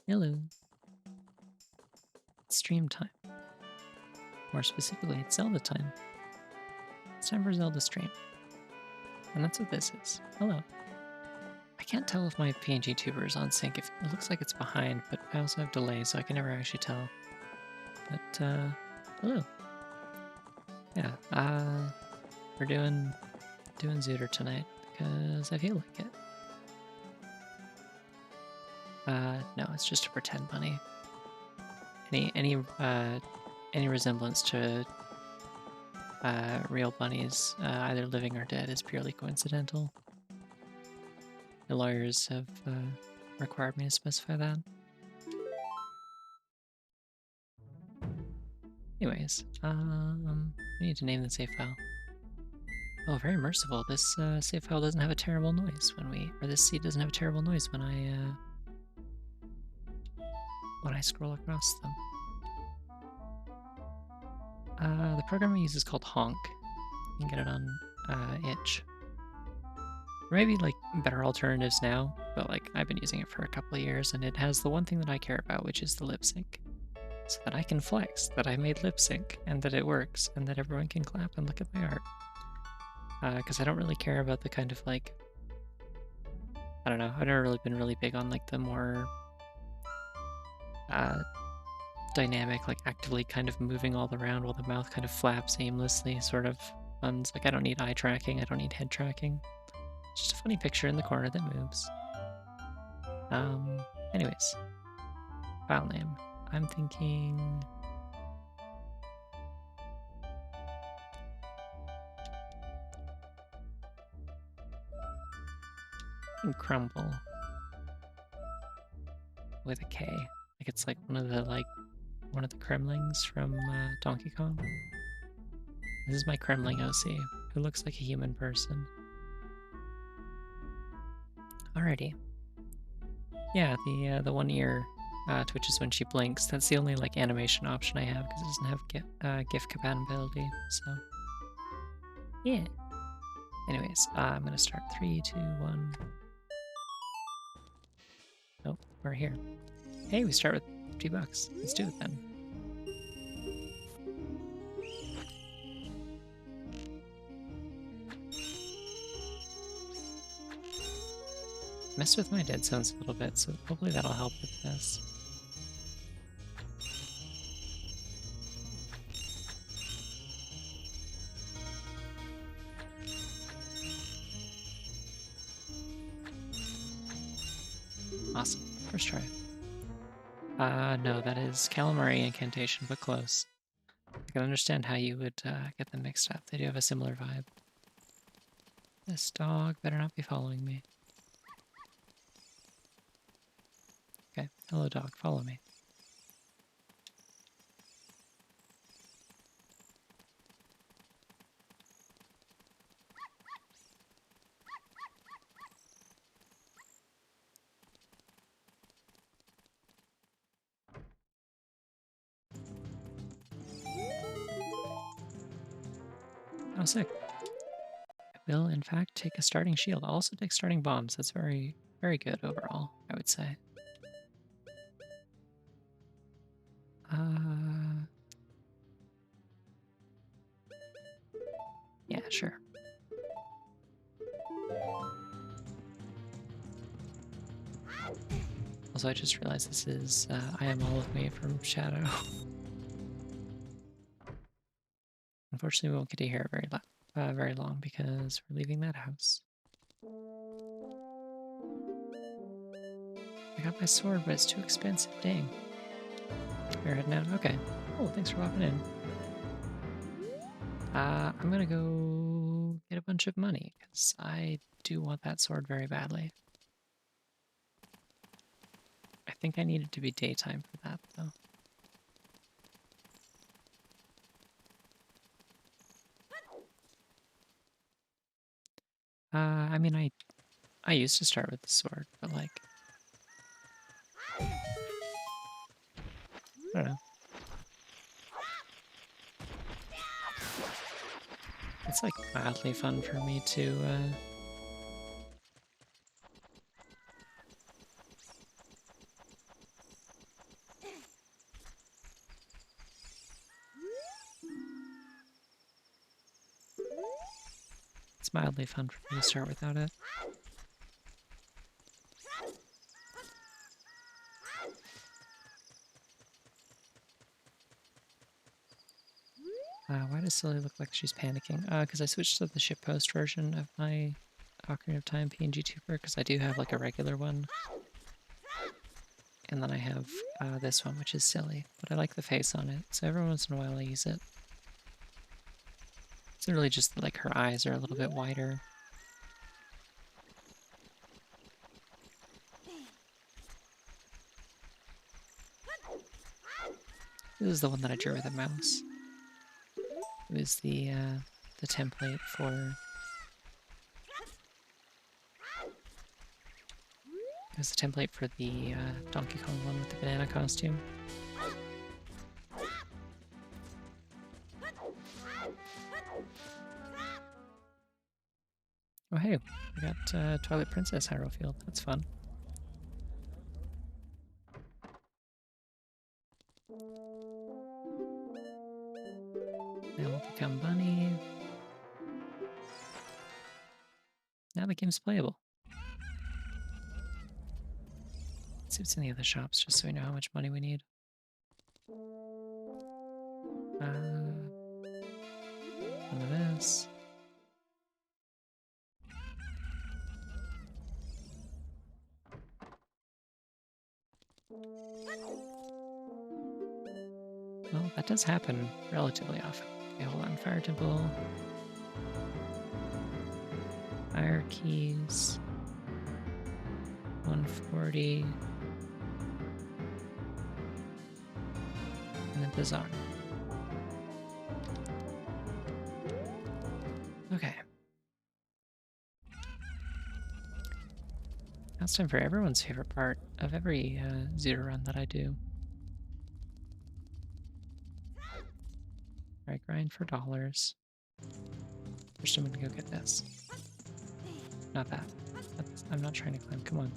Hello. It's stream time. More specifically, it's Zelda time. It's time for Zelda stream. And that's what this is. Hello. I can't tell if my PNG tuber is on sync. It looks like it's behind, but I also have delay, so I can never actually tell. But, hello. Yeah, we're doing ZOoTR tonight because I feel like it. No, it's just a pretend bunny. Any resemblance to real bunnies, either living or dead, is purely coincidental. The lawyers have required me to specify that. Anyways, I need to name the save file. Oh, very merciful. This save file doesn't have a terrible noise or this seed doesn't have a terrible noise when I scroll across them. The program I use is called Honk. You can get it on itch. There may be like better alternatives now, but like I've been using it for a couple of years, and it has the one thing that I care about, which is the lip sync. So that I can flex that I made lip sync and that it works and that everyone can clap and look at my art. Because I don't really care about the kind of like, I don't know, I've never really been really big on like the more dynamic, like actively kind of moving all around while the mouth kind of flaps aimlessly sort of ones. Like I don't need eye tracking, I don't need head tracking. It's just a funny picture in the corner that moves. Anyways, file name. I'm thinking crumble with a K. Like it's like one of the Kremlings from Donkey Kong. This is my Kremling OC, who looks like a human person. Alrighty. Yeah, the one ear twitches when she blinks. That's the only like animation option I have because it doesn't have GIF compatibility. So yeah. Anyways, I'm gonna start 3, 2, 1. Nope, we're here. Hey, we start with $50. Let's do it then. Messed with my dead zones a little bit, so hopefully that'll help with this. Awesome. First try. No, that is Calamari Incantation, but close. I can understand how you would get them mixed up. They do have a similar vibe. This dog better not be following me. Okay, hello dog, follow me. Oh, sick. I will, in fact, take a starting shield. I'll also take starting bombs. That's very, very good overall, I would say. Yeah, sure. Also, I just realized this is I Am All of Me from Shadow. Unfortunately, we won't get to hear it very long because we're leaving that house. I got my sword, but it's too expensive. Dang. You're heading out? Okay. Oh, thanks for popping in. I'm gonna go get a bunch of money because I do want that sword very badly. I think I need it to be daytime for that, though. I mean, I used to start with the sword, but like, I don't know. It's like mildly fun for me to It's mildly fun for me to start without it. Why does Silly look like she's panicking? Because I switched to the shitpost version of my Ocarina of Time PNG tuber, because I do have like a regular one. And then I have this one, which is Silly, but I like the face on it, so every once in a while I use it. It's really just like her eyes are a little bit wider. This is the one that I drew with a mouse. It was the template for... It was the template for the Donkey Kong one with the banana costume. Oh hey, we got Twilight Princess Hyrule Field. That's fun. Now we'll become Bunny. Now the game's playable. Let's see what's in the other shops, just so we know how much money we need. None of this. Well, that does happen relatively often. Okay, hold on. Fire Temple. Fire Keys. 140. And then Bazaar. Okay. Now it's time for everyone's favorite part of every ZOoTR run that I do. Alright, grind for dollars. First I'm gonna go get this. Not that. I'm not trying to climb, come on.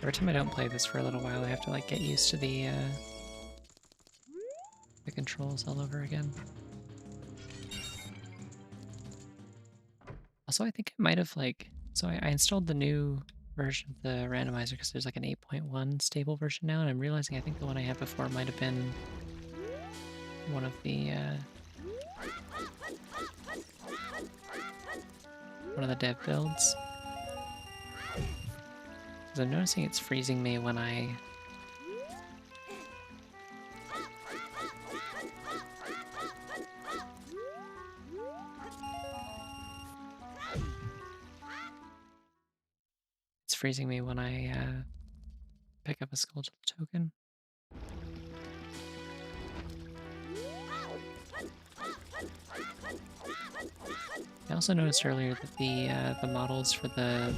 Every time I don't play this for a little while, I have to like get used to the controls all over again. Also, I think I might have like, so I installed the new version of the randomizer because there's like an 8.1 stable version now, and I'm realizing I think the one I had before might have been one of the dev builds. Because I'm noticing it's freezing me when I pick up a skull token. I also noticed earlier that the models for the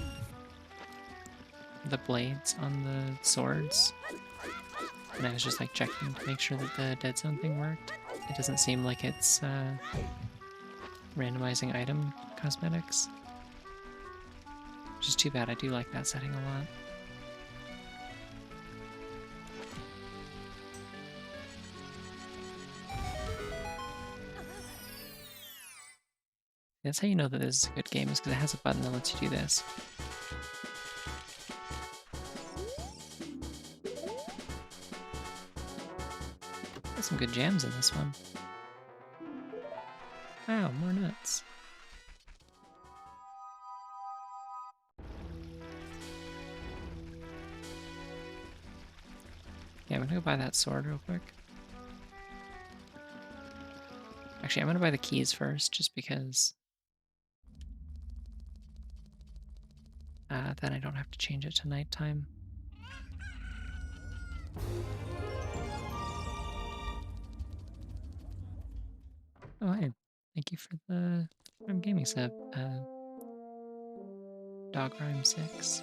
blades on the swords, and I was just like checking to make sure that the dead zone thing worked. It doesn't seem like it's randomizing item cosmetics, which is too bad. I do like that setting a lot. That's how you know that this is a good game, is because it has a button that lets you do this. Got some good jams in this one. Wow, more nuts. Yeah, I'm gonna go buy that sword real quick. Actually, I'm gonna buy the keys first, just because then I don't have to change it to nighttime. Oh, hey. Thank you for the Prime Gaming sub, Dog Rhyme 6.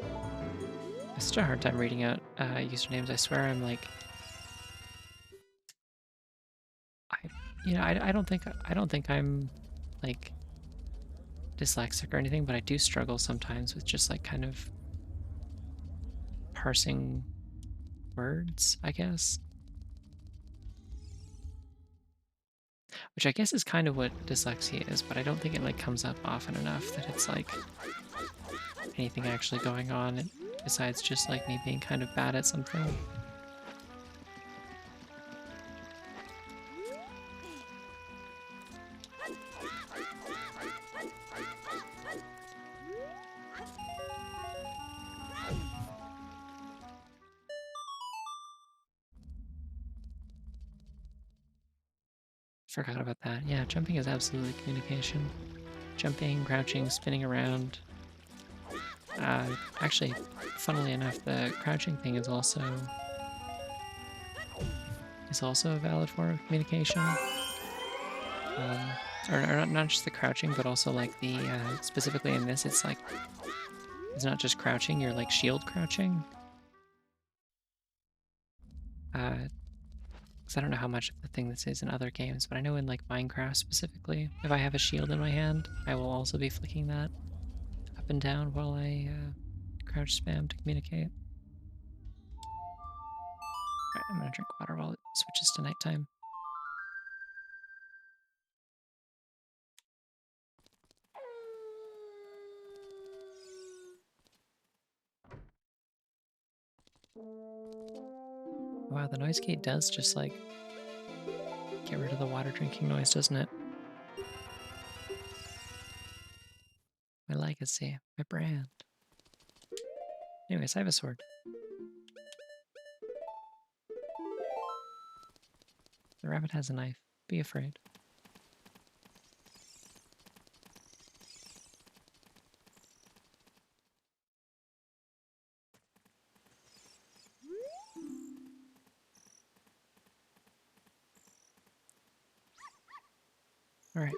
I have such a hard time reading out usernames. I swear I'm like... I don't think I'm like dyslexic or anything, but I do struggle sometimes with just like kind of parsing words, I guess. Which I guess is kind of what dyslexia is, but I don't think it like comes up often enough that it's like anything actually going on besides just like me being kind of bad at something. Forgot about that. Yeah, jumping is absolutely communication. Jumping, crouching, spinning around. Actually, funnily enough, the crouching thing is also a valid form of communication. Or not just the crouching, but also like the specifically in this, it's like it's not just crouching. You're like shield crouching. Because I don't know how much of the thing this is in other games, but I know in like Minecraft specifically, if I have a shield in my hand, I will also be flicking that up and down while I crouch spam to communicate. Alright, I'm gonna drink water while it switches to nighttime. Wow, the noise gate does just like get rid of the water drinking noise, doesn't it? My legacy, my brand. Anyways, I have a sword. The rabbit has a knife. Be afraid. Alright.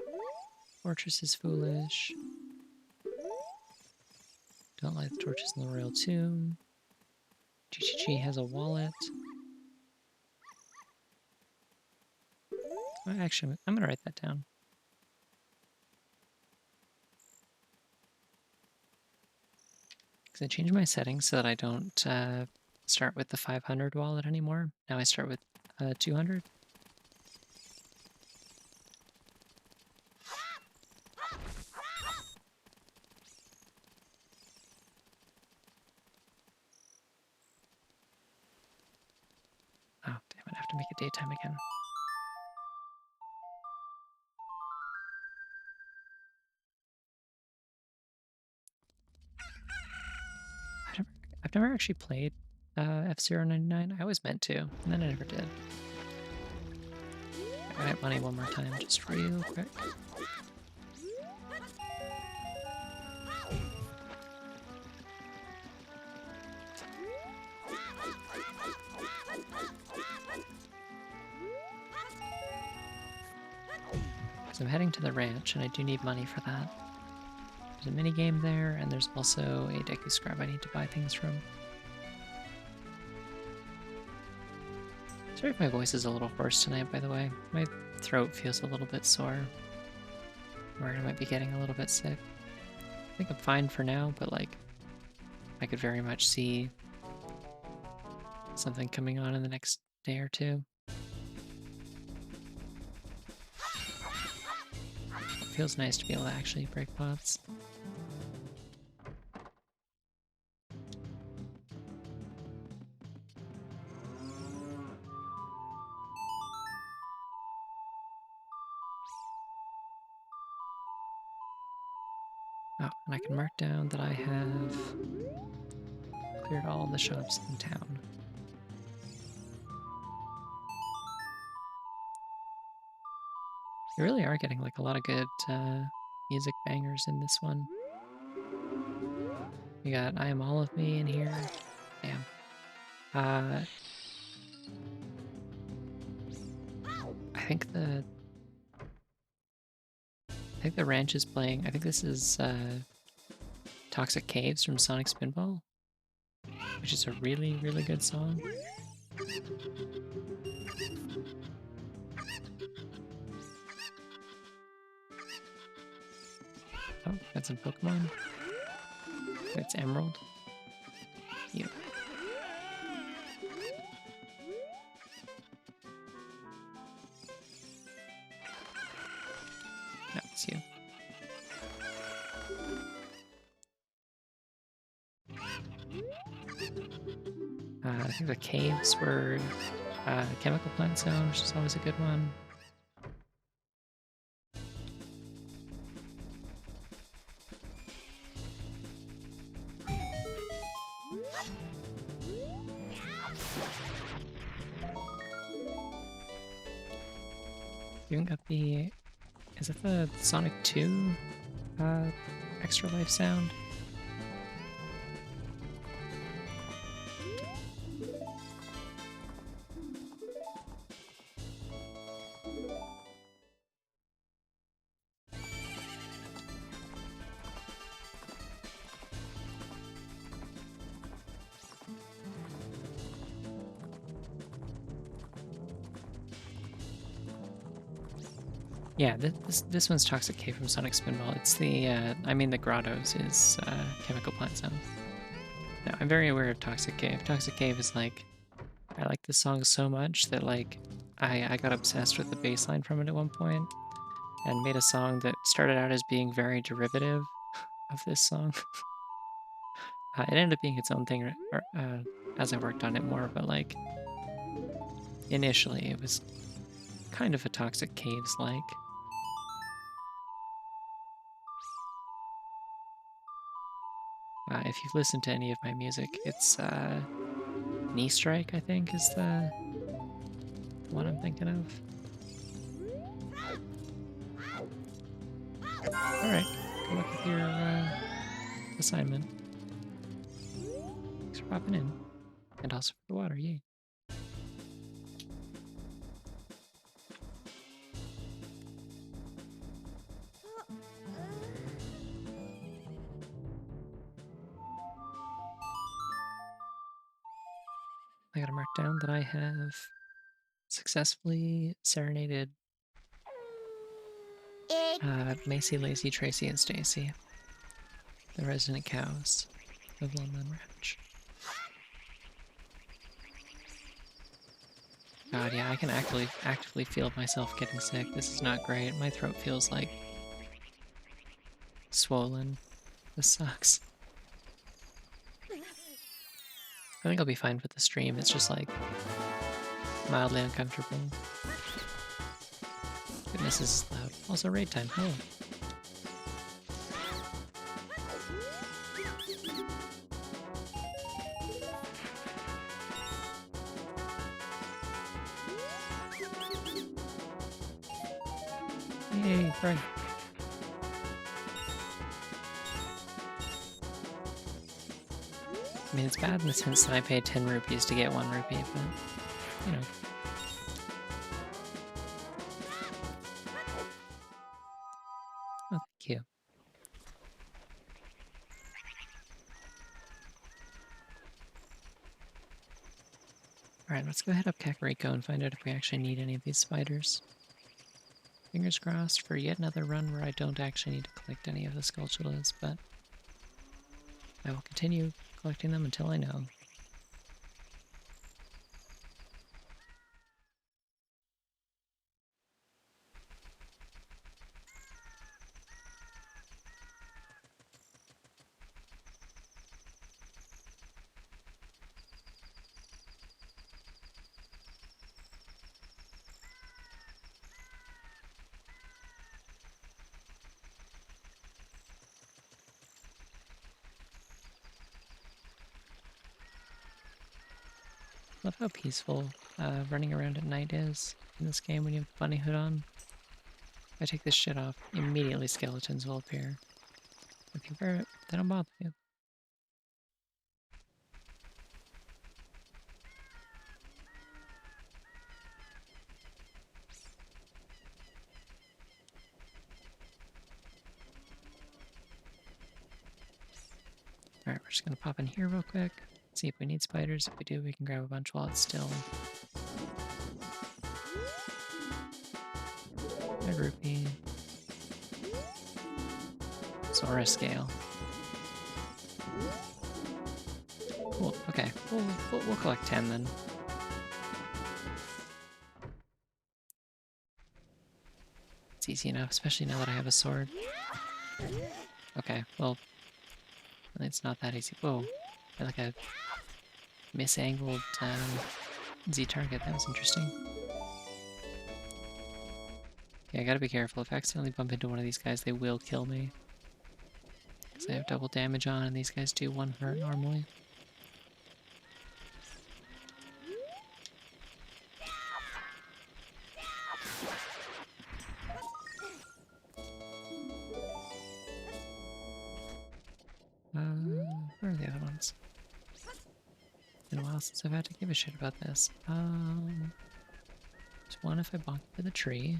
Fortress is foolish. Don't light the torches in the royal tomb. GGG has a wallet. Well, actually, I'm gonna write that down. Because I changed my settings so that I don't start with the 500 wallet anymore. Now I start with 200. Oh, damn it, I have to make it daytime again. I've never actually played F-Zero 99. I always meant to, and then I never did. I got money one more time, just real quick. Because I'm heading to the ranch, and I do need money for that. There's a mini game there, and there's also a Deku Scribe I need to buy things from. Sorry if my voice is a little hoarse tonight, by the way. My throat feels a little bit sore. Or I might be getting a little bit sick. I think I'm fine for now, but like, I could very much see something coming on in the next day or two. It feels nice to be able to actually break pots. Oh, and I can mark down that I have cleared all the shops in town. You really are getting like a lot of good music bangers in this one. We got I Am All of Me in here. Damn. I think the ranch is playing. I think this is Toxic Caves from Sonic Spinball, which is a really, really good song. Oh, got some Pokemon. It's Emerald. You. Bless you. I think the caves were chemical plant sound, which is always a good one. You even got the... Is it the Sonic 2 extra life sound? Yeah, this one's Toxic Cave from Sonic Spinball. It's the, the Grottos is chemical plant sound. No, I'm very aware of Toxic Cave. Toxic Cave is like, I like this song so much that like, I got obsessed with the bass line from it at one point and made a song that started out as being very derivative of this song. It ended up being its own thing as I worked on it more, but like, initially it was kind of a Toxic Caves-like. If you've listened to any of my music, it's Knee Strike, I think, is the one I'm thinking of. Alright, good luck with your assignment. Thanks for popping in. And also for the water, yay. I gotta mark down that I have successfully serenaded Macy, Lazy, Tracy, and Stacy, the resident cows of Lundland Ranch. God, yeah, I can actively feel myself getting sick. This is not great. My throat feels like swollen. This sucks. I think I'll be fine for the stream. It's just like mildly uncomfortable. Goodness, this is loud. Also, raid time. Hello. Yay, right. I mean, it's bad in the sense that I paid 10 rupees to get 1 rupee, but, you know. Oh, thank you. Alright, let's go head up Kakariko and find out if we actually need any of these spiders. Fingers crossed for yet another run where I don't actually need to collect any of the Skulltulas, but I will continue collecting them until I know. Love how peaceful running around at night is in this game when you have the bunny hood on. If I take this shit off, immediately skeletons will appear. If you wear it, they don't bother you. Alright, we're just gonna pop in here real quick. See if we need spiders. If we do, we can grab a bunch while it's still. A rupee. Zora scale. Cool, okay. We'll collect 10 then. It's easy enough, especially now that I have a sword. Okay, well, it's not that easy. Whoa, like a misangled Z target. That was interesting. Okay, I gotta be careful. If I accidentally bump into one of these guys, they will kill me. Because I have double damage on, and these guys do 1 hurt normally. Where are the other ones? Been a while since I've had to give a shit about this. There's one if I bonk into the tree.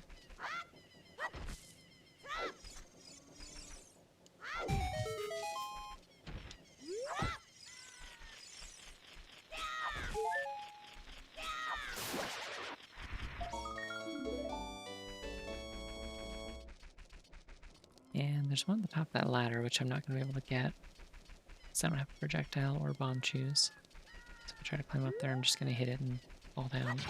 And there's one at the top of that ladder, which I'm not going to be able to get, because I don't have a projectile or bomb choose. So if I try to climb up there, I'm just going to hit it and fall down.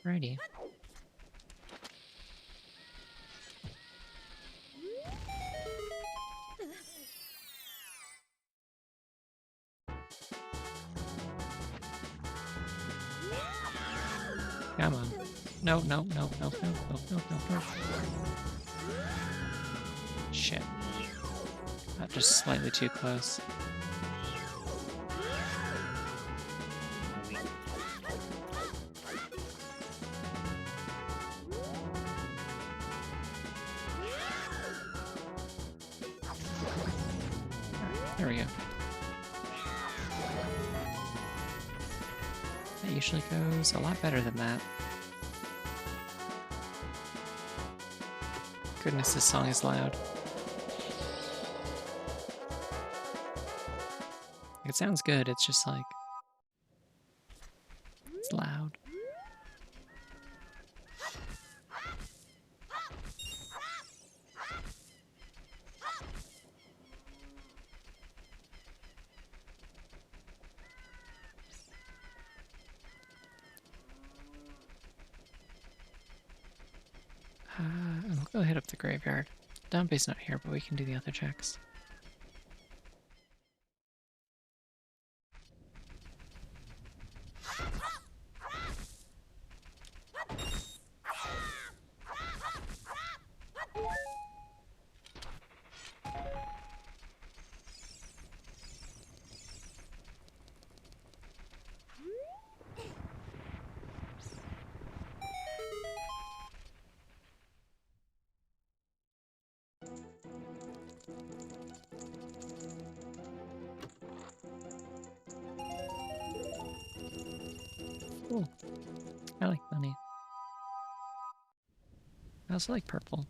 Alrighty. Come on. No, no, no, no, no, no, no, no, no. Shit. Not just slightly too close. There we go. That usually goes a lot better than that. Goodness, this song is loud. It sounds good, it's just like... it's loud. We'll go hit up the graveyard. Dompe's not here, but we can do the other checks. Cool. I like money. I also like purple.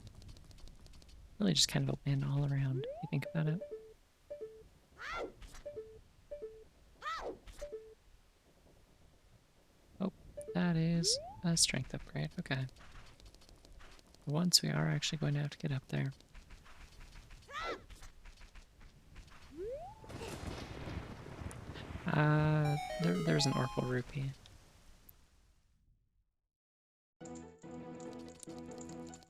Really just kind of a win all around, if you think about it. Oh, that is a strength upgrade. Okay. For once, we are actually going to have to get up there. There's an Orpal Rupee.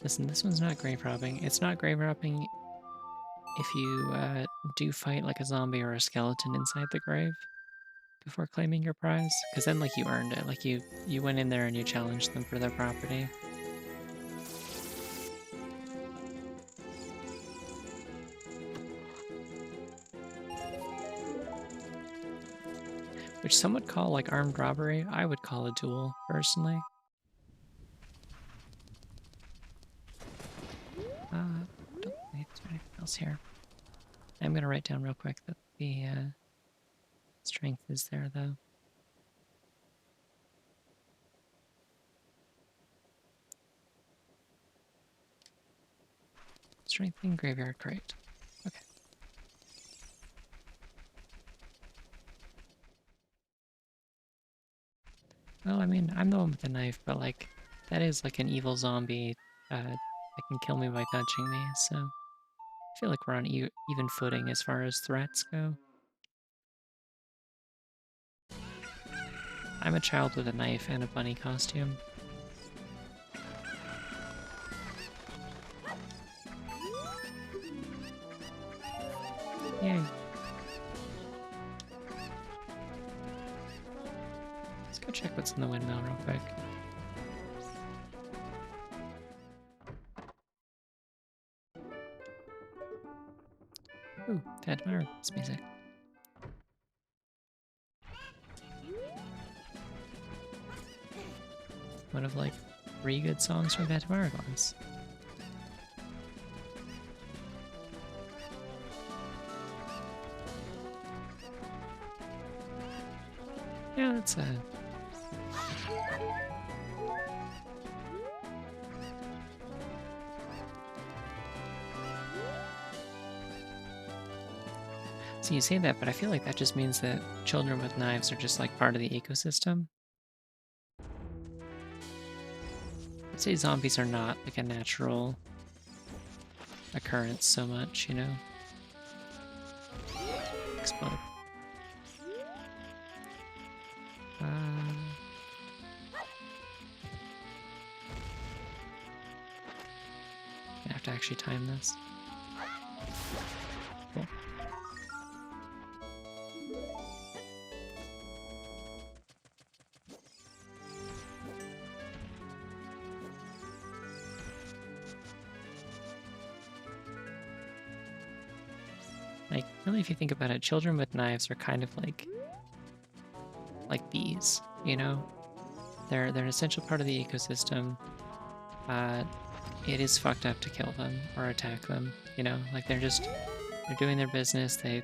Listen, this one's not grave robbing. It's not grave robbing if you do fight like a zombie or a skeleton inside the grave before claiming your prize, because then like you earned it. Like you went in there and you challenged them for their property. Which some would call like armed robbery. I would call a duel, personally. Don't think there's anything else here. I'm gonna write down real quick that the strength is there, though. Strength in graveyard crate. Okay. Well, I mean, I'm the one with the knife, but like, that is like an evil zombie They can kill me by touching me, so I feel like we're on even footing as far as threats go. I'm a child with a knife and a bunny costume. Yay. Let's go check what's in the windmill real quick. Ooh, Phantom's music. One of like 3 good songs from Phantom's. Yeah, that's So you say that, but I feel like that just means that children with knives are just like part of the ecosystem. I'd say zombies are not like a natural occurrence so much, you know? Explode. I have to actually time this. Cool. Like, really, if you think about it, children with knives are kind of like bees, you know? They're an essential part of the ecosystem. It is fucked up to kill them or attack them, you know? Like they're doing their business. They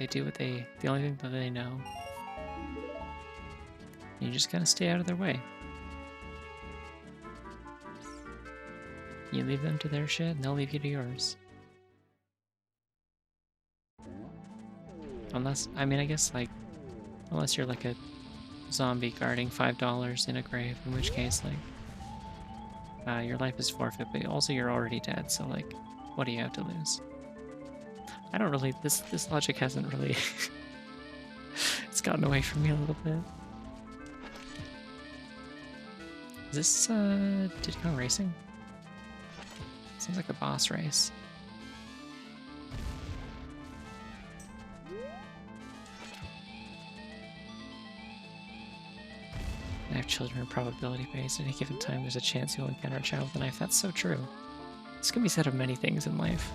do what the only thing that they know. You just gotta stay out of their way. You leave them to their shit and they'll leave you to yours. Unless, I mean, I guess like, unless you're like a zombie guarding $5 in a grave, in which case like, your life is forfeit, but also you're already dead, so like, what do you have to lose? I don't really, this logic hasn't really, it's gotten away from me a little bit. Is this, Diddy Kong Racing? Seems like a boss race. Knife children are probability based. At any given time, there's a chance you'll encounter a child with a knife. That's so true. This can be said of many things in life.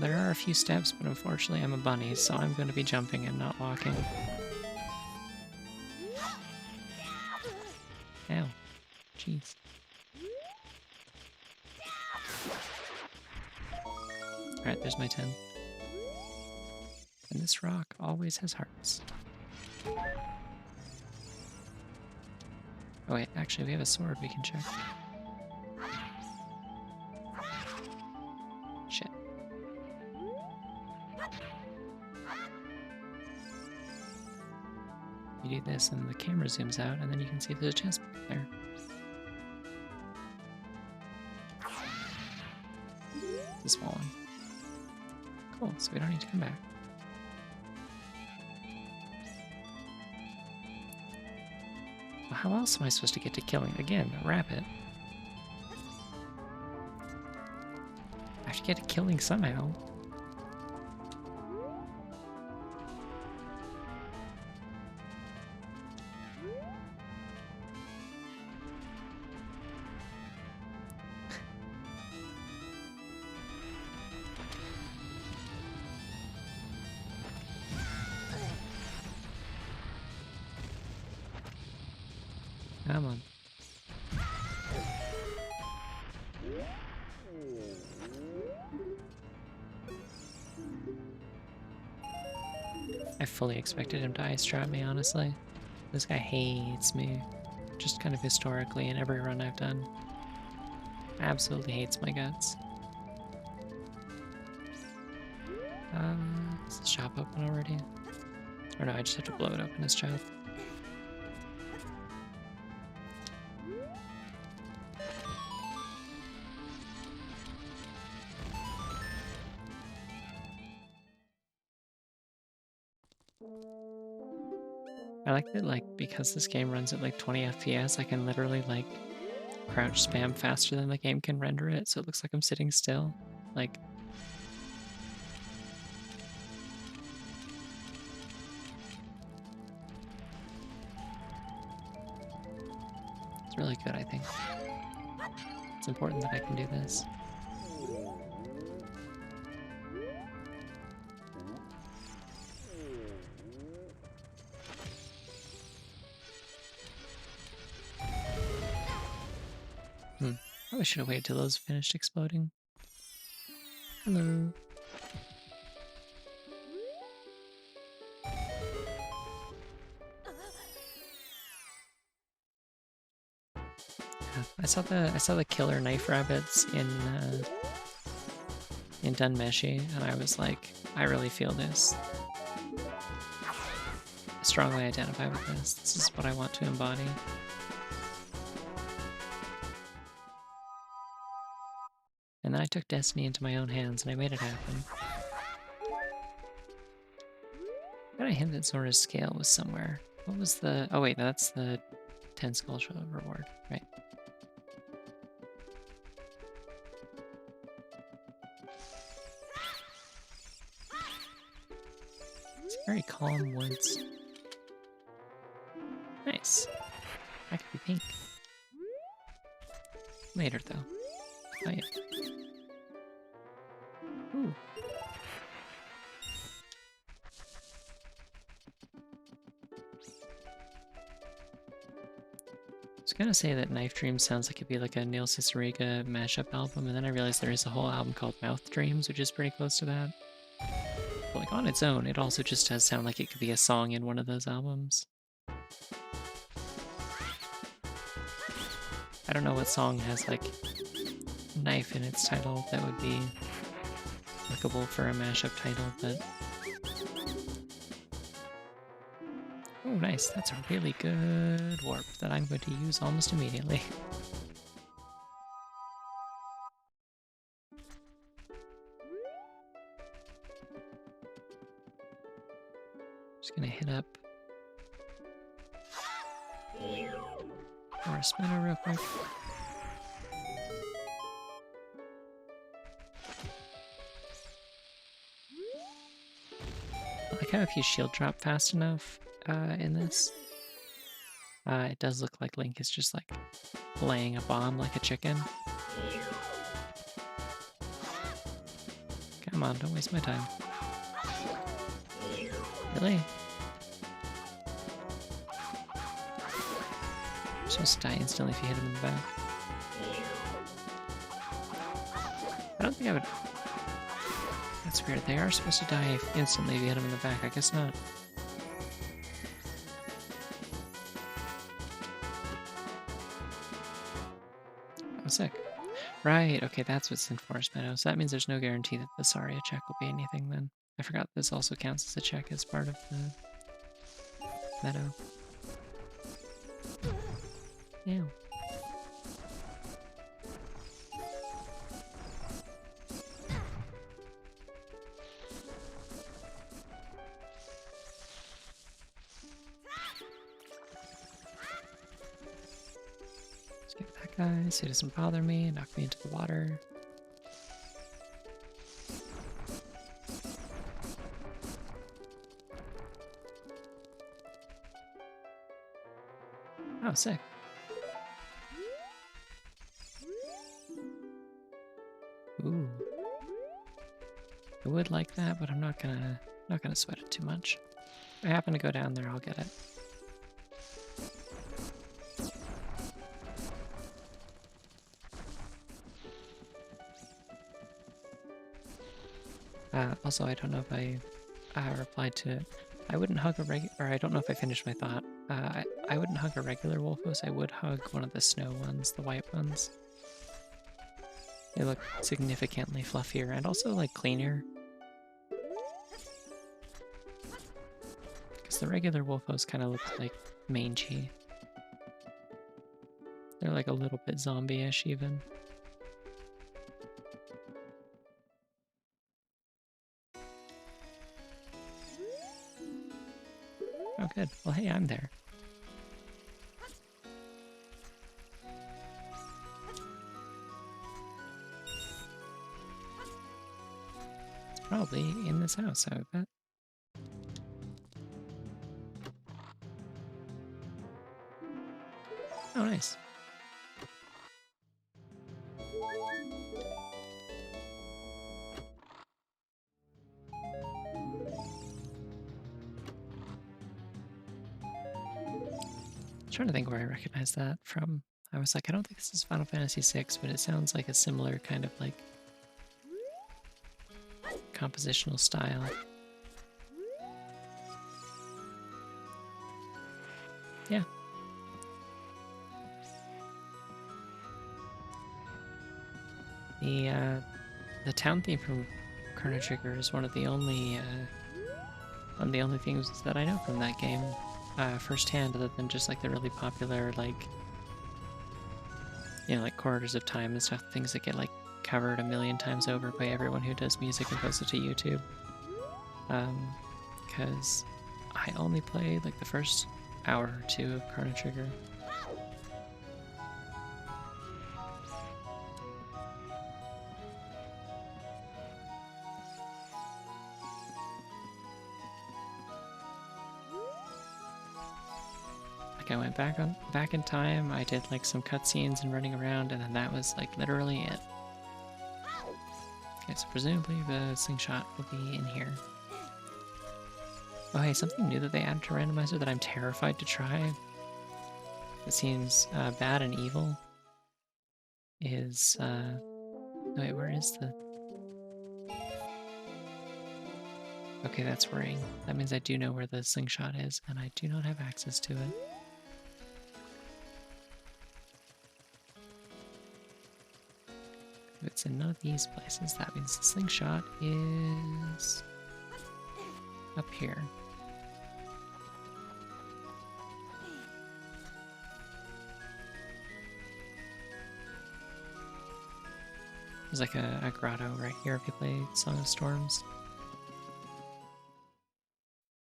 There are a few steps, but unfortunately I'm a bunny, so I'm going to be jumping and not walking. Ow. Jeez. Alright, there's my 10. And this rock always has hearts. Oh wait, actually we have a sword we can check. Shit. You do this and the camera zooms out and then you can see if there's a chest there. It's a small one. Cool, so we don't need to come back. Well, how else am I supposed to get to killing? Again, a rabbit. I have to get to killing somehow. Come on. I fully expected him to ice trap me, honestly. This guy hates me. Just kind of historically in every run I've done. Absolutely hates my guts. Is the shop open already? Or no, I just have to blow it open as child. I like that, like, because this game runs at like 20 FPS, I can literally like crouch spam faster than the game can render it, so it looks like I'm sitting still. Like, it's really good, I think. It's important that I can do this. Probably should have waited till those finished exploding. Hello. Yeah, I saw the killer knife rabbits in Dunmeshi, and I was like, I really feel this. I strongly identify with this. This is what I want to embody. And then I took destiny into my own hands and I made it happen. I got a hint that Zora's scale was somewhere. What was the... Oh wait, that's the 10 skull reward, right? It's very calm woods. Nice. I could be pink. Later though. Oh yeah. Ooh. I was gonna say that Knife Dreams sounds like it'd be like a Neil Cicierega mashup album, and then I realized there is a whole album called Mouth Dreams, which is pretty close to that. But like on its own, it also just does sound like it could be a song in one of those albums. I don't know what song has like knife in its title that would be applicable for a mashup title, but... Oh, nice. That's a really good warp that I'm going to use almost immediately. Just gonna hit up Forest Meadow real quick. I like how if you shield drop fast enough in this, it does look like Link is just like laying a bomb like a chicken. Come on, don't waste my time. Really? Just die instantly if you hit him in the back. I don't think I would... That's weird. They are supposed to die instantly if you hit them in the back. I guess not. Oh, sick. Right, okay, that's what's in Forest Meadow. So that means there's no guarantee that the Saria check will be anything then. I forgot this also counts as a check as part of the meadow. Ew. Let's get that guy so he doesn't bother me, knock me into the water. Oh, sick. Ooh. I would like that, but I'm not gonna sweat it too much. If I happen to go down there, I'll get it. Also, I don't know if I replied to it. I wouldn't hug a or I don't know if I finished my thought. I wouldn't hug a regular Wolfos. I would hug one of the snow ones, the white ones. They look significantly fluffier and also like cleaner. the regular Wolfos kind of look like mangy. They're like a little bit zombie-ish even. Oh, good. Well, hey, I'm there. It's probably in this house, I would bet. Oh, nice. I'm trying to think where I recognize that from. I was like, I don't think this is Final Fantasy VI, but it sounds like a similar kind of like compositional style. Yeah. The town theme from Chrono Trigger is one of the only things that I know from that game firsthand, other than just like the really popular like like Corridors of Time and stuff, things that get like covered a million times over by everyone who does music and posts it to YouTube. Because I only played like the first hour or two of Chrono Trigger. Like I went back in time, I did like some cutscenes and running around, and then that was like literally it. Okay, so presumably the slingshot will be in here. Oh hey, something new that they added to Randomizer that I'm terrified to try. It seems bad and evil. Is wait, where is the? Okay, that's worrying. That means I do know where the slingshot is, and I do not have access to it. If it's in none of these places, that means the slingshot is up here. There's like a grotto right here if you play Song of Storms.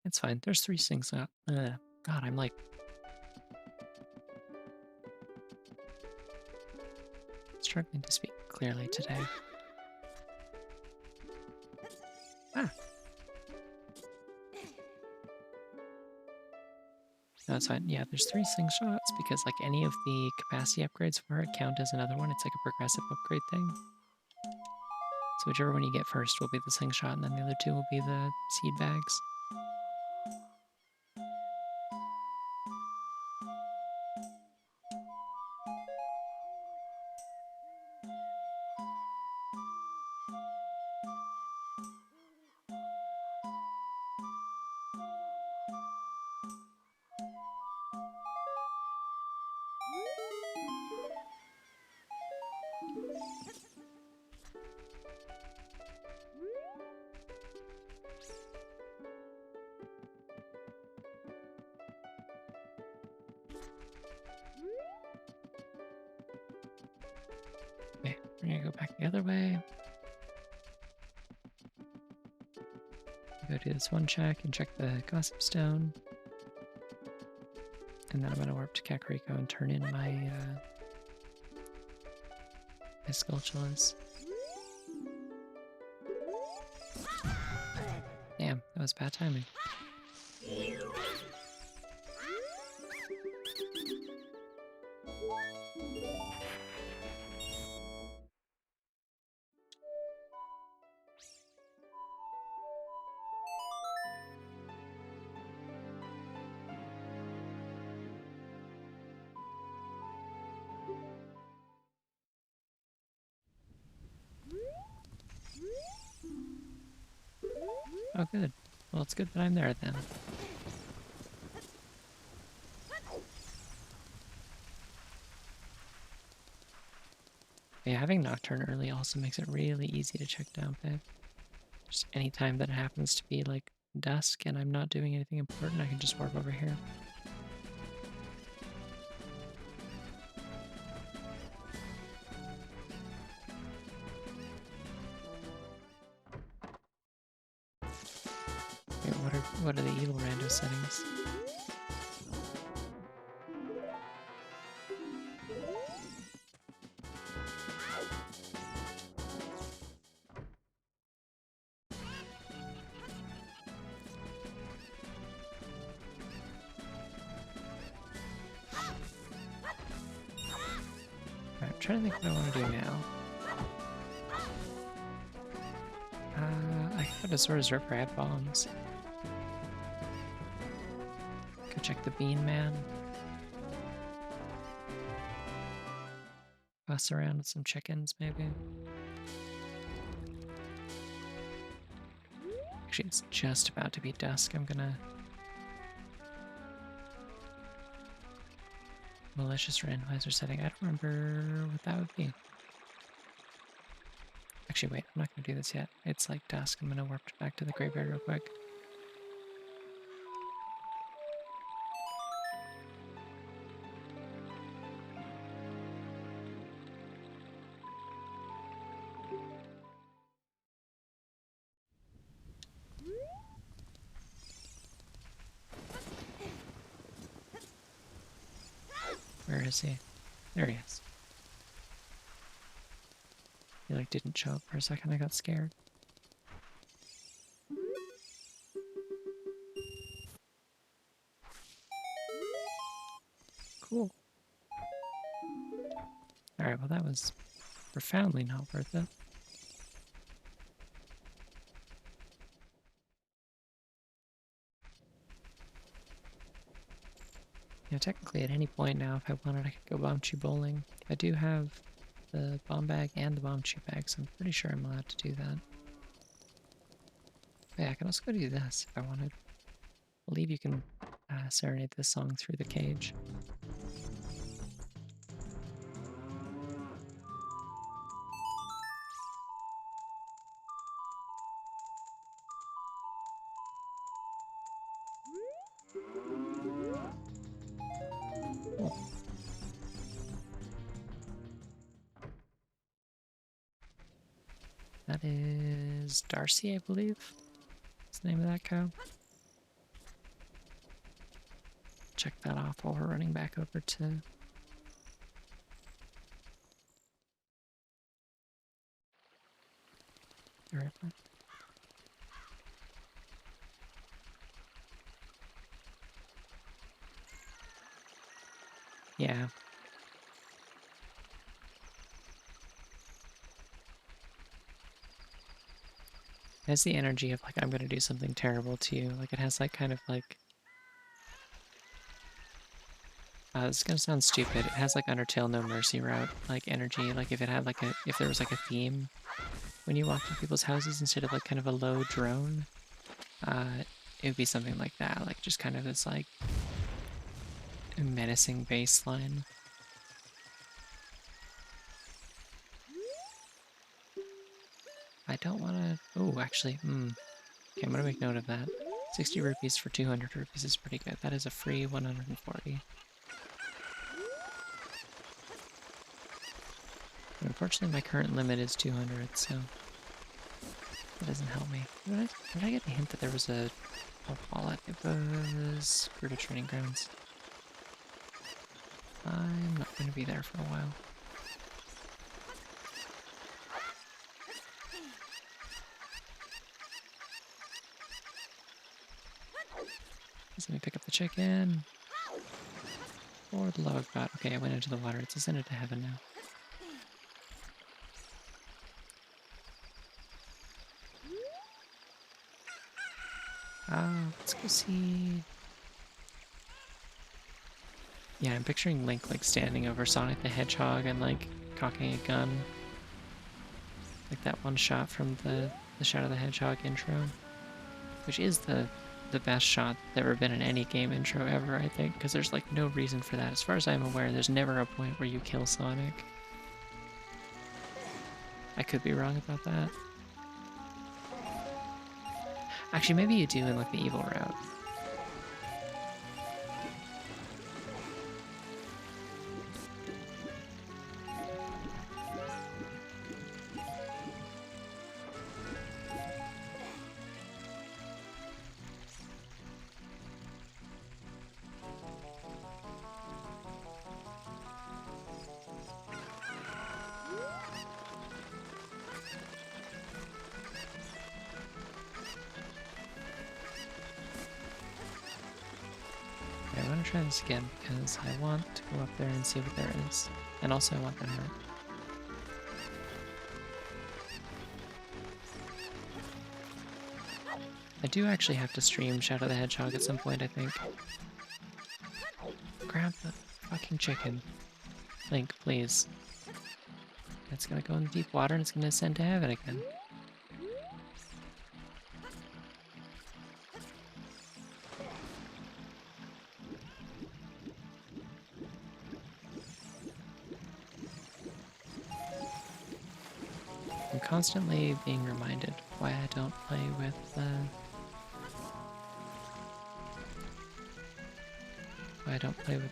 It's fine. There's 3 slingshots. God, I'm like struggling to speak clearly today. Ah. No, it's fine. Yeah, there's 3 slingshots because like any of the capacity upgrades for it count as another one. It's like a progressive upgrade thing. So whichever one you get first will be the slingshot, and then the other 2 will be the seed bags. Okay, we're gonna go back the other way. Go do this one check and check the Gossip Stone. And then I'm gonna warp to Kakariko and turn in my my Skulltulas. Damn, that was bad timing. Oh, good. Well, it's good that I'm there then. Yeah, having Nocturne early also makes it really easy to check down pick. Just any time that it happens to be like dusk and I'm not doing anything important, I can just warp over here. Wait, what are the evil rando settings? Alright, I'm trying to think what I want to do now. I could have sort of reserved for I have bombs. Go check the bean man. Bust around with some chickens, maybe. Actually, it's just about to be dusk. I'm gonna malicious randomizer setting. I don't remember what that would be. Actually, wait, I'm not gonna do this yet. It's like dusk. I'm gonna warp back to the graveyard real quick. Where is he? There he is. He like didn't show up for a second. I got scared. Cool. Alright, well that was profoundly not worth it. Yeah, technically at any point now, if I wanted, I could go bombchu bowling. I do have the bomb bag and the bombchu bag, so I'm pretty sure I'm allowed to do that. But yeah, I can also go do this if I wanted. I believe you can serenade this song through the cage. Cool. That is Darcy, I believe. What's the name of that cow? Check that off while we're running back over to... the river. Yeah. It has the energy of like, I'm gonna do something terrible to you. Like it has like kind of like... this is gonna sound stupid. It has like Undertale No Mercy route, like energy. Like if it had like if there was like a theme when you walk in people's houses instead of like kind of a low drone, it would be something like that. Like just kind of this like menacing bass line. I don't want to... Oh, actually, okay, I'm going to make note of that. 60 rupees for 200 rupees is pretty good. That is a free 140. Unfortunately, my current limit is 200, so that doesn't help me. Did I get a hint that there was a wallet? It was Fruta Training Grounds. I'm not going to be there for a while. Let me pick up the chicken. Or the love of God. Okay, I went into the water. It's ascended to heaven now. Let's go see... Yeah, I'm picturing Link like standing over Sonic the Hedgehog and like cocking a gun. Like that one shot from the Shadow the Hedgehog intro. Which is the best shot that's ever been in any game intro ever, I think, because there's like no reason for that. As far as I'm aware, there's never a point where you kill Sonic. I could be wrong about that. Actually, maybe you do in like the evil route. Okay, I want to try this again because I want to go up there and see what there is. And also I want that heart. I do actually have to stream Shadow the Hedgehog at some point, I think. Grab the fucking chicken. Link, please. It's gonna go in the deep water and it's gonna ascend to heaven again. I'm constantly being reminded why I don't play with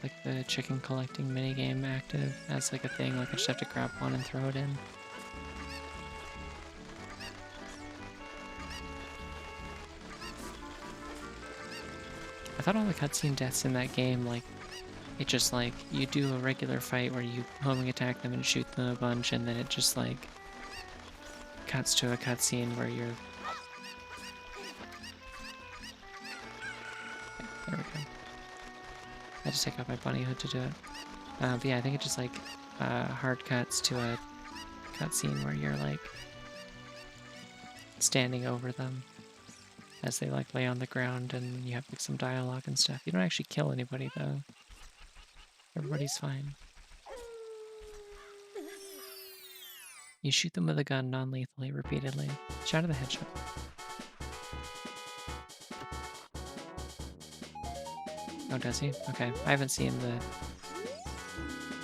like the chicken collecting minigame active as like a thing. Like I just have to grab one and throw it in. I thought all the cutscene deaths in that game, like, it just like, you do a regular fight where you homing attack them and shoot them a bunch, and then it just like cuts to a cutscene where you're... There we go. I had to take off my bunny hood to do it. But yeah, I think it just like hard cuts to a cutscene where you're like standing over them as they like lay on the ground and you have like some dialogue and stuff. You don't actually kill anybody though. Everybody's fine. You shoot them with a gun non-lethally repeatedly. Shadow the Hedgehog. Oh, does he? Okay. I haven't seen the...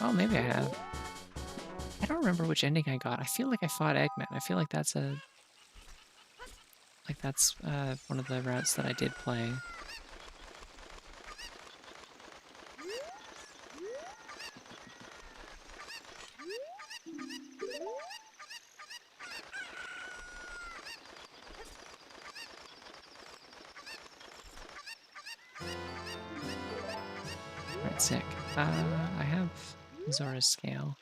Oh, maybe I have. I don't remember which ending I got. I feel like I fought Eggman. I feel like that's a... Like that's one of the routes that I did play. Alright, sick. I have Zora's Scale.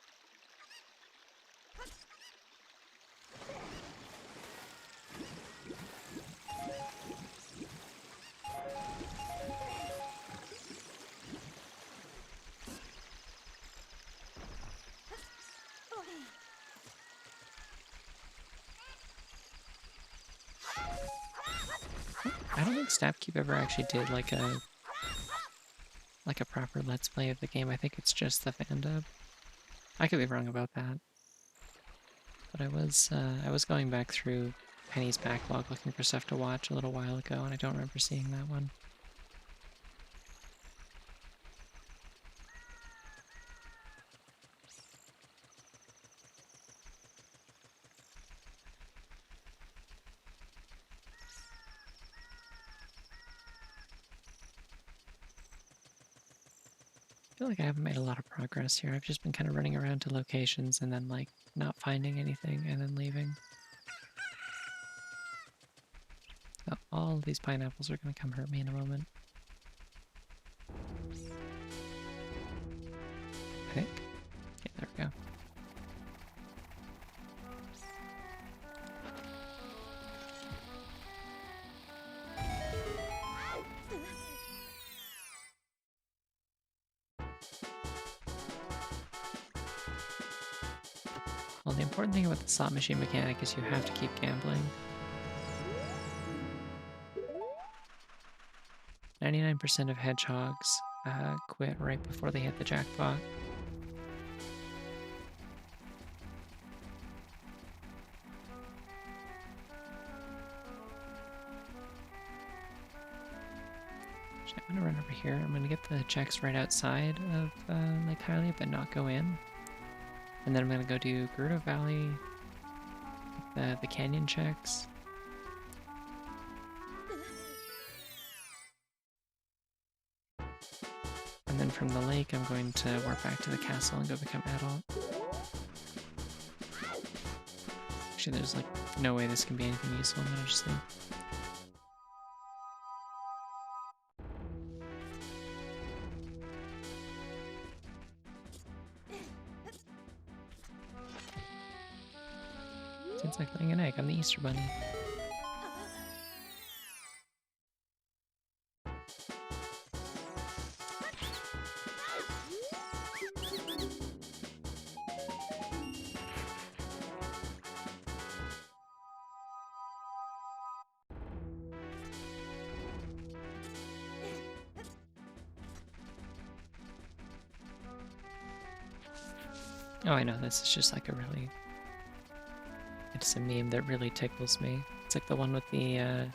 I don't think Snapkeep ever actually did like a proper Let's Play of the game. I think it's just the fan dub. I could be wrong about that. But I was going back through Penny's backlog looking for stuff to watch a little while ago, and I don't remember seeing that one. I feel like I haven't made a lot of progress here. I've just been kind of running around to locations and then like not finding anything and then leaving. Oh, all of these pineapples are going to come hurt me in a moment. I think. Yeah, there we go. Well, the important thing about the slot machine mechanic is you have to keep gambling. 99% of hedgehogs quit right before they hit the jackpot. I'm gonna run over here. I'm gonna get the checks right outside of Lake Hylia, but not go in. And then I'm gonna go do Gerudo Valley, the canyon checks. from the lake, I'm going to warp back to the castle and go become adult. Actually, there's like no way this can be anything useful, I'm gonna just leave. Seems like laying an egg. I'm the Easter Bunny. Oh, I know, this is just like a really... It's a meme that really tickles me. It's like the one with the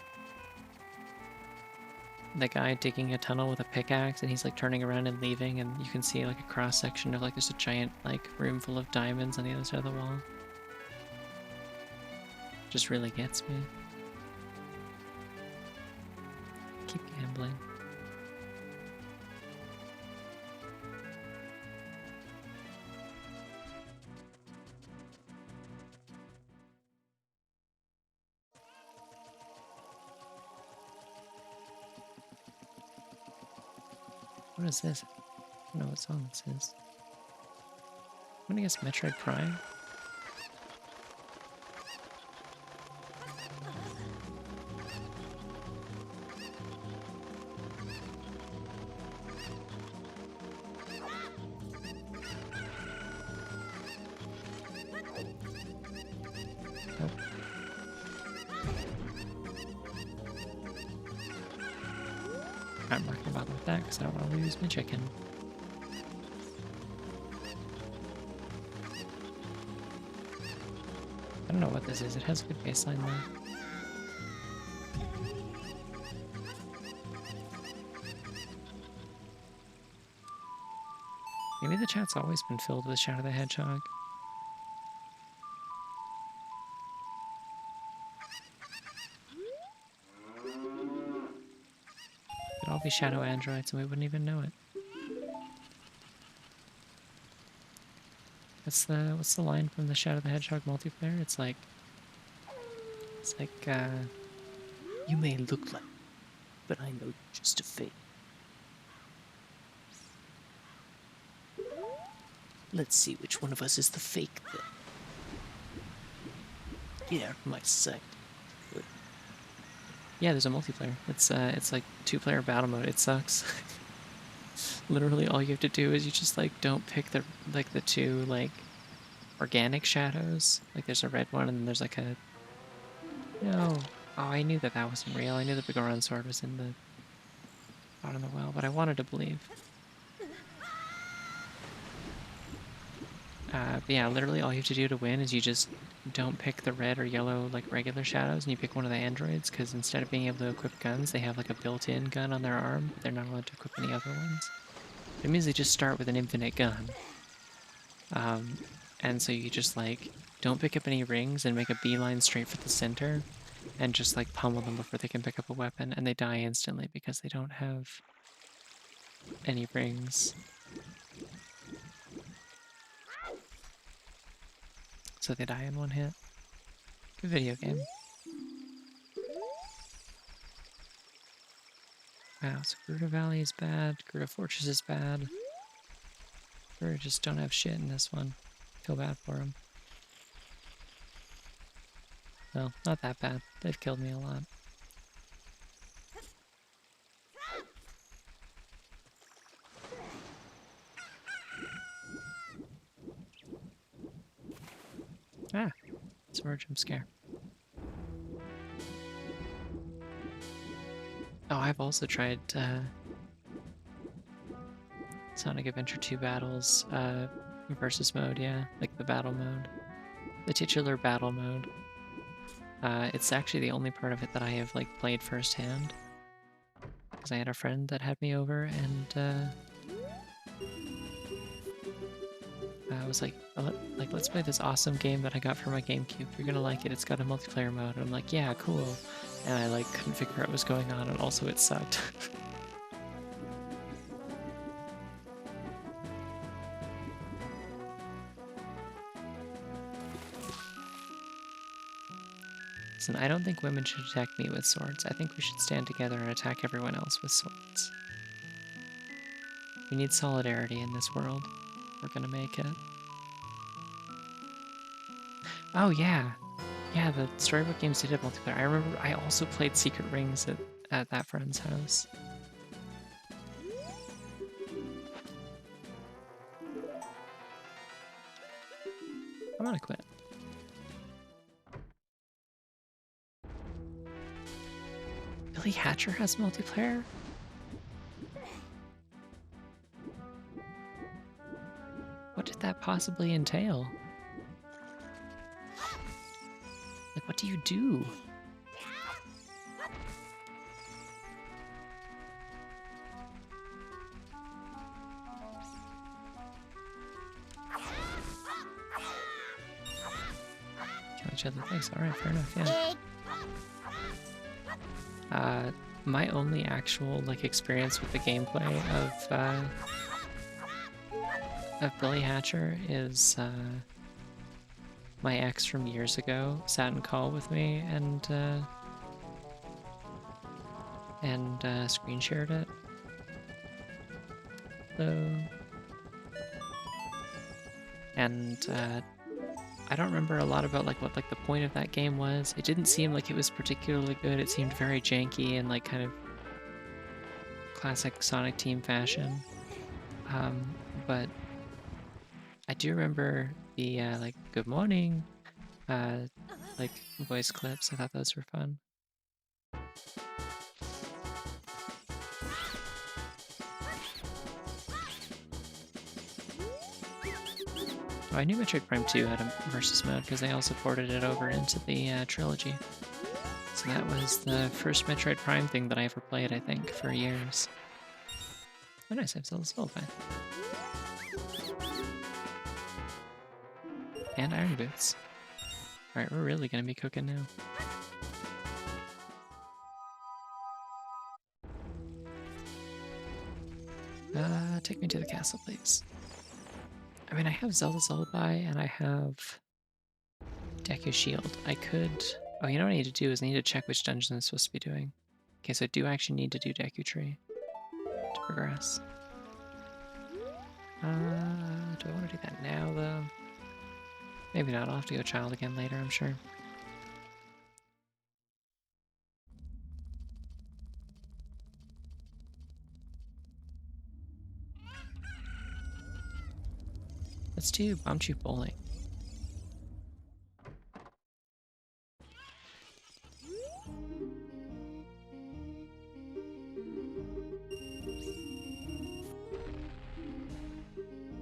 guy digging a tunnel with a pickaxe, and he's like turning around and leaving, and you can see like a cross-section of like there's a giant like room full of diamonds on the other side of the wall. Just really gets me. Keep gambling. What is this? I don't know what song this is. I'm gonna guess Metroid Prime. Nope. I'm not gonna bother with that because I don't want to lose my chicken. I don't know what this is. It has a good baseline though. Maybe the chat's always been filled with Shadow the Hedgehog. Could all be shadow androids and we wouldn't even know it. What's the line from the Shadow the Hedgehog multiplayer? It's like you may look like, but I know you're just a fake. Let's see which one of us is the fake then. Get out of my sight. Yeah, there's a multiplayer. It's like 2-player battle mode. It sucks. Literally all you have to do is you just like don't pick the two like organic shadows. Like there's a red one and then there's like a... No. Oh, I knew that wasn't real. I knew the Bigoron sword was in the bottom of the well, but I wanted to believe. But yeah, literally all you have to do to win is you just don't pick the red or yellow like regular shadows, and you pick one of the androids, because instead of being able to equip guns, they have like a built-in gun on their arm. They're not allowed to equip any other ones. It means they just start with an infinite gun. And so you just like don't pick up any rings and make a beeline straight for the center, and just like pummel them before they can pick up a weapon, and they die instantly because they don't have any rings. So they die in one hit. Good video game. Wow, so Gerudo Valley is bad, Gerudo Fortress is bad. Gerudo just don't have shit in this one. Feel bad for them. Well, not that bad. They've killed me a lot. Ah, it's a jump scare. Oh, I've also tried Sonic Adventure 2 battles versus mode, yeah, like the battle mode. The titular battle mode. It's actually the only part of it that I have like played firsthand. Because I had a friend that had me over and I was like, let's play this awesome game that I got for my GameCube. You're gonna like it. It's got a multiplayer mode. And I'm like, yeah, cool. And I like couldn't figure out what was going on, and also it sucked. Listen, I don't think women should attack me with swords. I think we should stand together and attack everyone else with swords. We need solidarity in this world. We're gonna make it. Oh yeah. Yeah, the storybook games did have multiplayer. I remember I also played Secret Rings at that friend's house. I'm gonna quit. Billy Hatcher has multiplayer? What did that possibly entail? Like, what do you do? Kill each other. Thanks. Alright, fair enough, yeah. My only actual, like, experience with the gameplay of Billy Hatcher is, my ex from years ago sat in call with me and screen shared it. So, and I don't remember a lot about like what like the point of that game was. It didn't seem like it was particularly good. It seemed very janky and like kind of classic Sonic Team fashion. But I do remember the like good morning like voice clips. I thought those were fun. Oh, I knew Metroid Prime 2 had a versus mode because they also ported it over into the trilogy. So that was the first Metroid Prime thing that I ever played, I think, for years. Oh nice, I have Zelda Lullaby. And Iron Boots. Alright, we're really gonna be cooking now. Take me to the castle, please. I mean, I have Zelda's Lullaby, and I have Deku Shield. I could... Oh, you know what I need to do is I need to check which dungeon I'm supposed to be doing. Okay, so I do actually need to do Deku Tree to progress. Do I want to do that now, though? Maybe not. I'll have to go Child again later, I'm sure. Let's do Bombchu Bowling.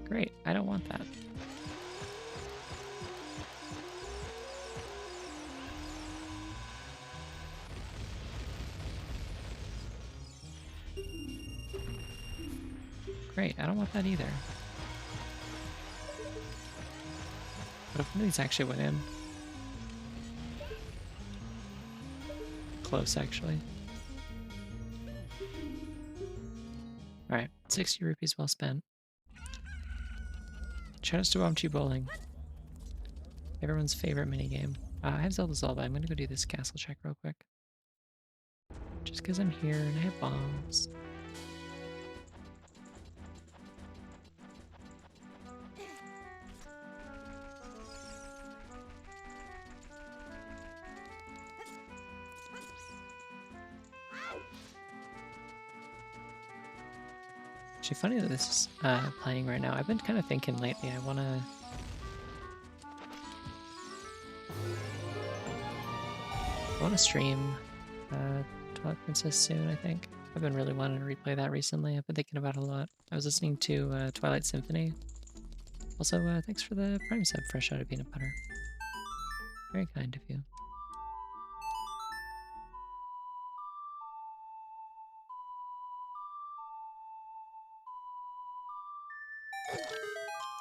Great, I don't want that. Great, I don't want that either. What if one of these actually went in? Close, actually. Alright, 60 rupees well spent. Shout outs to Bombchu Bowling. Everyone's favorite minigame. I have Zelda's Lullaby. I'm gonna go do this castle check real quick. Just because I'm here and I have bombs. Actually, funny that this is playing right now. I've been kind of thinking lately I want to stream Twilight Princess soon, I think. I've been really wanting to replay that recently. I've been thinking about it a lot. I was listening to Twilight Symphony. Also, thanks for the Prime sub, fresh out of peanut butter. Very kind of you.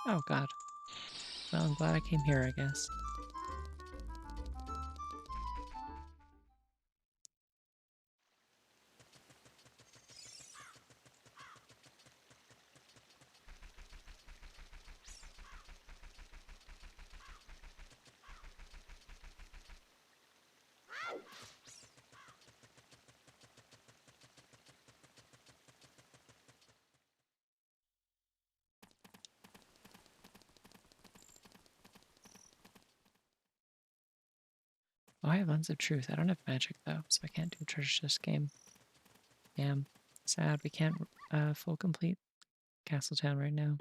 Oh god. Well, I'm glad I came here, I guess. Oh, I have Lens of Truth. I don't have magic though, so I can't do a treasure chest game. Damn. Sad we can't full complete Castletown right now.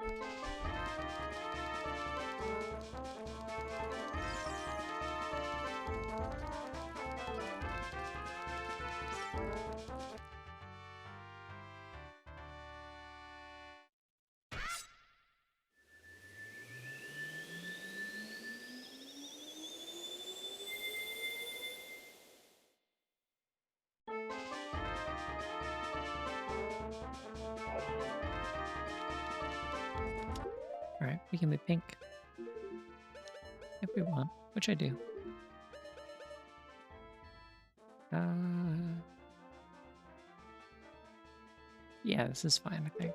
Alright, we can be pink. If we want, which I do. Yeah, this is fine, I think.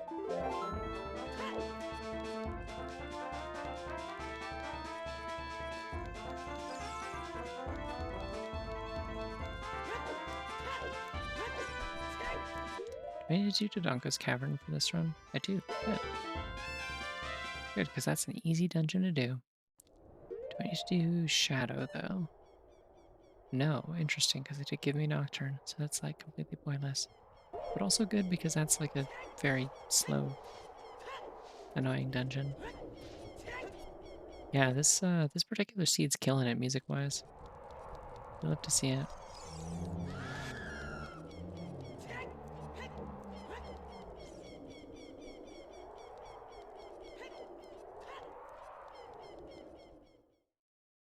Do I need to do Dodonko's Cavern for this run? I do. Good. Good, because that's an easy dungeon to do. Do I need to do Shadow, though? No, interesting, because it did give me Nocturne, so that's like completely pointless. But also good because that's like a very slow, annoying dungeon. Yeah, this particular seed's killing it music-wise. I'd love to see it.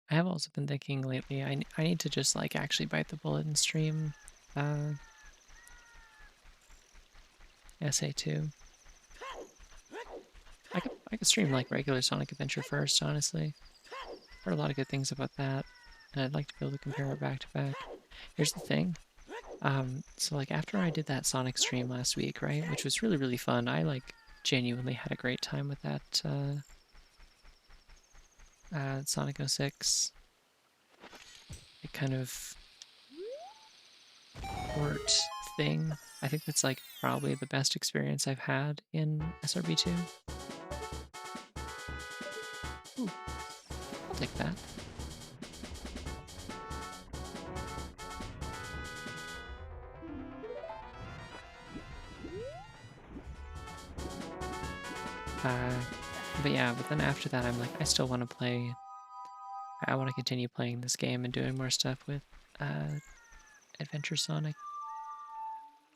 I have also been thinking lately, I need to just like actually bite the bullet and stream SA2. I could stream like regular Sonic Adventure first, honestly. Heard a lot of good things about that, and I'd like to be able to compare it back to back. Here's the thing. So like after I did that Sonic stream last week, right, which was really, really fun, I like genuinely had a great time with that Sonic 06 kind of port thing. I think that's like probably the best experience I've had in SRB2. Ooh, I'll take that. But yeah, but then after that, I'm like, I still want to play. I want to continue playing this game and doing more stuff with Adventure Sonic.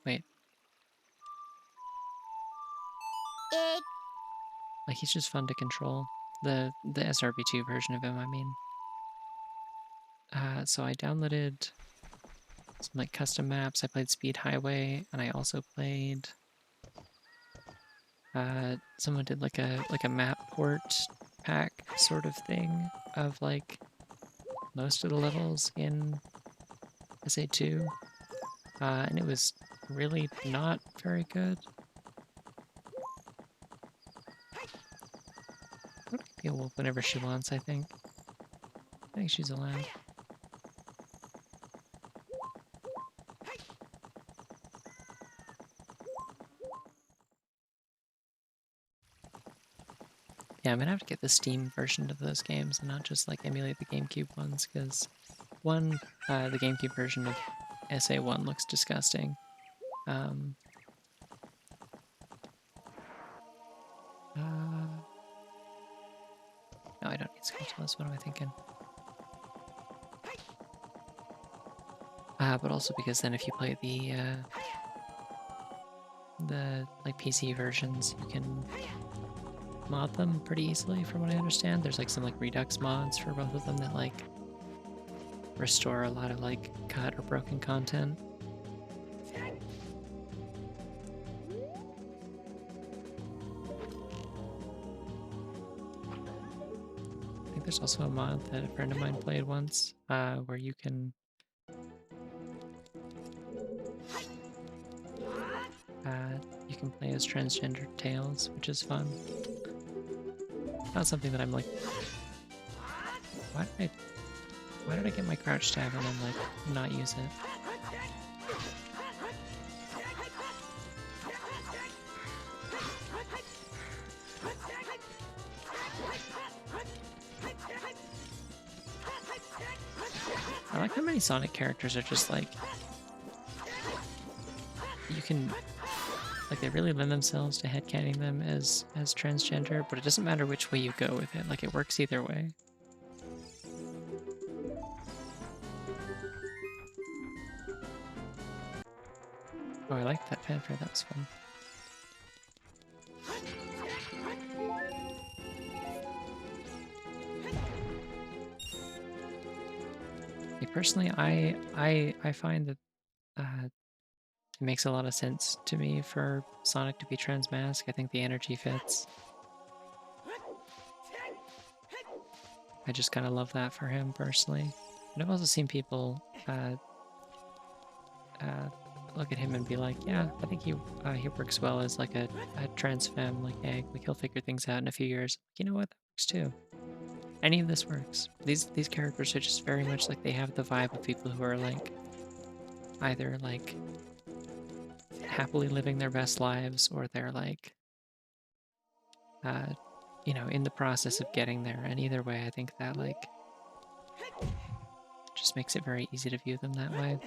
Wait. Like, he's just fun to control. The SRB2 version of him, I mean. So I downloaded some like custom maps. I played Speed Highway, and I also played. Someone did like a map port pack sort of thing of like most of the levels in SA2, and it was really not very good. It could be a wolf whenever she wants, I think. I think she's allowed. Yeah, I'm gonna have to get the Steam version of those games and not just like emulate the GameCube ones, because one, the GameCube version of SA1 looks disgusting. No, I don't need Skulltulas. What am I thinking? But also because then if you play the like PC versions, you can mod them pretty easily, from what I understand. There's like some like Redux mods for both of them that like restore a lot of like cut or broken content. I think there's also a mod that a friend of mine played once, where you can play as transgender Tails, which is fun. Not something that I'm like, why did I get my crouch stab and then like not use it? I like like how many Sonic characters are just like, you can, like they really lend themselves to headcanon them as transgender, but it doesn't matter which way you go with it, like it works either way. Oh, I liked that fanfare, that was fun. Like personally, I find that it makes a lot of sense to me for Sonic to be transmask. I think the energy fits. I just kind of love that for him personally. And I've also seen people look at him and be like, yeah, I think he works well as like a trans femme, like egg. Like he'll figure things out in a few years. You know what? That works too. Any of this works. These characters are just very much like they have the vibe of people who are like either like happily living their best lives or they're like you know, in the process of getting there. And either way, I think that like just makes it very easy to view them that way.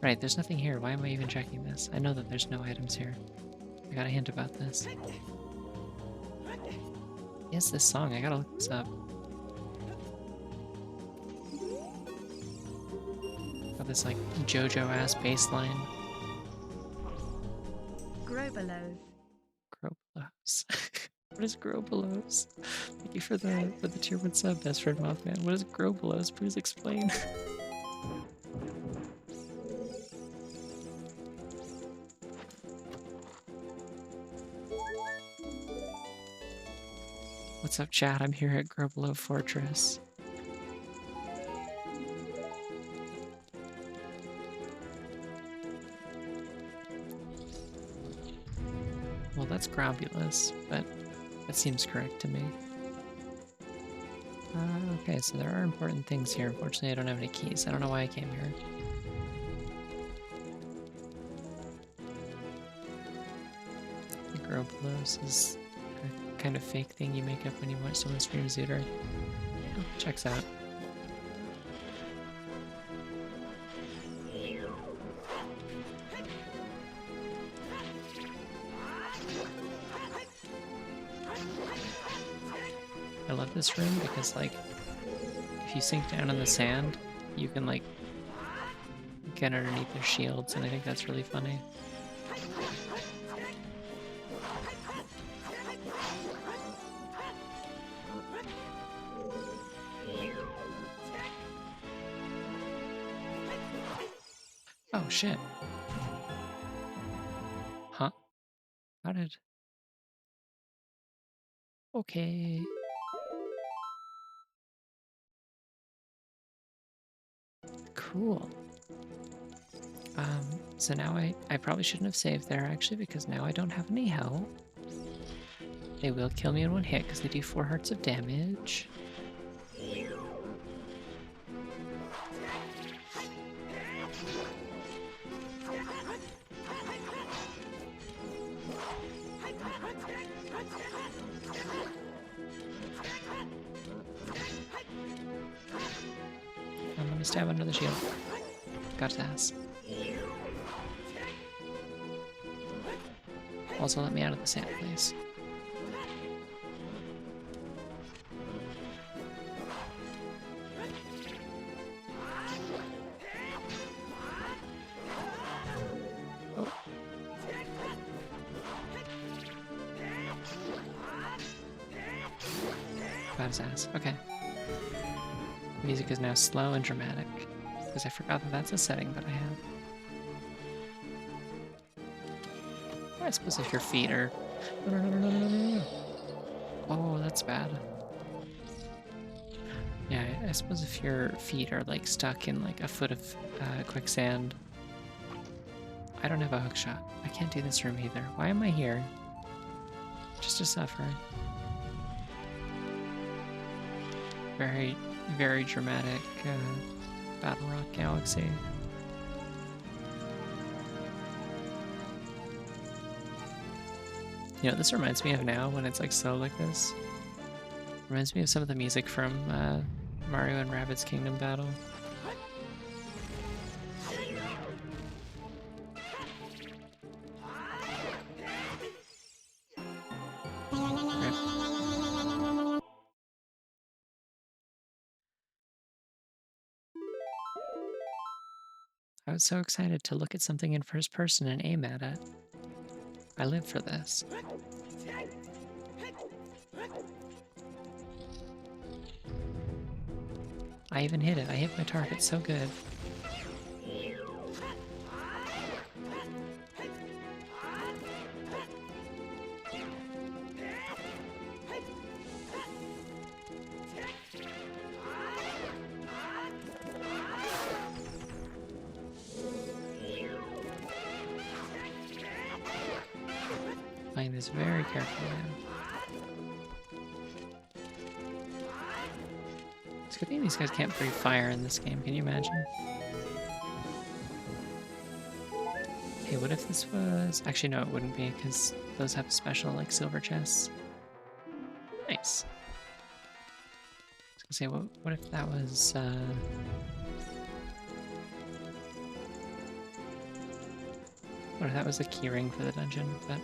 Right, there's nothing here. Why am I even checking this? I know that there's no items here. I got a hint about this. Yes, this song. I gotta look this up. Got this like JoJo-ass bass line. Grobelos. Grobelos. What is Grobelos? Thank you for the tier 1 sub, best friend Mothman. What is Grobelos? Please explain. What's up, chat? I'm here at Grobelo Fortress. Well, that's Grobulus, but that seems correct to me. Okay, so there are important things here. Unfortunately, I don't have any keys. I don't know why I came here. The Grobelos is a kind of fake thing you make up when you watch someone stream ZOoTR. Oh, checks out. I love this room because, like, if you sink down in the sand, you can, like, get underneath their shields, and I think that's really funny. Oh, shit. Huh? How did... Okay. Cool. So now I probably shouldn't have saved there, actually, because now I don't have any health. They will kill me in one hit, because they do 4 hearts of damage. Let me stab under the shield. Got his ass. Also, let me out of the sand, please. Oh. Got his ass. Okay. The music is now slow and dramatic, because I forgot that that's a setting that I have. I suppose if your feet are... No. Oh, that's bad. Yeah, I suppose if your feet are like stuck in like a foot of quicksand. I don't have a hook shot. I can't do this room either. Why am I here? Just to suffer. Very very dramatic Battle Rock Galaxy. You know, this reminds me of now when it's like slow like this. Reminds me of some of the music from Mario and Rabbids Kingdom Battle. I was so excited to look at something in first person and aim at it. I live for this. I even hit it. I hit my target so good. Playing this very carefully now. It's a good thing these guys can't breathe fire in this game, can you imagine? Hey, what if this was... Actually, no, it wouldn't be, because those have special, like, silver chests. Nice. I was gonna say, what if that was, What if that was a keyring for the dungeon, but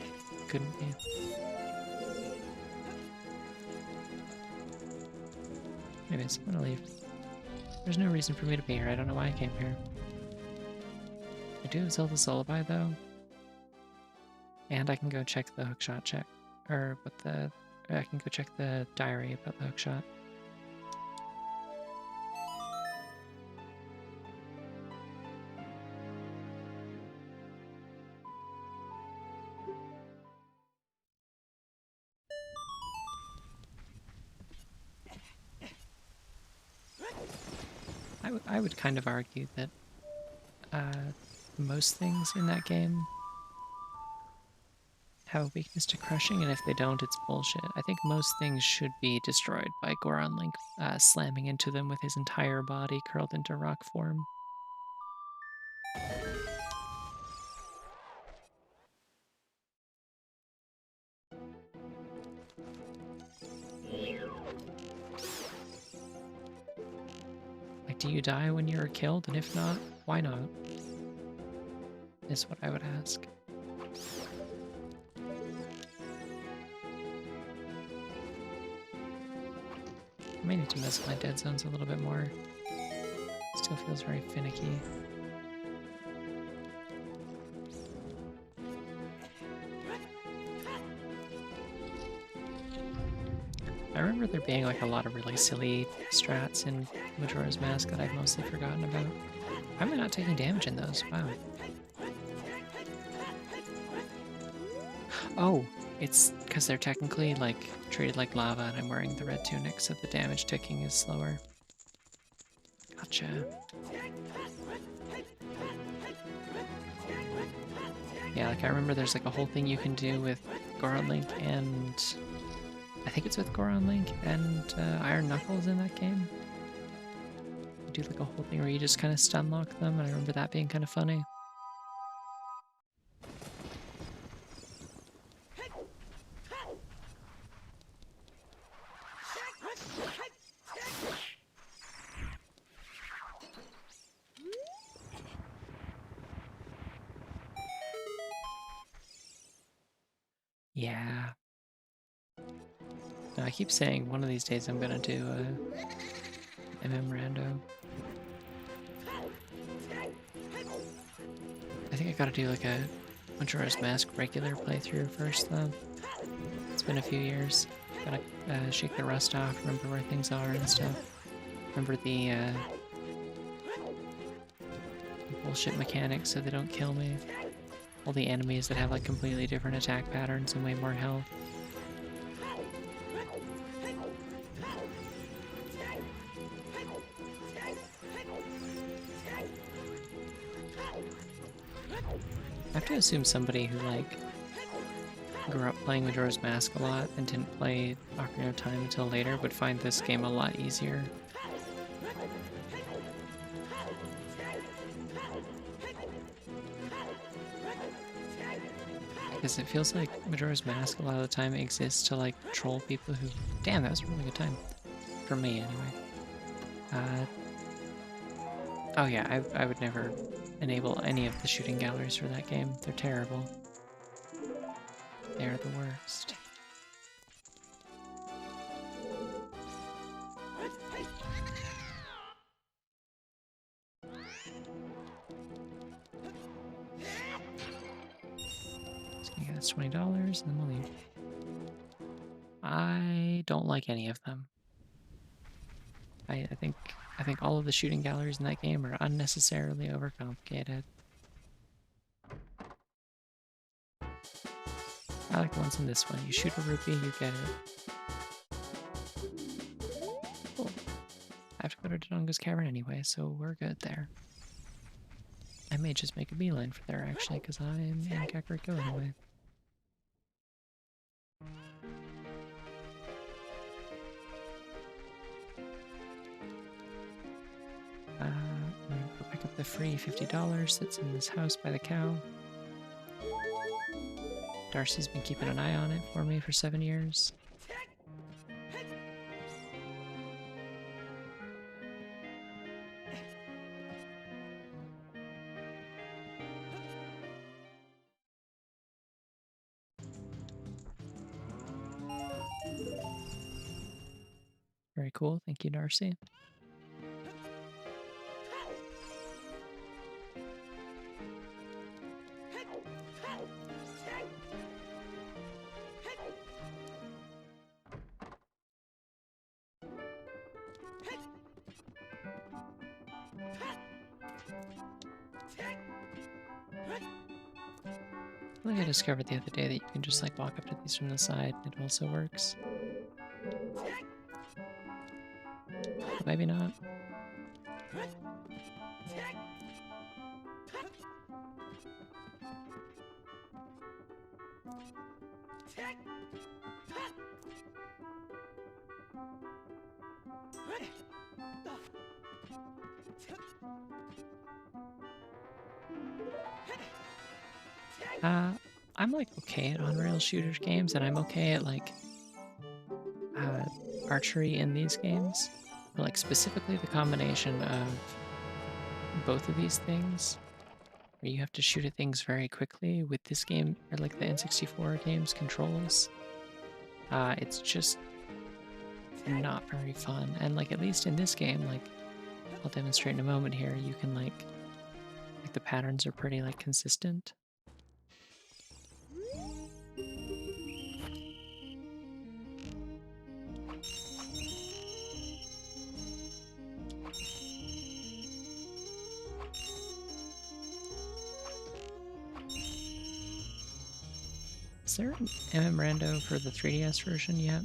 couldn't be. Anyways, I'm gonna leave. There's no reason for me to be here. I don't know why I came here. I do have Zelda's Lullaby, though. And I can go check the hookshot check. Or what the... I can go check the diary about the hookshot. I would kind of argue that most things in that game have a weakness to crushing, and if they don't, it's bullshit. I think most things should be destroyed by Goron Link slamming into them with his entire body curled into rock form. Like, do you die when you're killed? And if not, why not? Is what I would ask. I may need to mess with my dead zones a little bit more. Still feels very finicky. I remember there being like a lot of really silly strats in Majora's Mask that I've mostly forgotten about. Why am I not taking damage in those? Wow. Oh, it's because they're technically like treated like lava and I'm wearing the red tunic, so the damage ticking is slower. Gotcha. Yeah, like I remember there's like a whole thing you can do with Goron Link and... I think it's with Goron Link and Iron Knuckles in that game. You do like a whole thing where you just kind of stun lock them, and I remember that being kind of funny. Yeah. No, I keep saying one of these days I'm gonna do a Rando. I think I gotta do like a Majora's Mask regular playthrough first though. It's been a few years. Gotta shake the rust off, remember where things are and stuff. Remember the bullshit mechanics so they don't kill me. All the enemies that have like completely different attack patterns and way more health. I have to assume somebody who like grew up playing Majora's Mask a lot and didn't play Ocarina of Time until later would find this game a lot easier Because it feels like Majora's Mask a lot of the time exists to like troll people who... Damn, that was a really good time. For me, anyway. Oh yeah, I would never enable any of the shooting galleries for that game. They're terrible. They're the worst. Just gonna get us $20 and then we'll leave. I don't like any of them. I think all of the shooting galleries in that game are unnecessarily overcomplicated. I like the ones in this one. You shoot a rupee, you get it. Cool. I have to go to Dodongo's Cavern anyway, so we're good there. I may just make a beeline for there, actually, because I'm in Kakariko anyway. I'm gonna go pick up the free $50 that's in this house by the cow. Darcy's been keeping an eye on it for me for 7 years. Very cool, thank you, Darcy. I think I discovered the other day that you can just like walk up to these from the side and it also works. Maybe not. I'm like okay at on-rail shooter games, and I'm okay at like archery in these games. But like specifically the combination of both of these things, where you have to shoot at things very quickly with this game, or like the N64 game's controls. It's just not very fun. And like at least in this game, like I'll demonstrate in a moment here, you can like the patterns are pretty like consistent. Is there an MM Rando for the 3DS version yet?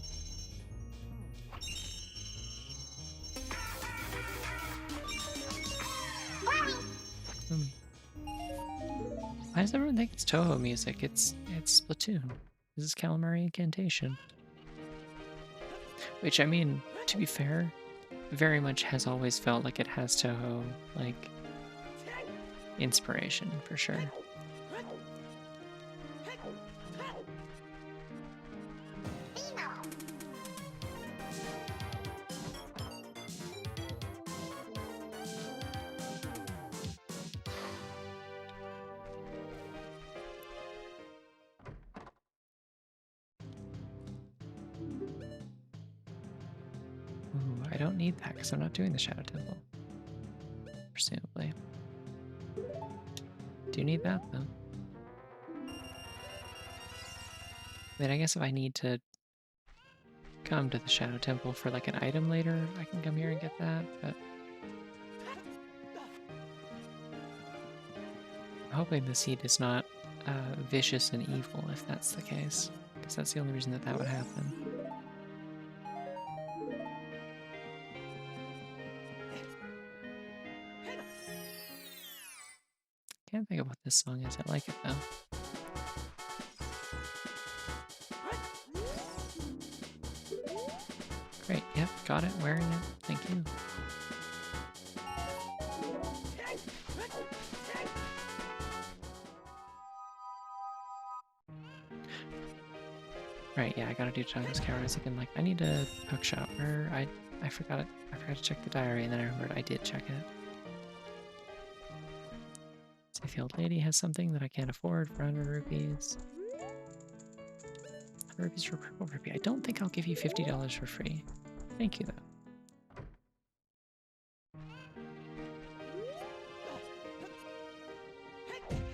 Why does everyone think it's Toho music? It's Splatoon. This is Calamari Incantation. Which, I mean, to be fair, very much has always felt like it has Toho, like, inspiration, for sure. Ooh, I don't need that because I'm not doing the Shadow Temple. Presumably. Do need that though. I mean, I guess if I need to come to the Shadow Temple for like an item later, I can come here and get that, but I'm hoping the seed is not vicious and evil if that's the case, because that's the only reason that that would happen. Can't think of what this song is. I like it though. Great, yep, got it, wearing it, thank you. Right, yeah, I gotta do China's Cowards again. Like, I need a hook shot where I forgot it. I forgot to check the diary, and then I remembered I did check it. So if the old lady has something that I can't afford for 100 rupees. 100 rupees for purple rupee. I don't think I'll give you $50 for free. Thank you, though.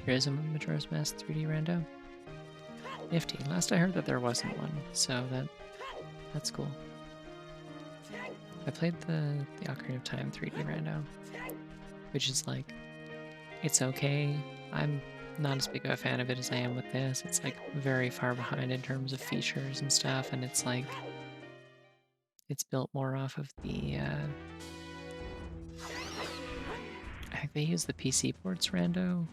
There is a Majora's Mask 3D rando. Nifty. Last I heard that there wasn't one, so that's cool. I played the Ocarina of Time 3D rando, which is like, it's okay. I'm not as big of a fan of it as I am with this. It's like very far behind in terms of features and stuff, and it's like, it's built more off of the, I think they use the PC ports rando.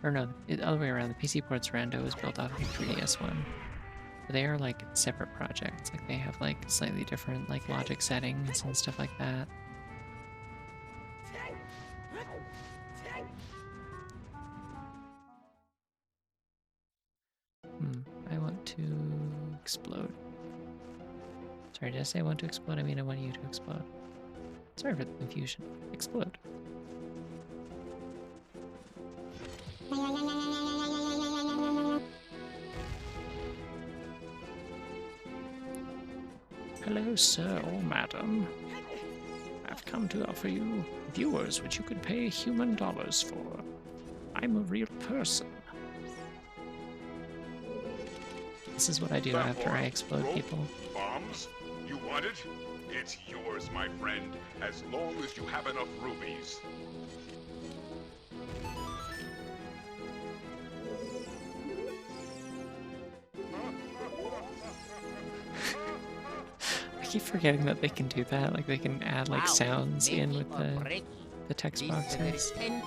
Or no, the other way around, the PC ports rando is built off of the 3DS one. But they are like separate projects. Like they have like slightly different like logic settings and stuff like that. I want to explode. Sorry, did I say I want to explode? I mean I want you to explode. Sorry for the confusion. Explode. Hello, sir or madam. I've come to offer you viewers which you could pay human dollars for. I'm a real person. This is what I do after I explode people. Bombs? You want it? It's yours, my friend, as long as you have enough rubies. I keep forgetting that they can do that. Like they can add like sounds in with the text boxes. And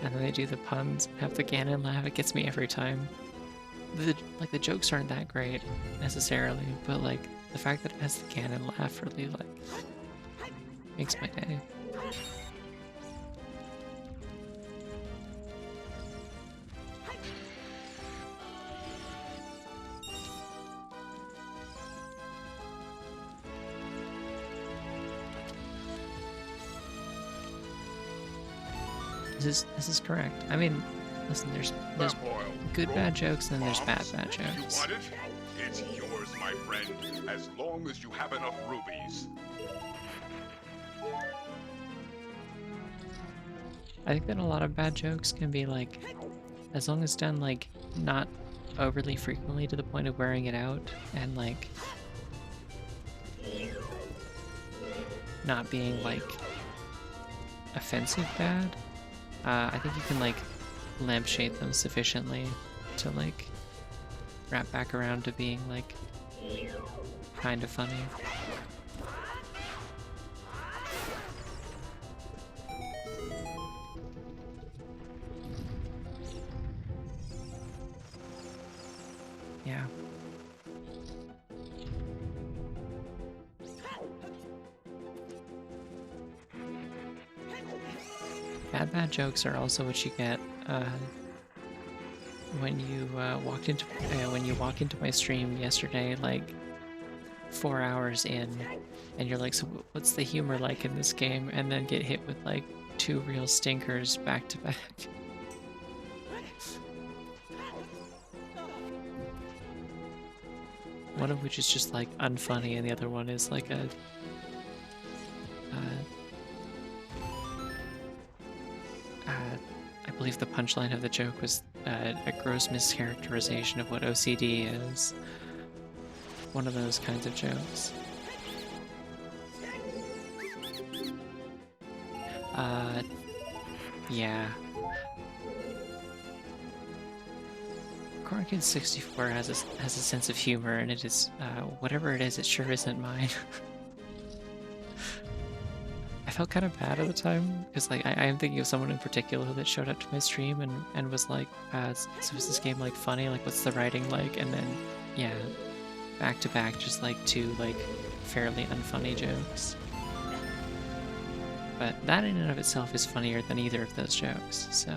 then they do the puns, have the Ganon laugh. It gets me every time. The jokes aren't that great necessarily, but like the fact that it has the Ganon laugh really like makes my day. This is correct. I mean, listen, there's good bad jokes and then there's bad jokes. You want it? It's yours, my friend, as long as you have enough rubies. I think that a lot of bad jokes can be like, as long as done like not overly frequently to the point of wearing it out and like not being like offensive bad. I think you can like lampshade them sufficiently to like wrap back around to being like kind of funny. Yeah. Bad jokes are also what you get when you walk into my stream yesterday, like 4 hours in, and you're like, so what's the humor like in this game? And then get hit with like 2 real stinkers back to back. One of which is just like unfunny, and the other one is like a I believe the punchline of the joke was a gross mischaracterization of what OCD is. One of those kinds of jokes. Yeah. Corn Kid 64 has a sense of humor, and it is whatever it is, it sure isn't mine. I felt kind of bad at the time because like I am thinking of someone in particular that showed up to my stream and was like, so is this game like funny? Like what's the writing like? And then yeah, back to back, just like 2 like fairly unfunny jokes. But that in and of itself is funnier than either of those jokes, so.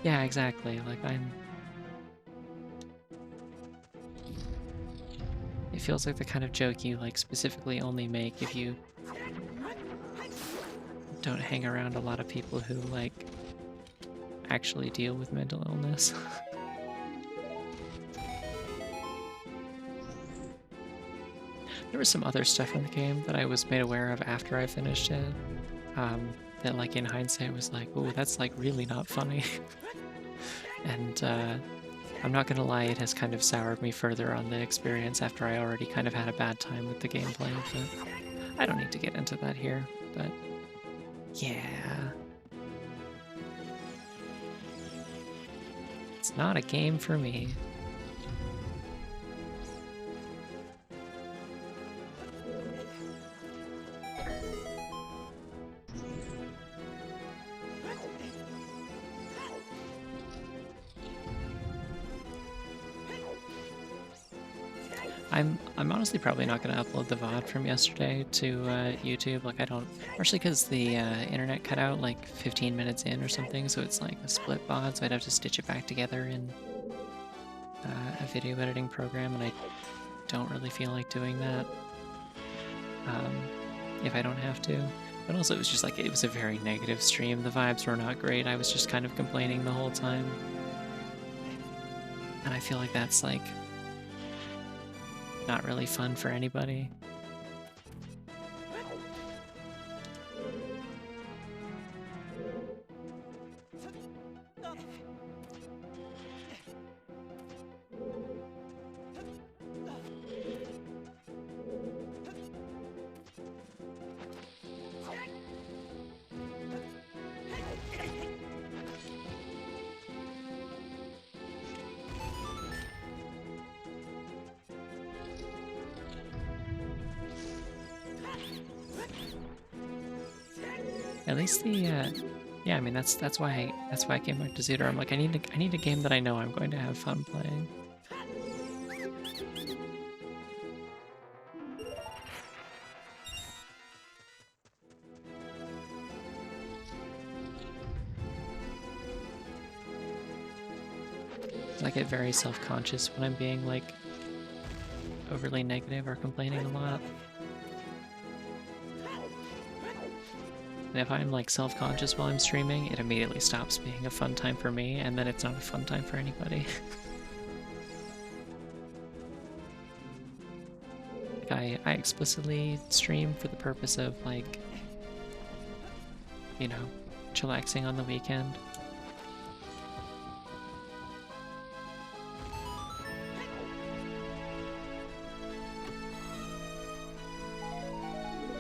Yeah, exactly. Like it feels like the kind of joke you like specifically only make if you don't hang around a lot of people who like actually deal with mental illness. There was some other stuff in the game that I was made aware of after I finished it. That like in hindsight was like, oh, that's like really not funny. And I'm not gonna lie, it has kind of soured me further on the experience after I already kind of had a bad time with the gameplay, but I don't need to get into that here, but yeah. It's not a game for me. I'm honestly probably not going to upload the VOD from yesterday to YouTube. Like I don't, partially because the internet cut out like 15 minutes in or something, so it's like a split VOD, so I'd have to stitch it back together in a video editing program, and I don't really feel like doing that if I don't have to. But also it was just like, it was a very negative stream. The vibes were not great. I was just kind of complaining the whole time. And I feel like that's like not really fun for anybody. At least the yeah, I mean that's why I came back to ZOoTR. I'm like, I need a game that I know I'm going to have fun playing. I get very self-conscious when I'm being like overly negative or complaining a lot. And if I'm like self-conscious while I'm streaming, it immediately stops being a fun time for me, and then it's not a fun time for anybody. Like I explicitly stream for the purpose of like, you know, chillaxing on the weekend.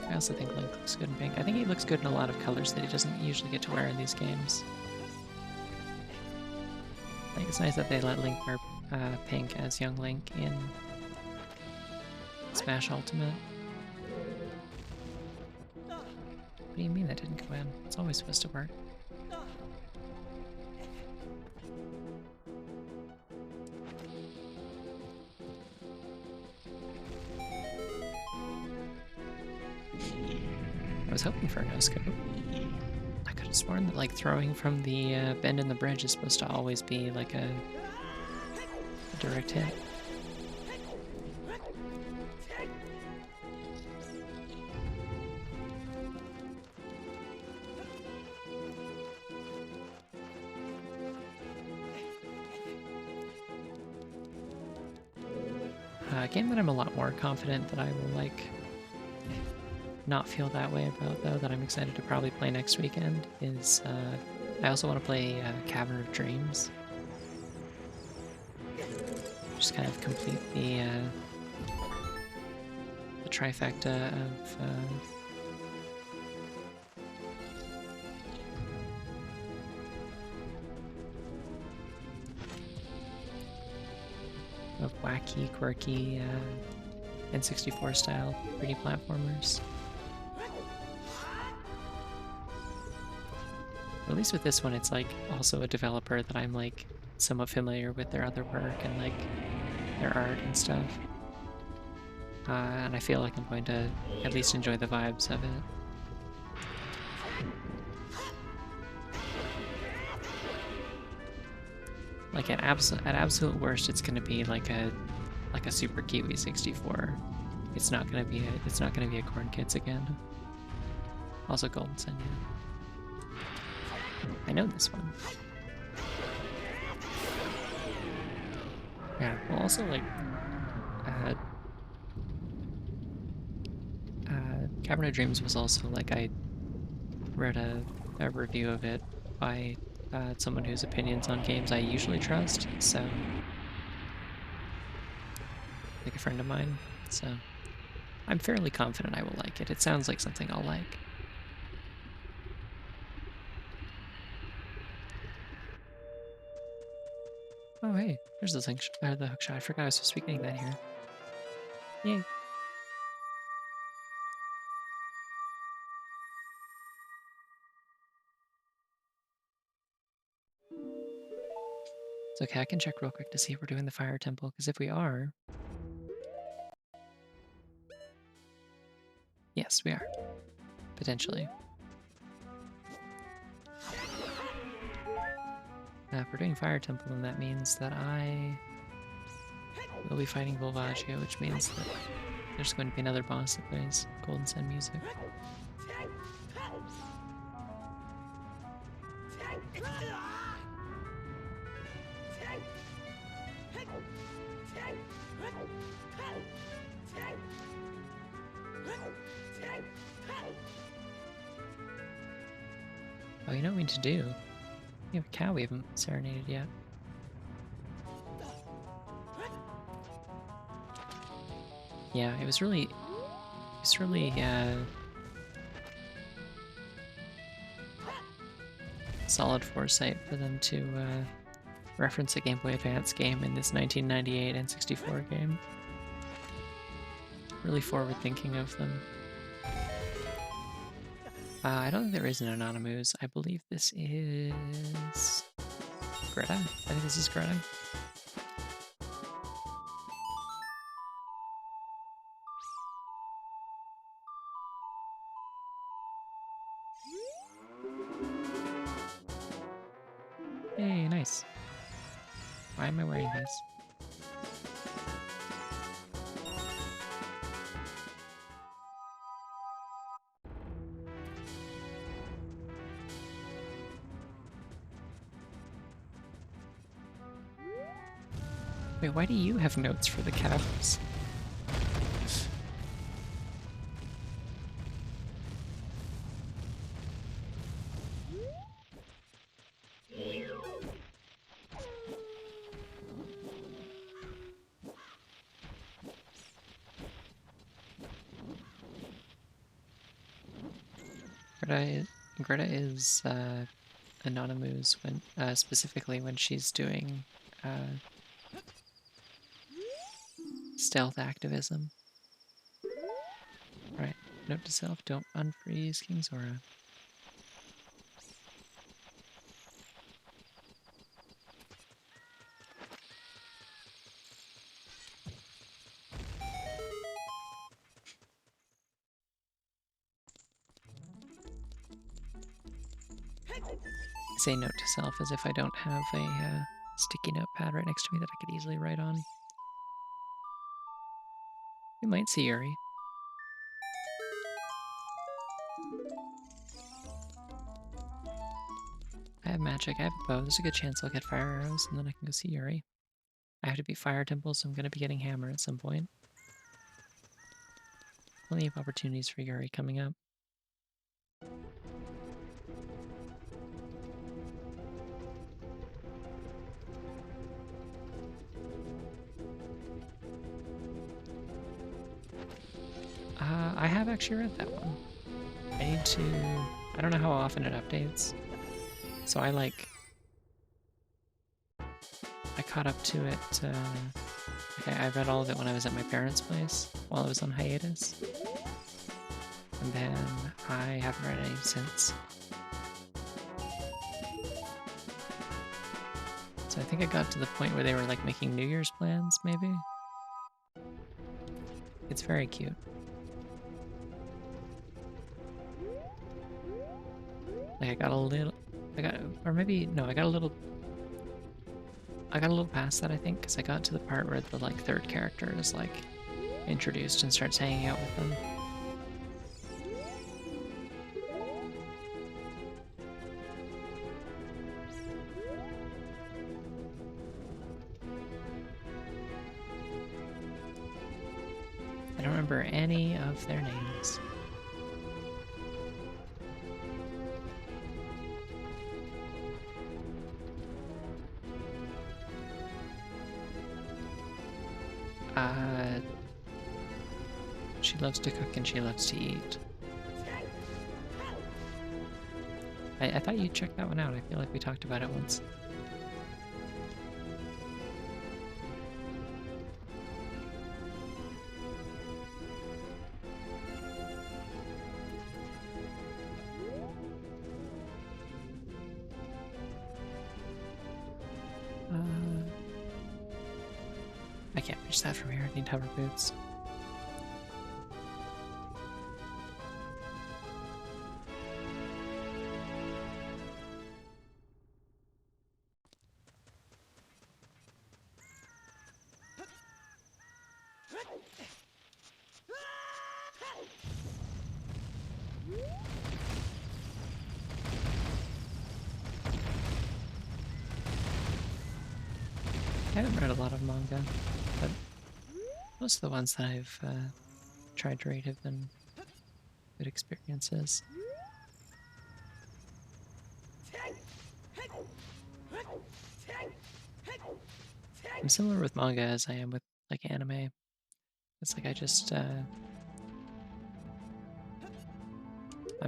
I also think Link looks good in pink. I think he looks good in a lot of colors that he doesn't usually get to wear in these games. I think it's nice that they let Link wear pink as young Link in Smash Ultimate. What do you mean that didn't go in? It's always supposed to work. I was hoping for a no-scope. I could have sworn that like throwing from the bend in the bridge is supposed to always be like a direct hit. A game that I'm a lot more confident that I will like not feel that way about, though, that I'm excited to probably play next weekend is I also want to play Cavern of Dreams. Just kind of complete the trifecta of wacky, quirky N64 style 3D platformers. At least with this one, it's like also a developer that I'm like somewhat familiar with their other work and like their art and stuff. And I feel like I'm going to at least enjoy the vibes of it. Like at absolute worst, it's gonna be like a Super Kiwi 64. It's not gonna be a Corn Kids again. Also Golden Sun, yeah. I know this one. Yeah, well also like uh Cavern of Dreams was also like I read a review of it by someone whose opinions on games I usually trust, so like a friend of mine. So I'm fairly confident I will like it. It sounds like something I'll like. Oh hey, there's the the hook shot. I forgot I was supposed to be getting that here. Yay. It's okay, I can check real quick to see if we're doing the fire temple, because if we are, yes, we are. Potentially. If we're doing fire temple, then that means that I will be fighting Volvaggio, which means that there's going to be another boss that plays Golden Sun music. Oh, you know what we need to do? We have a cow we haven't serenaded yet. Yeah, it was really solid foresight for them to reference a Game Boy Advance game in this 1998 N64 game. Really forward thinking of them. I don't think there is an Anonymous. I believe this is Greta. I think this is Greta. Hey, nice. Why am I wearing this? Wait, why do you have notes for the cows? Greta is Anonymous when specifically when she's doing stealth activism. Right. Note to self: don't unfreeze King Zora. I say note to self as if I don't have a sticky notepad right next to me that I could easily write on. We might see Yuri. I have magic, I have a bow. There's a good chance I'll get fire arrows, and then I can go see Yuri. I have to beat Fire Temple, so I'm going to be getting Hammer at some point. Plenty of opportunities for Yuri coming up. I have actually read that one. I need to... I don't know how often it updates. So I caught up to it, I read all of it when I was at my parents' place while I was on hiatus. And then I haven't read any since. So I think I got to the point where they were like making New Year's plans, maybe? It's very cute. Like I got a little... I got a little... I got a little past that, I think, because I got to the part where the like third character is like introduced and starts hanging out with them. I don't remember any of their names. Uh, she loves to cook and she loves to eat. I thought you checked that one out. I feel like we talked about it once. I can't reach that from here. I need hover boots. I haven't read a lot of manga, but most of the ones that I've tried to read have been good experiences. I'm similar with manga as I am with like anime. It's like I just I'm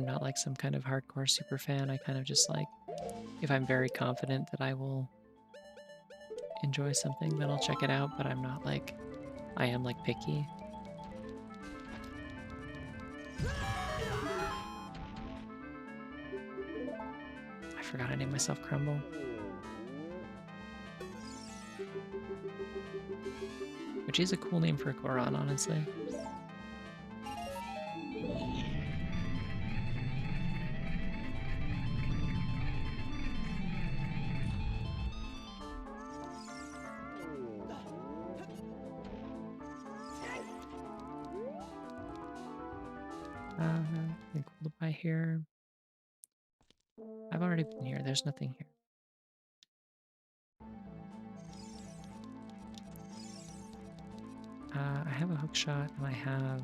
not like some kind of hardcore super fan. I kind of just like if I'm very confident that I will enjoy something, then I'll check it out, but I'm not like I am like picky. I forgot I named myself Crumble. Which is a cool name for a Goron, honestly. Nothing cool to buy here. I've already been here. There's nothing here. I have a hook shot and I have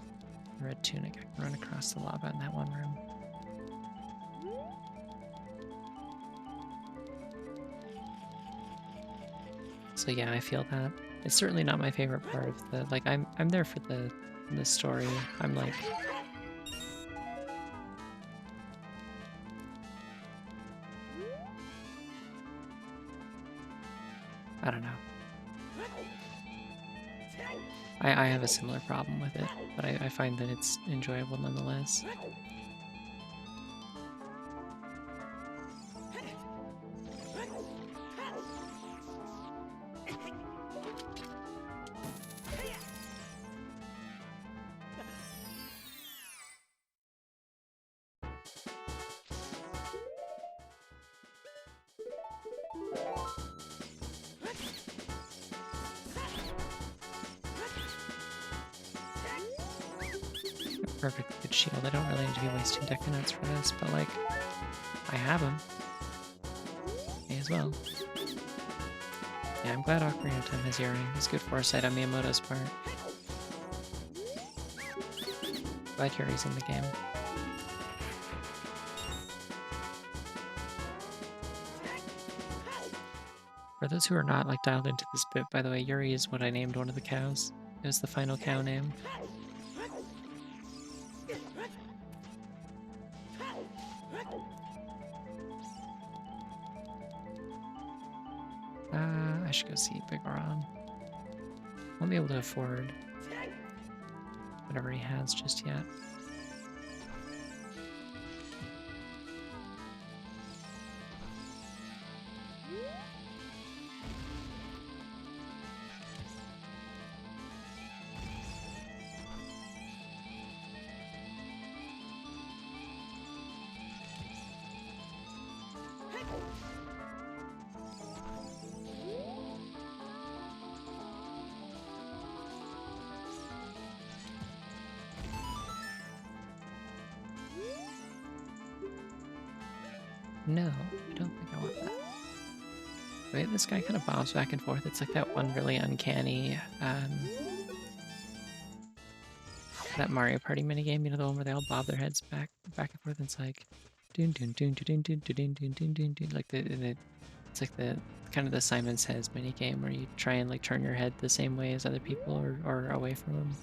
a red tunic. I can run across the lava in that one room. So yeah, I feel that. It's certainly not my favorite part of the like I'm there for the story. I'm like I don't know. I have a similar problem with it, but I find that it's enjoyable nonetheless. Perfectly good shield. I don't really need to be wasting Deca for this, but like, I have them. May as well. Yeah, I'm glad Ocarina of Time has Yuri. It's good foresight on Miyamoto's part. Glad Yuri's in the game. For those who are not like dialed into this bit, by the way, Yuri is what I named one of the cows. It was the final cow name. I should go see Bigoron. Won't be able to afford whatever he has just yet. No, I don't think I want that. Wait, this guy kind of bobs back and forth. It's like that one really uncanny, that Mario Party minigame, you know, the one where they all bob their heads back and forth, and it's like, doon doon doon doon doon doon doon doon doon doon, like it's like the kind of the Simon Says minigame where you try and like turn your head the same way as other people or away from them.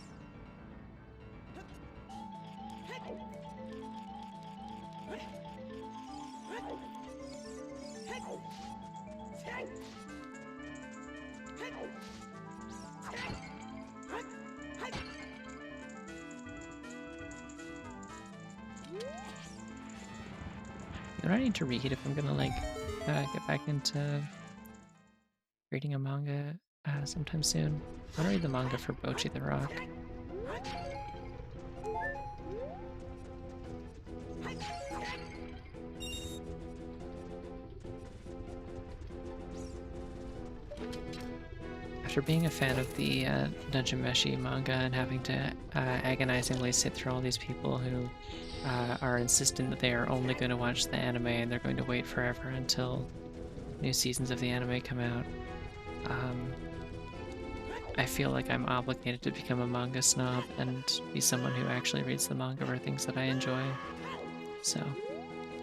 Do I need to read if I'm gonna like get back into reading a manga sometime soon? I want to read the manga for Bocchi the Rock. After being a fan of the Dungeon Meshi manga and having to agonizingly sit through all these people who are insistent that they are only going to watch the anime and they're going to wait forever until new seasons of the anime come out, I feel like I'm obligated to become a manga snob and be someone who actually reads the manga for things that I enjoy. So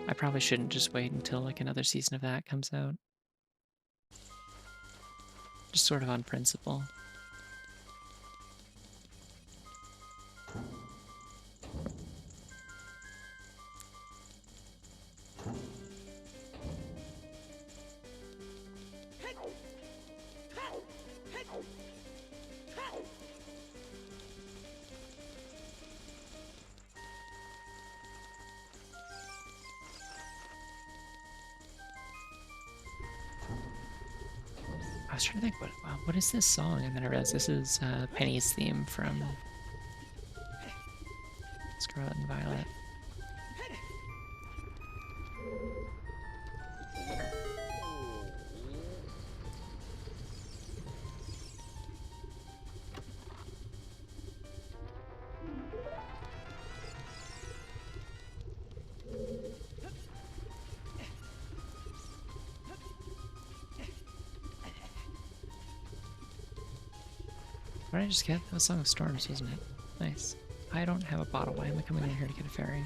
I probably shouldn't just wait until like another season of that comes out. Just sort of on principle. I was trying to think, what is this song? And then I realized this is Penny's theme from Scarlet and Violet. What did I just get? That was Song of Storms, wasn't it? Nice. I don't have a bottle. Why am I coming in here to get a fairy?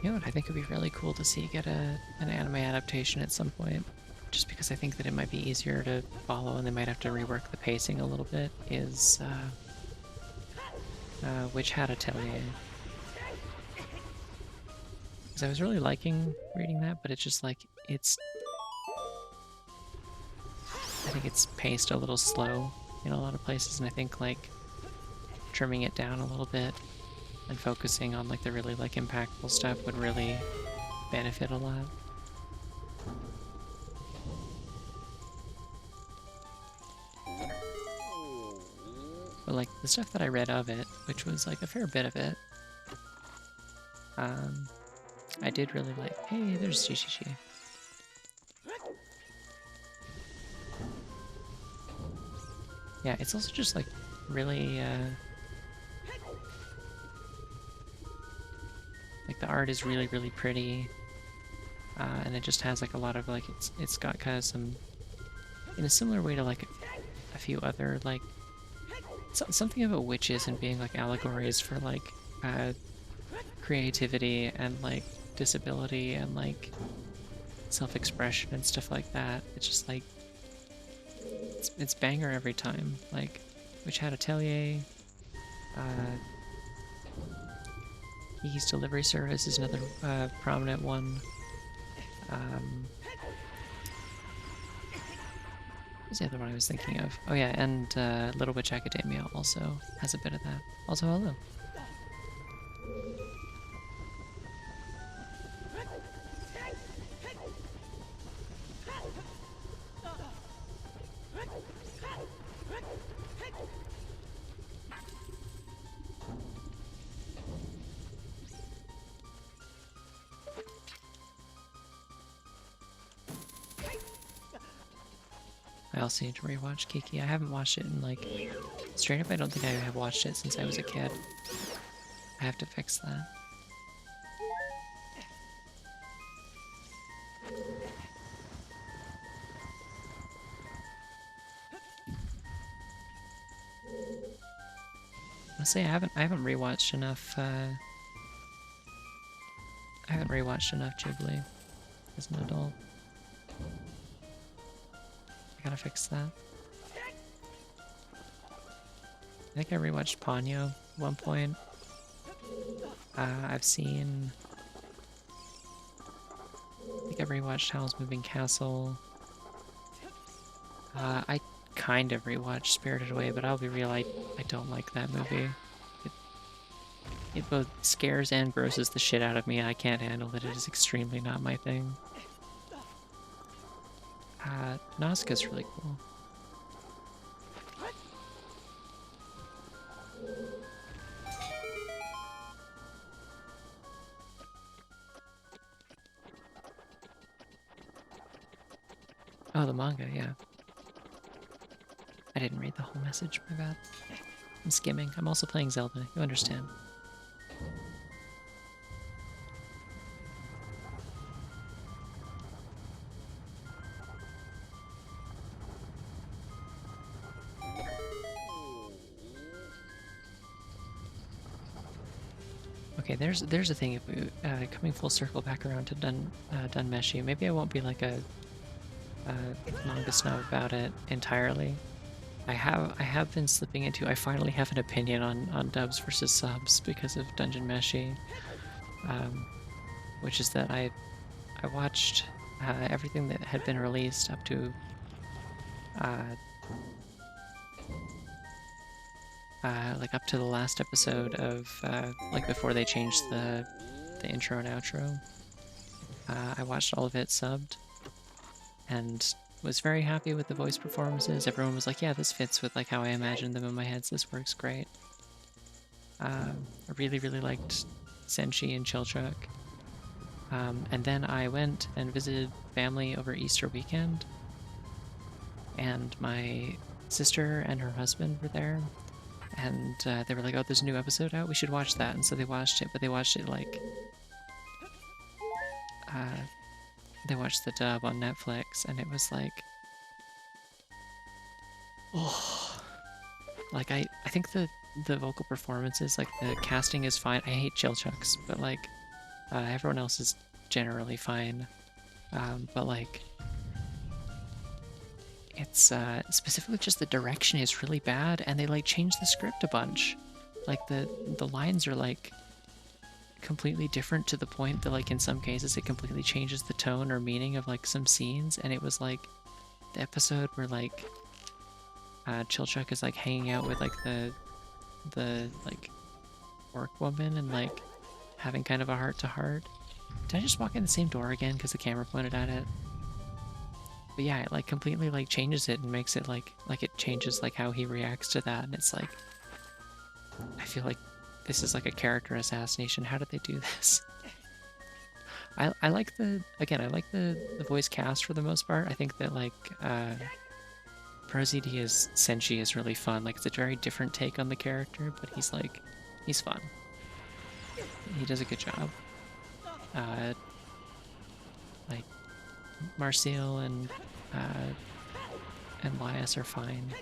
You know what I think would be really cool to see get an anime adaptation at some point, just because I think that it might be easier to follow and they might have to rework the pacing a little bit, is Witch Hat Atelier. Because I was really liking reading that, but it's just like, I think it's paced a little slow in a lot of places, and I think like trimming it down a little bit and focusing on like the really like impactful stuff would really benefit a lot. But like the stuff that I read of it, which was like a fair bit of it, I did really like. Hey, there's Gishishi. Yeah, it's also just like really like the art is really really pretty, and it just has like a lot of like it's got kind of some, in a similar way to like a few other like something about witches and being like allegories for like creativity and like disability and like self-expression and stuff like that. It's just like it's banger every time. Like Witch Hat Atelier, Kiki's Delivery Service is another prominent one. What's the other one I was thinking of? Oh yeah, and Little Witch Academia also has a bit of that. Also, hello. I also need to rewatch Kiki. I haven't watched it in like straight up. I don't think I have watched it since I was a kid. I have to fix that. Let's say I haven't rewatched enough. I haven't rewatched enough Ghibli as an adult. I gotta fix that. I think I rewatched Ponyo at one point. I've seen. I think I rewatched Howl's Moving Castle. I kind of rewatched Spirited Away, but I'll be real, I don't like that movie. It both scares and grosses the shit out of me. I can't handle it. It is extremely not my thing. Nausicaa's really cool. Oh, the manga, yeah. I didn't read the whole message, my bad. I'm skimming. I'm also playing Zelda, you understand. Okay, there's a thing. If we coming full circle back around to Dunmeshi, maybe I won't be like a manga snob about it entirely. I have been slipping into. I finally have an opinion on dubs versus subs because of Dungeon Meshi, which is that I watched everything that had been released up to like up to the last episode of like before they changed the intro and outro. I watched all of it subbed and was very happy with the voice performances. Everyone was like, yeah, this fits with like how I imagined them in my head, so this works great. I really liked Senshi and Chilchuk. And then I went and visited family over Easter weekend, and my sister and her husband were there, and they were like, oh, there's a new episode out, we should watch that. And so they watched it, but they watched it like they watched the dub on Netflix, and it was like, oh, like I think the vocal performances, like the casting is fine. I hate Chilchuks, but like everyone else is generally fine. But like it's specifically just the direction is really bad, and they like changed the script a bunch. Like the lines are like completely different to the point that like in some cases it completely changes the tone or meaning of like some scenes. And it was like the episode where like Chilchuk is like hanging out with like the like orc woman and like having kind of a heart to heart. Did I just walk in the same door again because the camera pointed at it? But yeah, it like completely like changes it and makes it like it changes like how he reacts to that. And it's like, I feel like this is like a character assassination. How did they do this? I like the voice cast for the most part. I think that like ProZD as Senshi is really fun. Like it's a very different take on the character, but he's fun. He does a good job. Like Marcel and Lias are fine.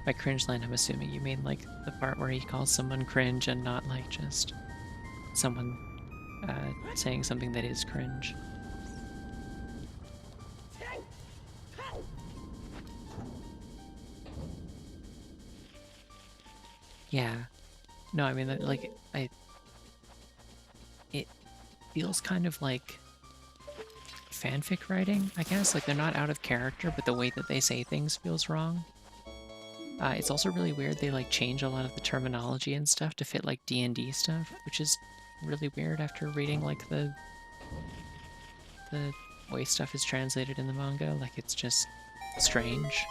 By cringe line, I'm assuming you mean like the part where he calls someone cringe and not like just someone saying something that is cringe. Yeah. No, I mean, like, it feels kind of like fanfic writing, I guess. Like, they're not out of character, but the way that they say things feels wrong. It's also really weird. They like change a lot of the terminology and stuff to fit like D&D stuff, which is really weird after reading like the way stuff is translated in the manga. Like it's just strange.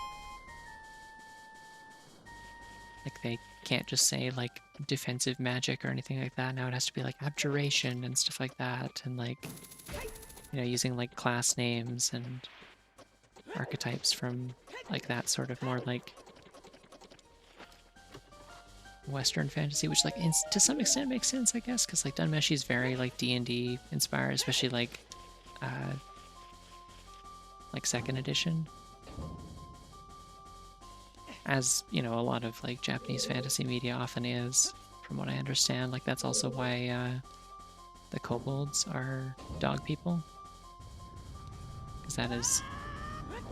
Like they can't just say like defensive magic or anything like that. Now it has to be like abjuration and stuff like that, and like, you know, using like class names and archetypes from like that sort of more like Western fantasy, which like to some extent makes sense, I guess, because like Dunmeshi is very like D&D inspired, especially like second edition, as you know, a lot of like Japanese fantasy media often is, from what I understand. Like that's also why the kobolds are dog people, because that is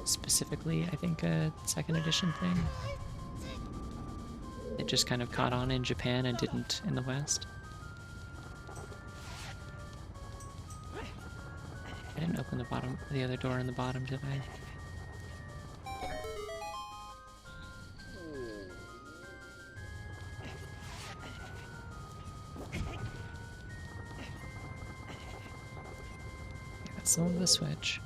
specifically, I think, a second edition thing. It just kind of caught on in Japan and didn't in the West. I didn't open the other door in the bottom, did I? Yeah, that's the one with the switch.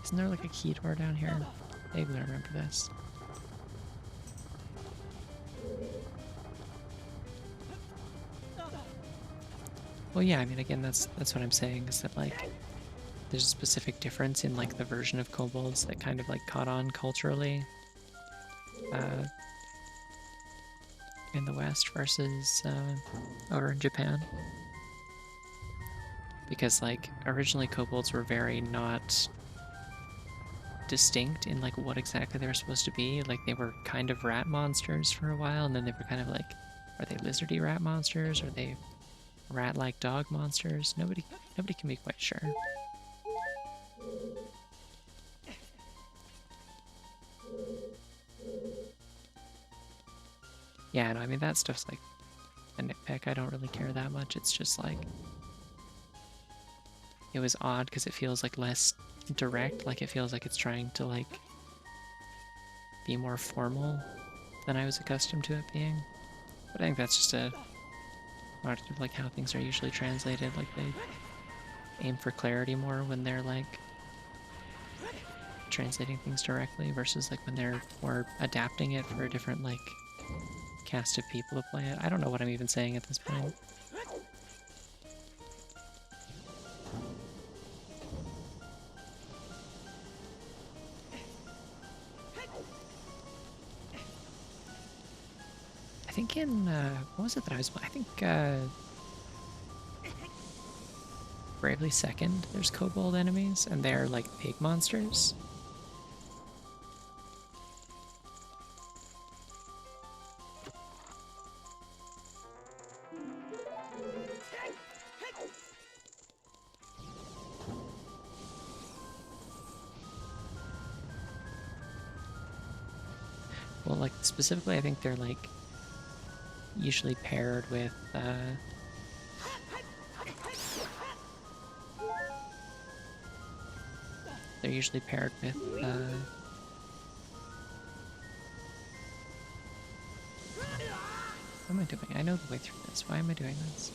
Isn't there like a key door down here? Vaguely remember this. Well, yeah, I mean, again, that's what I'm saying, is that like there's a specific difference in like the version of kobolds that kind of like caught on culturally in the West versus over in Japan. Because like originally kobolds were very not distinct in like what exactly they were supposed to be. Like they were kind of rat monsters for a while, and then they were kind of like, are they lizardy rat monsters? Are they rat-like dog monsters? Nobody can be quite sure. Yeah, no, I mean that stuff's like a nitpick. I don't really care that much. It's just like it was odd because it feels like less direct. Like it feels like it's trying to like be more formal than I was accustomed to it being. But I think that's just a part of like how things are usually translated. Like they aim for clarity more when they're like translating things directly versus like when they're more adapting it for a different like cast of people to play it. I don't know what I'm even saying at this point. I think in what was it that I was? I think Bravely Second. There's kobold enemies, and they're like pig monsters. Well, like specifically, I think they're like usually paired with they're usually paired with what am I doing? I know the way through this. Why am I doing this?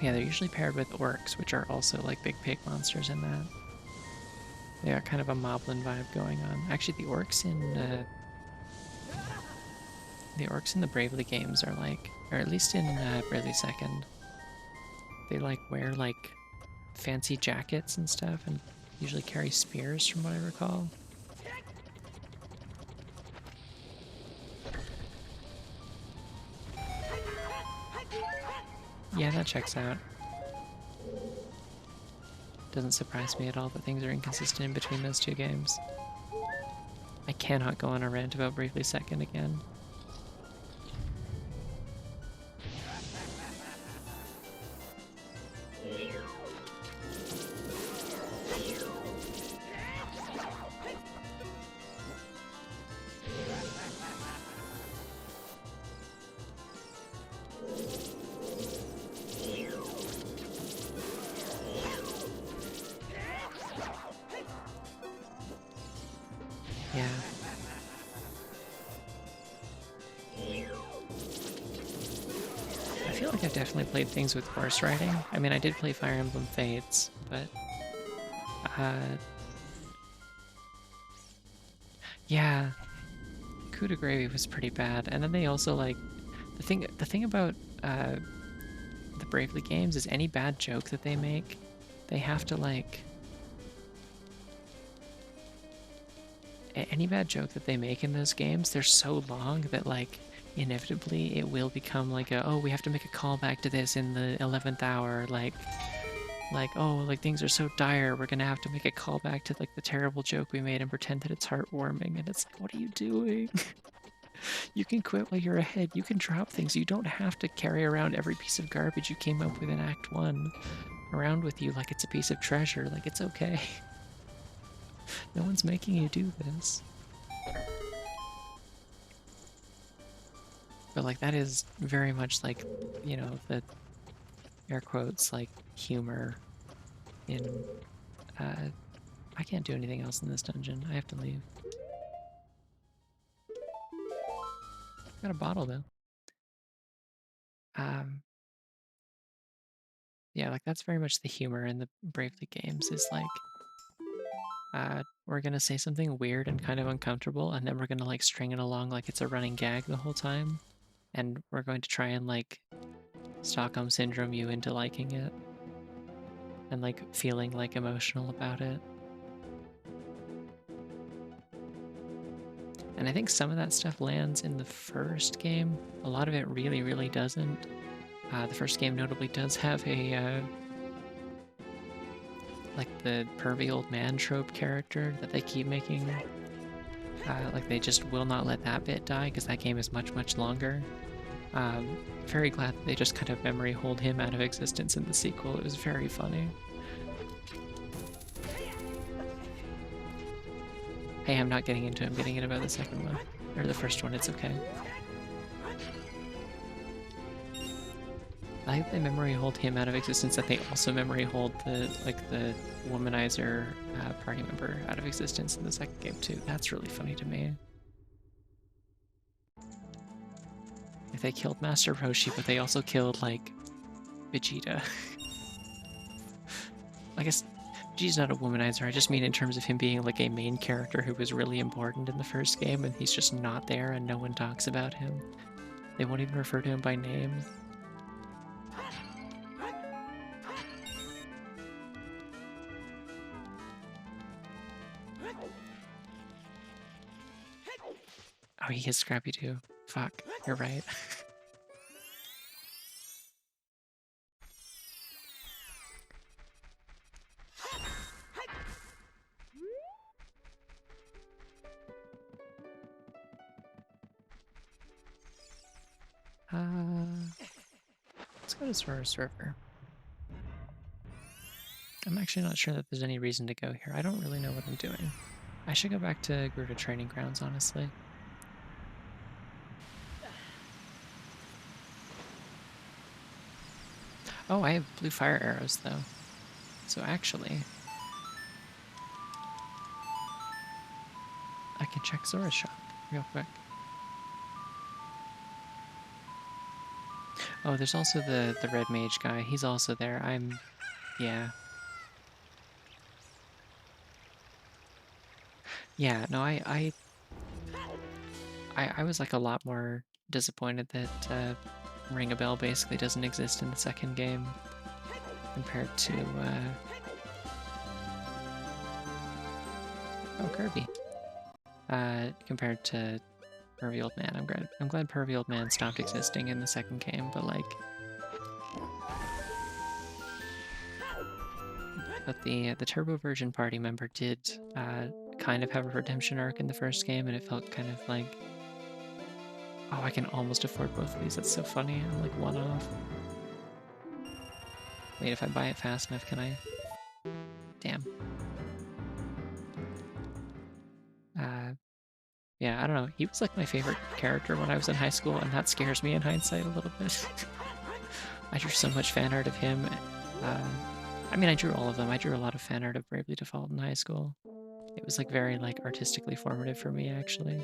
Yeah, they're usually paired with orcs, which are also like big pig monsters in that. They got kind of a moblin vibe going on. Actually, the orcs in the Bravely games are like, or at least in Bravely Second, they like wear like fancy jackets and stuff, and usually carry spears, from what I recall. Yeah, that checks out. Doesn't surprise me at all that things are inconsistent in between those two games. I cannot go on a rant about Bravely Second again. feel like I've definitely played things with horse riding. I mean, I did play Fire Emblem Fates, but yeah, Coup de Gravy was pretty bad. And then they also like the thing about the Bravely games is any bad joke that they make, they have to like any bad joke that they make in those games, they're so long that like inevitably it will become like a, oh, we have to make a callback to this in the 11th hour, like oh, like things are so dire, we're gonna have to make a callback to like the terrible joke we made and pretend that it's heartwarming. And it's like, what are you doing? You can quit while you're ahead. You can drop things. You don't have to carry around every piece of garbage you came up with in Act 1 around with you like it's a piece of treasure. Like, it's okay. No one's making you do this. But, like, that is very much like, you know, the air quotes, like, humor in. I can't do anything else in this dungeon. I have to leave. Got a bottle, though. Yeah, like, that's very much the humor in the Bravely games, is like, we're gonna say something weird and kind of uncomfortable, and then we're gonna like string it along like it's a running gag the whole time, and we're going to try and like Stockholm syndrome you into liking it and like feeling like emotional about it. And I think some of that stuff lands in the first game. A lot of it really, really doesn't. The first game notably does have a like the pervy old man trope character that they keep making. Like they just will not let that bit die because that game is much, much longer. Very glad that they just kind of memory hold him out of existence in the sequel. It was very funny. Hey, I'm not getting into it. I'm getting it about the second one. Or the first one, it's okay. I like they memory hold him out of existence, that they also memory hold the womanizer party member out of existence in the second game too. That's really funny to me. If they killed Master Roshi, but they also killed like Vegeta. I guess Vegeta's not a womanizer. I just mean in terms of him being like a main character who was really important in the first game, and he's just not there and no one talks about him. They won't even refer to him by name. Oh, he is Scrappy too. Fuck, you're right. Let's go to Sora's River. I'm actually not sure that there's any reason to go here. I don't really know what I'm doing. I should go back to Gerudo Training Grounds, honestly. Oh, I have blue fire arrows, though. So actually, I can check Zora's shop real quick. Oh, there's also the red mage guy. He's also there. Yeah. Yeah, no, I was like a lot more disappointed that Ring a Bell basically doesn't exist in the second game compared to oh, Kirby. Compared to Pervy Old Man. I'm glad Pervy Old Man stopped existing in the second game, but like the Turbo version party member did kind of have a redemption arc in the first game, and it felt kind of like, oh, I can almost afford both of these. That's so funny. I'm like one off. Wait, if I buy it fast enough, can I? Damn. Yeah, I don't know. He was like my favorite character when I was in high school, and that scares me in hindsight a little bit. I drew so much fan art of him. I mean, I drew all of them. I drew a lot of fan art of Bravely Default in high school. It was like very like artistically formative for me, actually.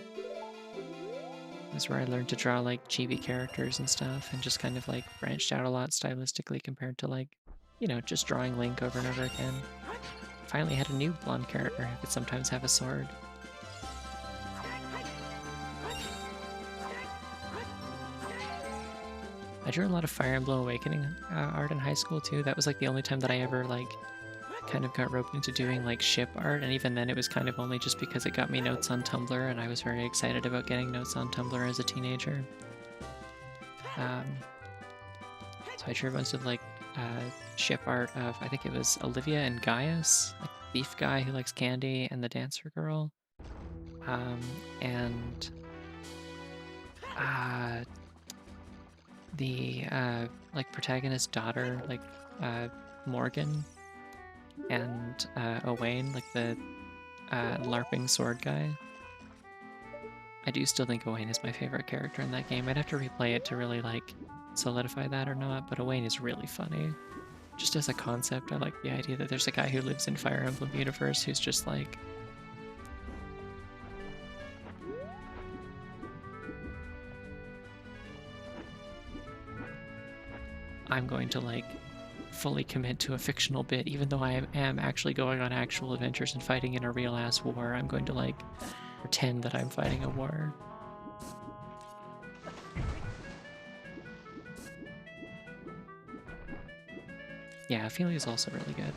This is where I learned to draw like chibi characters and stuff and just kind of like branched out a lot stylistically compared to like, you know, just drawing Link over and over again. Finally had a new blonde character who could sometimes have a sword. I drew a lot of Fire Emblem Awakening art in high school too. That was like the only time that I ever like kind of got roped into doing like ship art, and even then it was kind of only just because it got me notes on Tumblr, and I was very excited about getting notes on Tumblr as a teenager. So I drew a bunch of like ship art of, I think it was Olivia and Gaius, like the thief guy who likes candy and the dancer girl, um, and uh, the like protagonist daughter, like Morgan, and Owain, like the LARPing sword guy. I do still think Owain is my favorite character in that game. I'd have to replay it to really like solidify that or not, but Owain is really funny. Just as a concept, I like the idea that there's a guy who lives in Fire Emblem universe who's just like, I'm going to like fully commit to a fictional bit, even though I am actually going on actual adventures and fighting in a real ass war. I'm going to like pretend that I'm fighting a war. Yeah, Ophelia is also really good.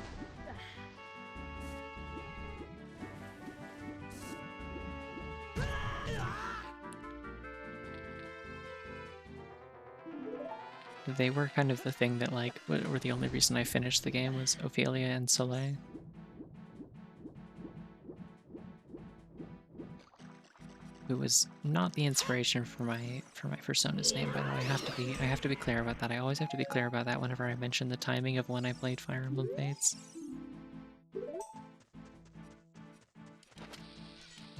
They were kind of the thing that like were the only reason I finished the game was Ophelia and Soleil. Who was not the inspiration for my persona's name, by the way. I have to be clear about that. I always have to be clear about that whenever I mention the timing of when I played Fire Emblem Fates. But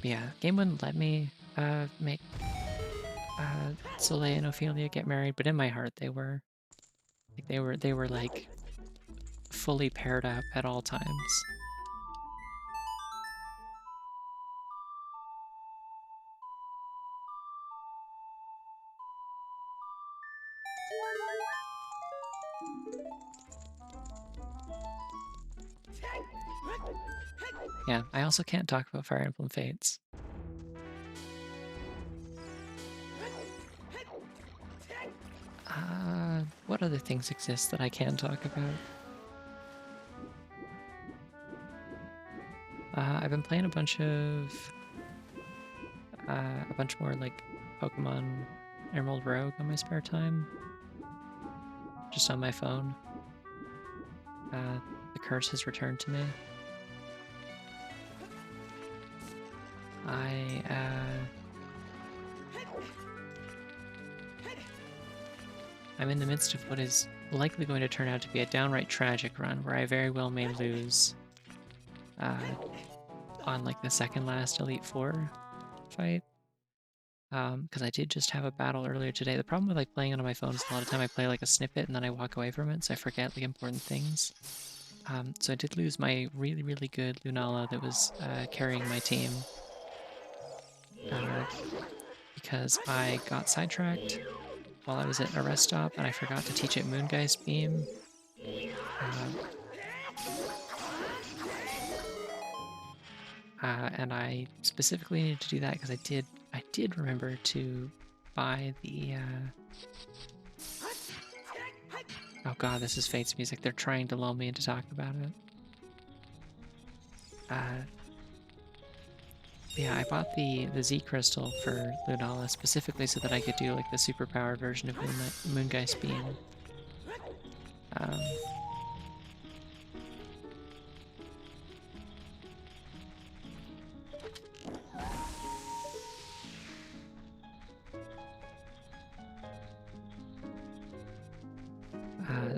yeah, game wouldn't let me make Soleil and Ophelia get married, but in my heart they were. Like they were like fully paired up at all times. Yeah, I also can't talk about Fire Emblem Fates. What other things exist that I can talk about? I've been playing a bunch more like Pokemon Emerald Rogue on my spare time, just on my phone. The curse has returned to me. I'm in the midst of what is likely going to turn out to be a downright tragic run where I very well may lose on like the second last Elite Four fight. Because I did just have a battle earlier today. The problem with like playing it on my phone is a lot of time I play like a snippet and then I walk away from it, so I forget like important things. So I did lose my really, really good Lunala that was carrying my team. Because I got sidetracked while I was at a rest stop and I forgot to teach it Moongeist Beam. And I specifically needed to do that because I did remember to buy the oh god, this is Fate's music. They're trying to lull me into talk about it. Yeah, I bought the Z crystal for Lunala specifically so that I could do like the superpowered version of Moongeist Beam.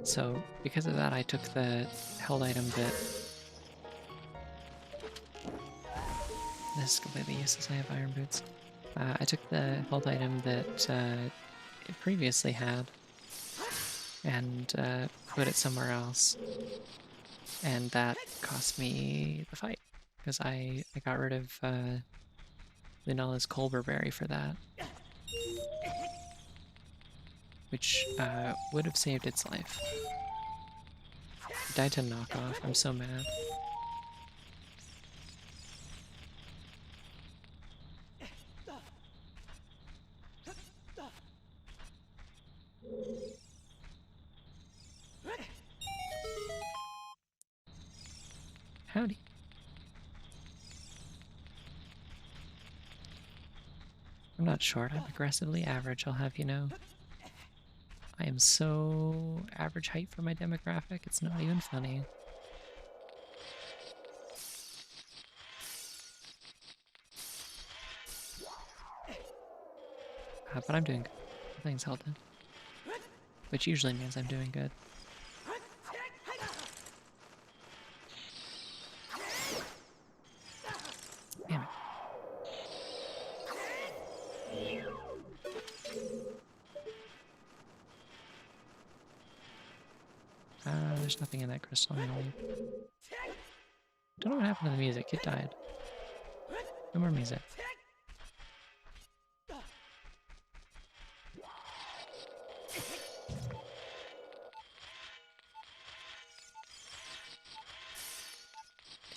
So because of that, I took the held item that this is completely useless. I have iron boots. I took the held item that it previously had and put it somewhere else, and that cost me the fight because I got rid of Lunala's Colbur Berry for that. which would have saved its life. It died to knockoff. I'm so mad. Howdy. I'm not short, I'm aggressively average, I'll have you know. I am so average height for my demographic, it's not even funny. But I'm doing good. Playing Zelda. Which usually means I'm doing good. Damn it. There's nothing in that crystal anymore. Don't know what happened to the music, it died. No more music.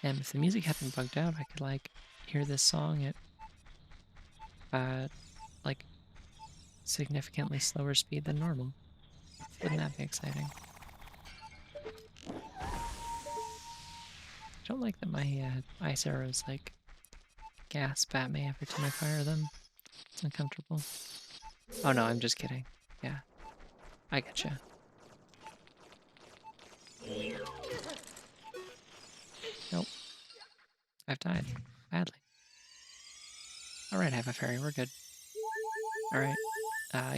Damn, if the music hadn't bugged out, I could, like, hear this song at, like, significantly slower speed than normal. Wouldn't that be exciting? I don't like that my ice arrows, like, gasp at me every time I fire them. It's uncomfortable. Oh no, I'm just kidding. Yeah, I getcha. Nope. I've died. Badly. Alright, have a fairy, we're good. Alright.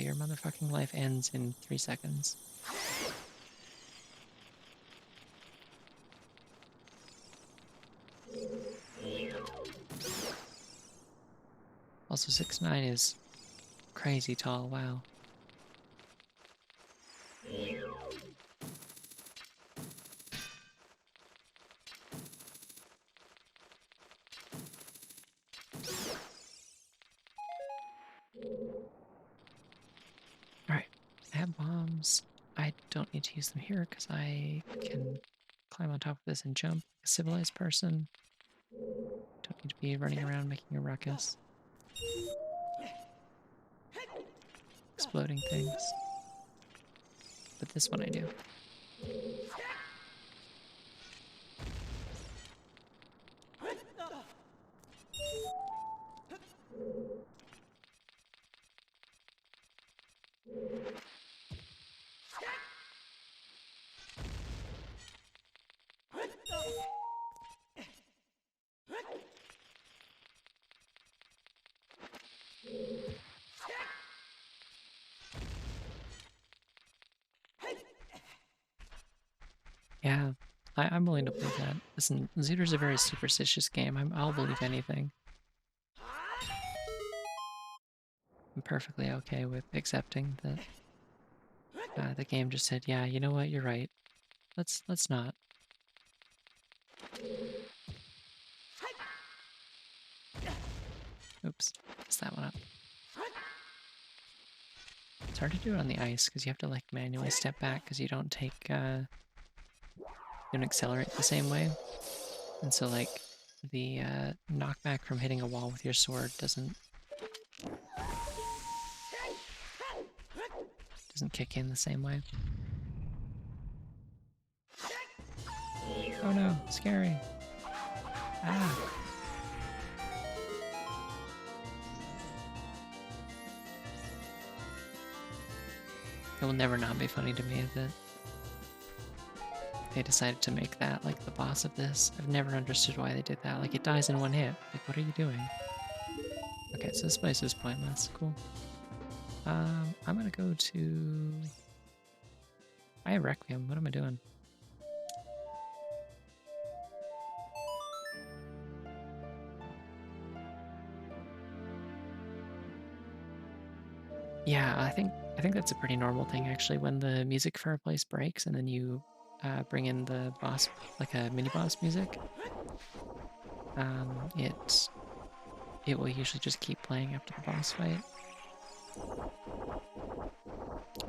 Your motherfucking life ends in 3 seconds. Also, 6'9" is crazy tall, wow. Alright, I have bombs. I don't need to use them here because I can climb on top of this and jump like a civilized person. Don't need to be running around making a ruckus. Exploding things. But this one I do. Yeah, I'm willing to believe that. Listen, ZOoTR's a very superstitious game. I'll believe anything. I'm perfectly okay with accepting that the game just said, yeah, you know what, you're right. Let's not. Oops, messed that one up. It's hard to do it on the ice because you have to like manually step back because you don't take you don't accelerate the same way. And so like the knockback from hitting a wall with your sword doesn't kick in the same way. Oh no, scary. Ah. It will never not be funny to me that they decided to make that like the boss of this. I've never understood why they did that. Like it dies in one hit. Like what are you doing? Okay, so this place is pointless. Cool. I'm gonna go to... I have Requiem. What am I doing? Yeah, I think that's a pretty normal thing actually. When the music for a place breaks and then you bring in the boss, like a mini boss music, it will usually just keep playing after the boss fight.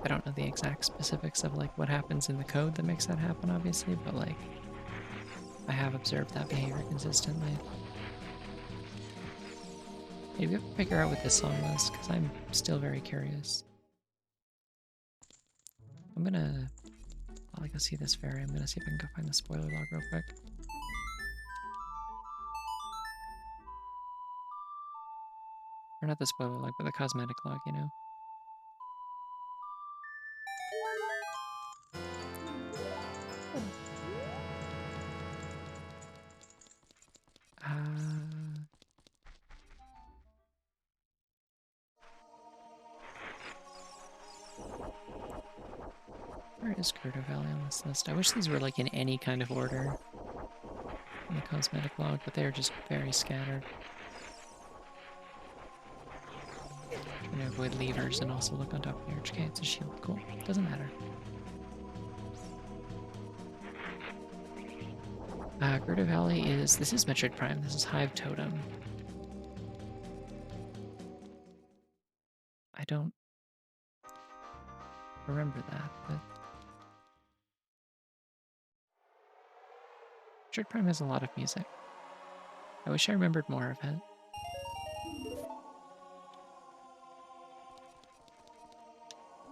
I don't know the exact specifics of like what happens in the code that makes that happen, obviously, but like I have observed that behavior consistently. Maybe I'll figure out what this song was, because I'm still very curious. I'm gonna, while I go see this fairy, I'm gonna see if I can go find the spoiler log real quick. Or not the spoiler log, but the cosmetic log, you know? Where is Gerda Valley on this list? I wish these were like in any kind of order in the cosmetic log, but they are just very scattered. Trying to avoid levers and also look on top of the arch. Okay, it's a shield. Cool. Doesn't matter. Gerda Valley is... This is Metroid Prime. This is Hive Totem. I don't remember that, but... Metroid Prime has a lot of music. I wish I remembered more of it.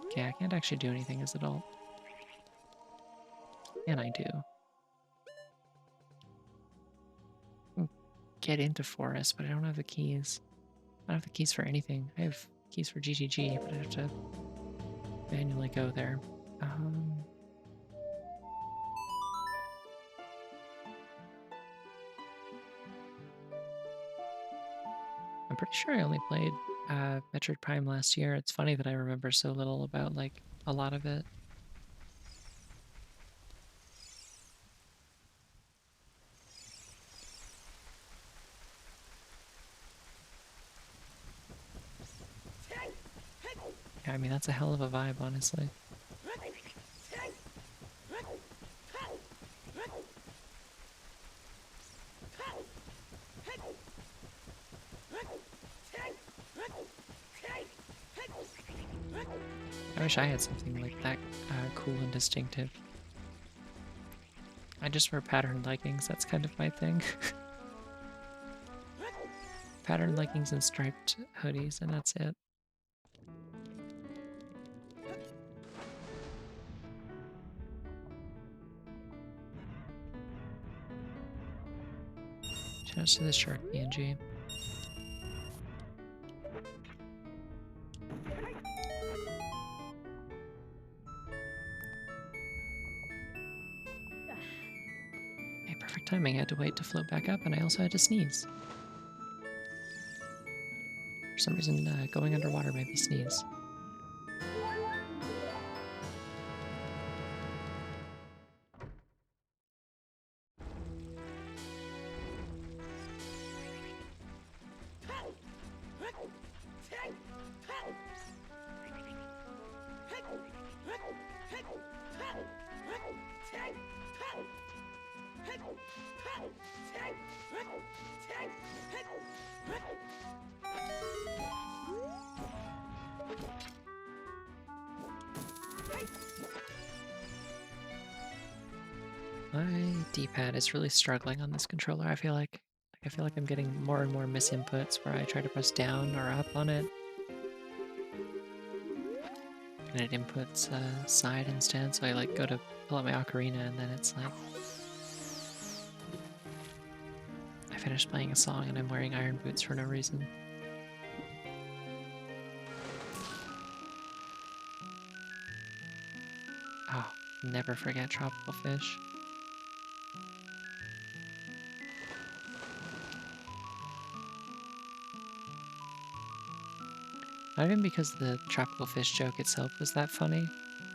Okay, I can't actually do anything as adult. And I do. Get into forest, but I don't have the keys. I don't have the keys for anything. I have keys for GGG, but I have to manually go there. I'm pretty sure I only played Metroid Prime last year. It's funny that I remember so little about like a lot of it. Yeah, I mean, that's a hell of a vibe, honestly. I wish I had something like that cool and distinctive. I just wear patterned leggings, that's kind of my thing. Patterned leggings and striped hoodies, and that's it. Shoutouts to the shark PNG. Okay, perfect timing. I had to wait to float back up, and I also had to sneeze. For some reason, going underwater made me sneeze. My D-pad is really struggling on this controller. I feel like I'm getting more and more misinputs where I try to press down or up on it, and it inputs side instead. So I like go to pull out my Ocarina, and then it's like I finished playing a song and I'm wearing iron boots for no reason. Oh, never forget tropical fish. Not even because the tropical fish joke itself was that funny,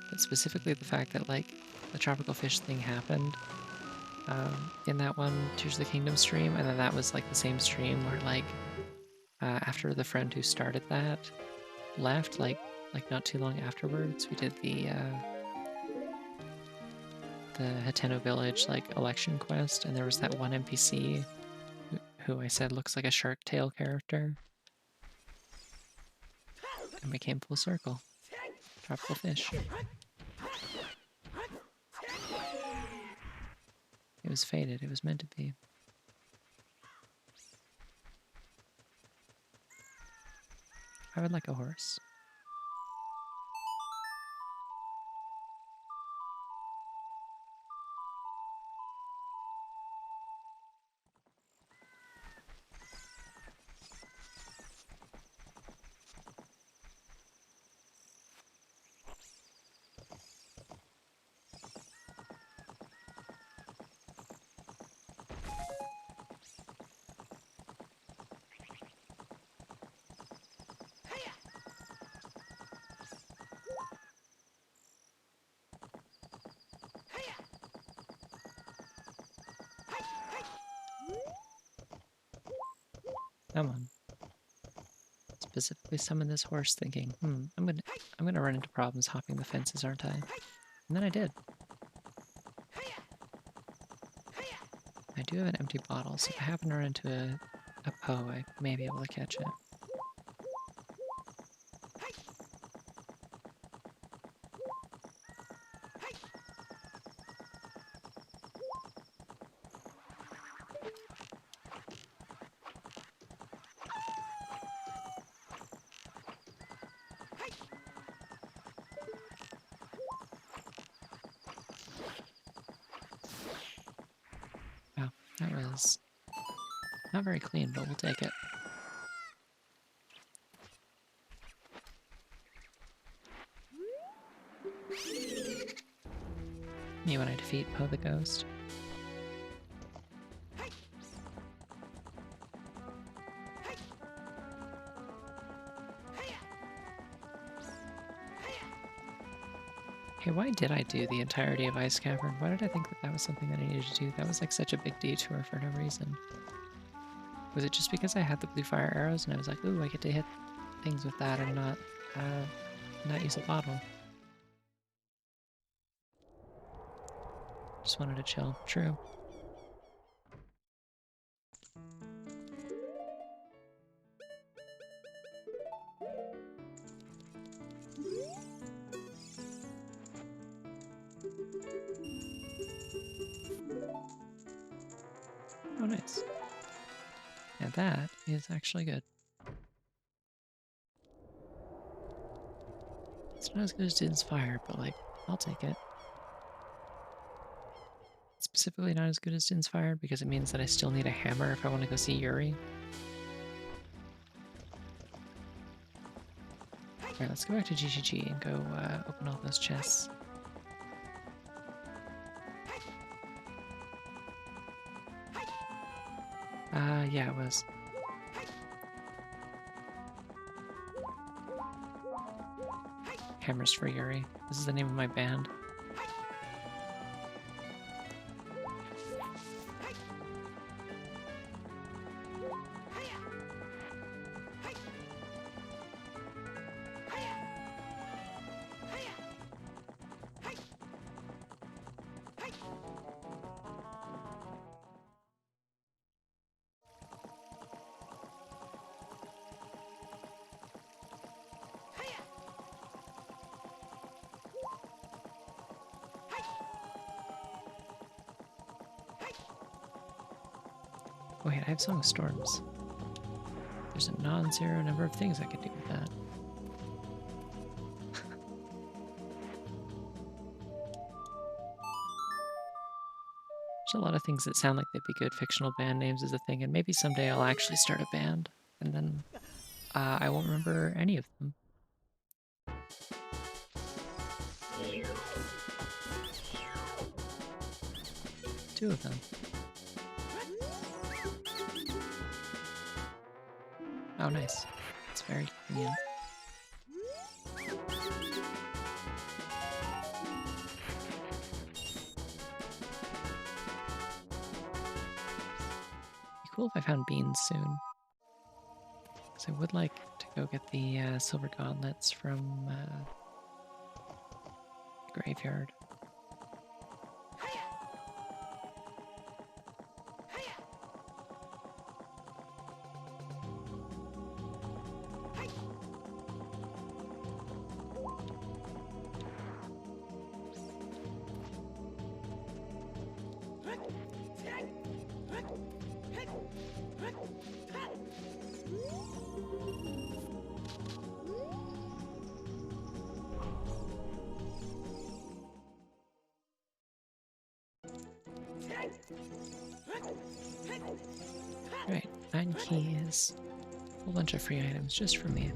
but specifically the fact that like the tropical fish thing happened in that one Tears of the Kingdom stream, and then that was like the same stream where like after the friend who started that left, like not too long afterwards, we did the Hateno Village like election quest, and there was that one NPC who I said looks like a Shark Tale character. And we came full circle. Tropical fish. It was fated. It was meant to be. I would like a horse. Come on. Specifically summon this horse thinking, I'm gonna run into problems hopping the fences, aren't I? And then I did. I do have an empty bottle, so if I happen to run into a Poe, I may be able to catch it. Wow, that was not very clean, but we'll take it. Me when I defeat Poe the Ghost. Hey, why did I do the entirety of Ice Cavern? Why did I think that that was something that I needed to do? That was like such a big detour for no reason. Was it just because I had the blue fire arrows and I was like, ooh, I get to hit things with that and not use a bottle? Just wanted to chill. True. Oh, nice. Yeah, that is actually good. It's not as good as Din's Fire, but like, I'll take it. It's specifically not as good as Din's Fire because it means that I still need a hammer if I want to go see Yuri. Alright, let's go back to GGG and go open all those chests. Yeah, it was. Hammers for Yuri. This is the name of my band. Wait, I have Song of Storms. There's a non-zero number of things I could do with that. There's a lot of things that sound like they'd be good fictional band names as a thing, and maybe someday I'll actually start a band, and then I won't remember any of them. Two of them. Oh, nice. It's very convenient. Be cool if I found beans soon. Because I would like to go get the silver gauntlets from the graveyard. Right, 9 keys. A whole bunch of free items just for me.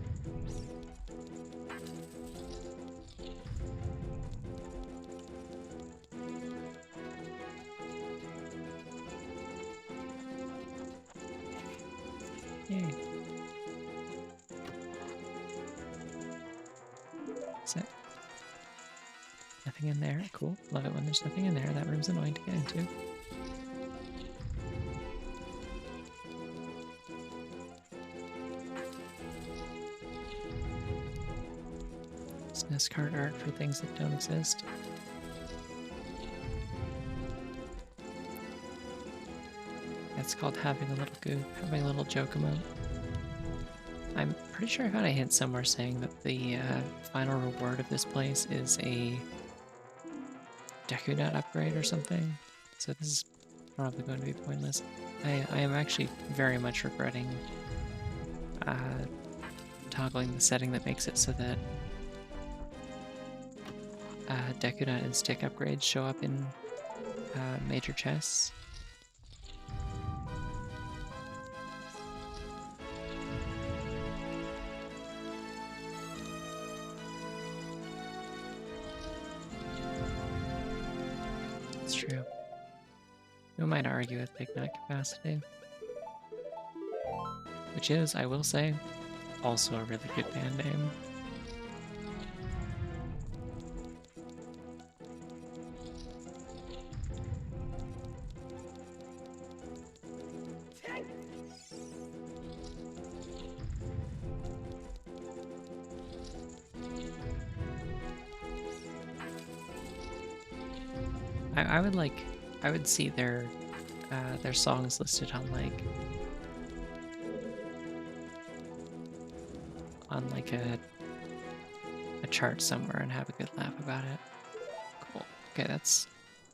Yay. Is that nothing in there? Cool. Love it when there's nothing in there. That room's annoying to get into. Business card art for things that don't exist. That's called having a little goof, having a little joke emote. I'm pretty sure I got a hint somewhere saying that the final reward of this place is a Deku upgrade or something. So this is probably going to be pointless. I am actually very much regretting toggling the setting that makes it so that Deku and stick upgrades show up in major chests. It's true. We might argue with Big Nut Capacity. Which is, I will say, also a really good band name. I would see their songs listed on like a chart somewhere and have a good laugh about it. Cool. Okay, that's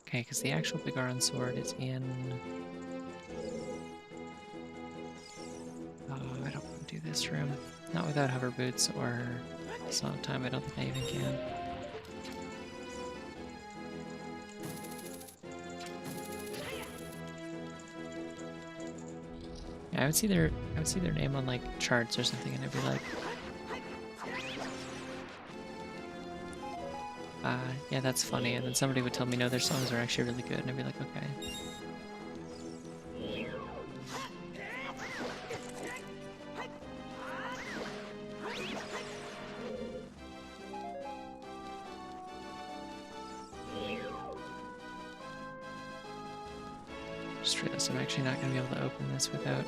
okay because the actual Bigaran sword is in. Oh, I don't want to do this room. Not without hover boots or Song of Time. I don't think I even can. Yeah, I would see their name on like charts or something, and I'd be like, yeah, that's funny. And then somebody would tell me, no, their songs are actually really good, and I'd be like, okay. Just realized I'm actually not going to be able to open this without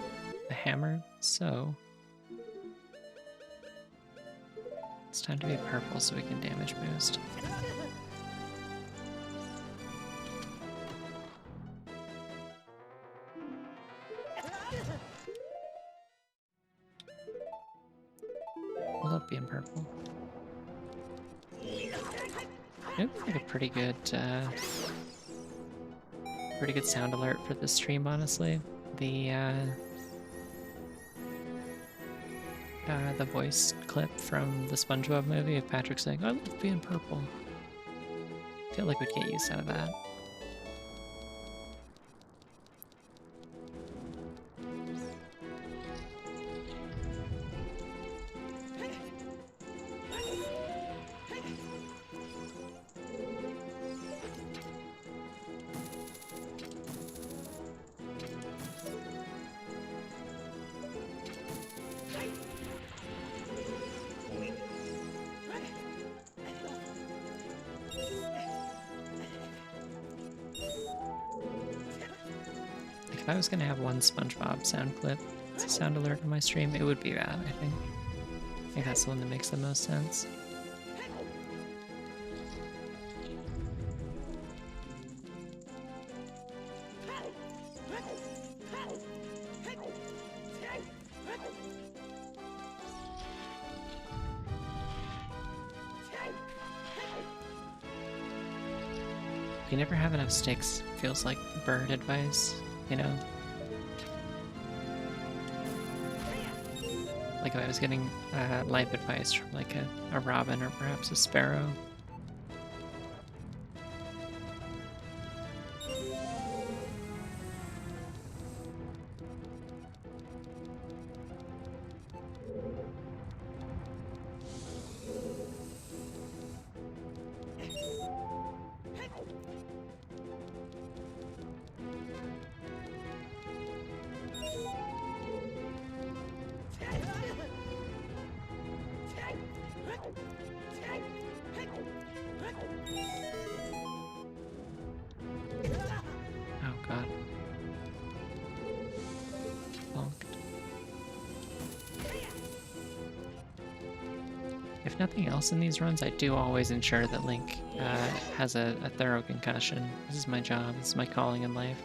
a hammer, so it's time to be purple so we can damage boost. I love being purple. It looks like a pretty good sound alert for this stream, honestly. The voice clip from the SpongeBob movie of Patrick saying, "I love being purple." I feel like we'd get use out of that. If I was gonna have one SpongeBob sound clip as a sound alert on my stream, it would be that, I think. I think that's the one that makes the most sense. You never have enough sticks, feels like bird advice, you know? Like if I was getting life advice from like a robin or perhaps a sparrow. Oh god. Bonked. If nothing else in these runs, I do always ensure that Link has a thorough concussion. This is my job, this is my calling in life.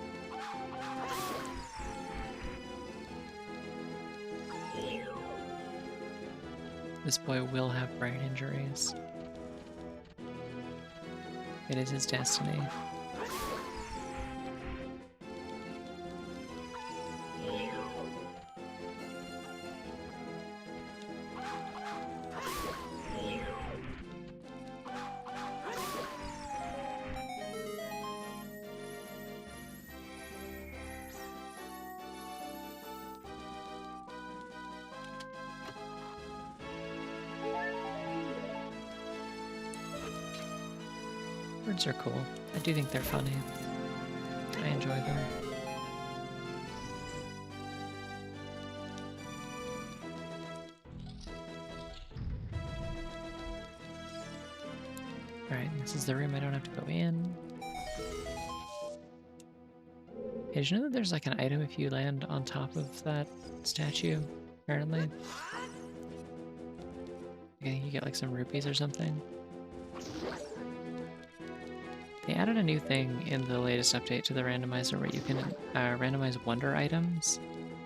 This boy will have brain injuries. It is his destiny. Birds are cool. I do think they're funny. I enjoy them. Alright, this is the room I don't have to go in. Hey, did you know that there's like an item if you land on top of that statue, apparently? I think you get like some rupees or something. They added a new thing in the latest update to the randomizer where you can randomize wonder items.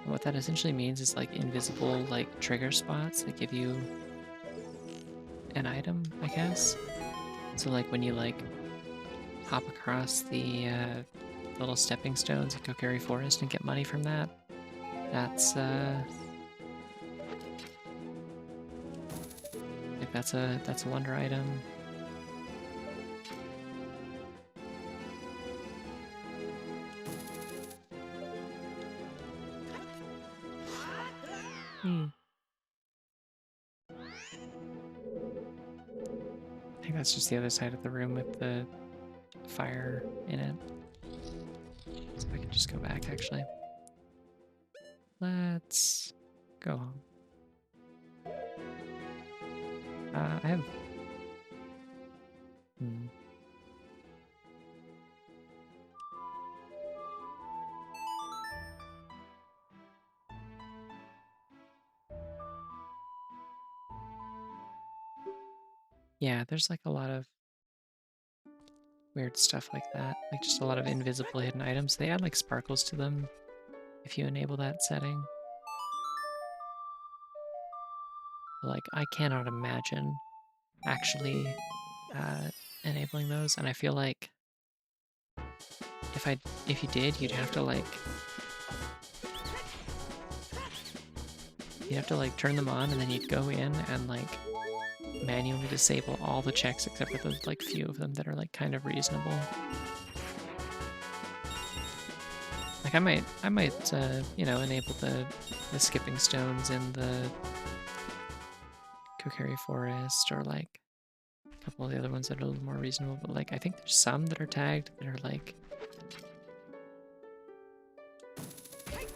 And what that essentially means is like invisible like trigger spots that give you an item, I guess. So like when you like hop across the little stepping stones at Kokiri Forest and get money from that, that's like that's a wonder item. I think that's just the other side of the room with the fire in it. So I can just go back, actually. Let's go home. I have... Yeah, there's like a lot of weird stuff like that. Like just a lot of invisible hidden items. They add like sparkles to them if you enable that setting. Like, I cannot imagine actually enabling those, and I feel like if you did, you'd have to like turn them on, and then you'd go in and like manually disable all the checks except for those like few of them that are like kind of reasonable. Like I might you know, enable the skipping stones in the Kokiri Forest, or like a couple of the other ones that are a little more reasonable, but like I think there's some that are tagged that are like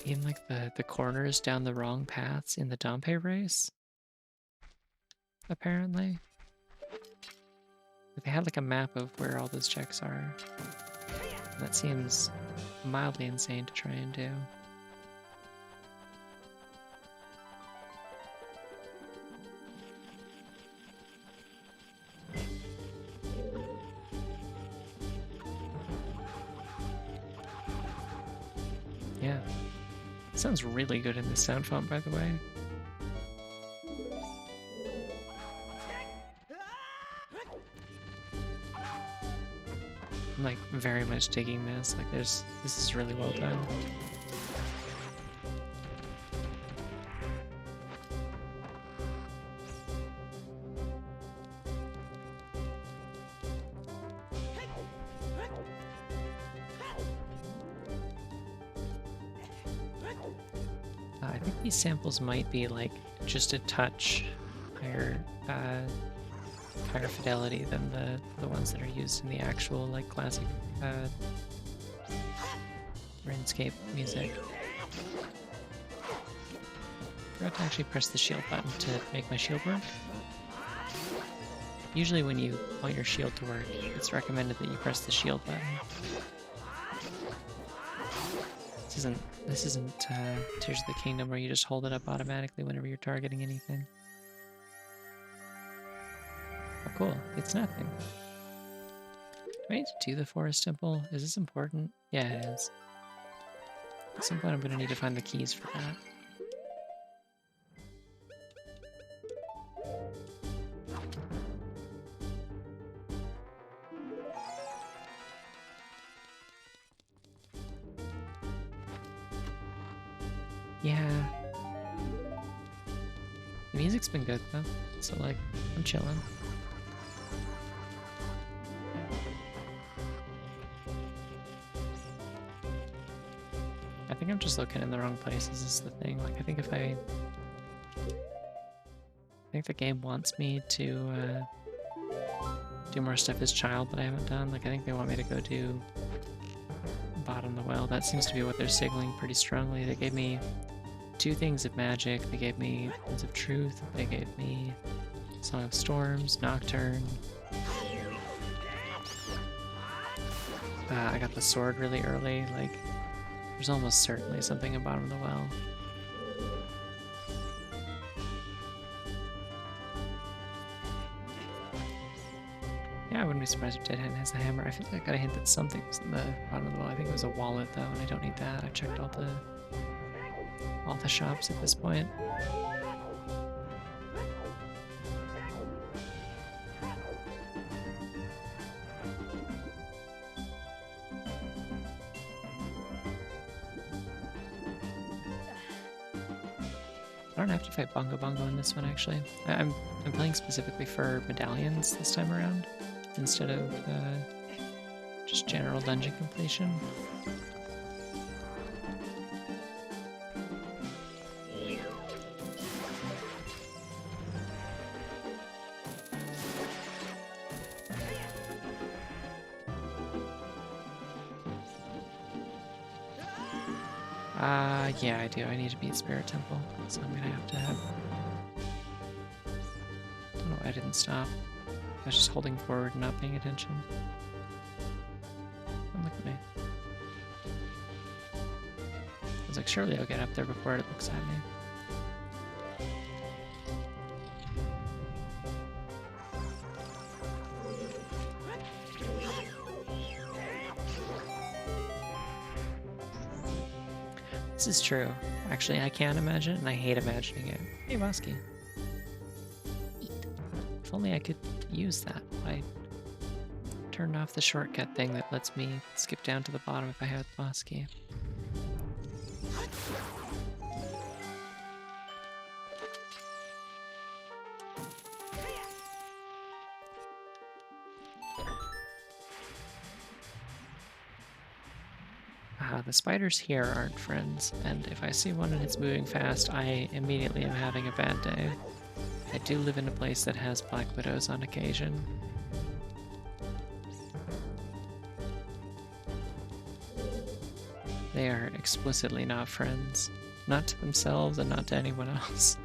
in like the corners down the wrong paths in the Dompe race, apparently. Like they had like a map of where all those checks are. That seems mildly insane to try and do. Yeah. Sounds really good in this sound font, by the way. I'm like very much digging this. Like this is really well done. I think these samples might be like just a touch higher, higher fidelity than the ones that are used in the actual like classic RuneScape music. I forgot to actually press the shield button to make my shield work. Usually when you want your shield to work, it's recommended that you press the shield button. This isn't Tears of the Kingdom where you just hold it up automatically whenever you're targeting anything. Oh cool, it's nothing. Do I need to do the Forest Temple? Is this important? Yeah, it is. At some point I'm gonna need to find the keys for that. Yeah. The music's been good though, so like, I'm chilling. I think I'm just looking in the wrong places is the thing. Like, I think the game wants me to do more stuff as child that I haven't done. Like, I think they want me to go do Bottom the Well. That seems to be what they're signaling pretty strongly. They gave me 2 things of magic. They gave me Winds of Truth. They gave me Song of Storms, Nocturne. I got the sword really early. Like, there's almost certainly something in Bottom of the Well. Yeah, I wouldn't be surprised if Dead Hand has a hammer. I feel like I got a hint that something was in the bottom of the well. I think it was a wallet though, and I don't need that. I've checked all the shops at this point. I don't have to fight Bongo Bongo in this one actually. I'm playing specifically for medallions this time around, instead of just general dungeon completion. Yeah, I do. I need to beat Spirit Temple, so I'm gonna have to have... Don't know why I didn't stop. I was just holding forward and not paying attention. Don't look at me. I was like, surely I'll get up there before it looks at me. This is true. Actually, I can't imagine it, and I hate imagining it. Hey, Bosky. If only I could use that. I turned off the shortcut thing that lets me skip down to the bottom if I have Bosky. The spiders here aren't friends, and if I see one and it's moving fast, I immediately am having a bad day. I do live in a place that has black widows on occasion. They are explicitly not friends. Not to themselves and not to anyone else.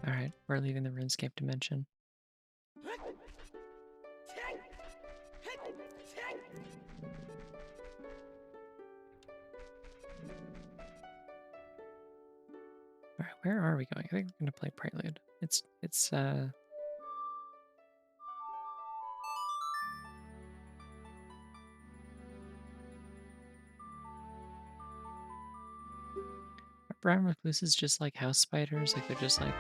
Alright, we're leaving the RuneScape dimension. Alright, where are we going? I think we're gonna play Prelude. It's Are brown recluses just like house spiders? Like they're just like...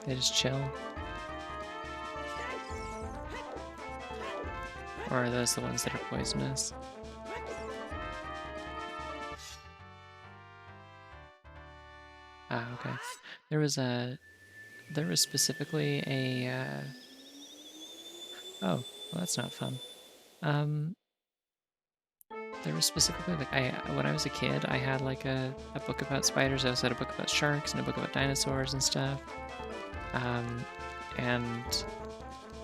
They just chill? Or are those the ones that are poisonous? Ah, okay. There was specifically a, oh, well that's not fun. There was specifically, like, when I was a kid, I had, like, a book about spiders. I also had a book about sharks and a book about dinosaurs and stuff. And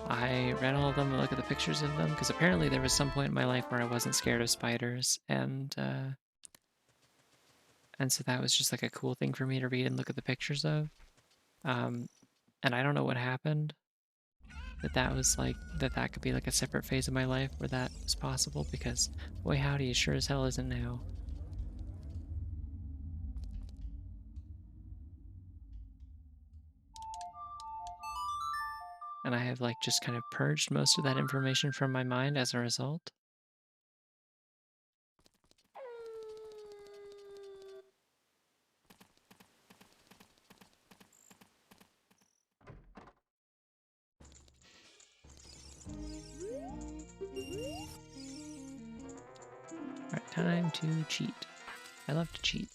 I read all of them and looked at the pictures of them, because apparently there was some point in my life where I wasn't scared of spiders, and so that was just, like, a cool thing for me to read and look at the pictures of. And I don't know what happened, that was, like, that could be, like, a separate phase of my life where that was possible, because, boy howdy, it sure as hell isn't now. And I have, like, just kind of purged most of that information from my mind as a result. Alright, time to cheat. I love to cheat.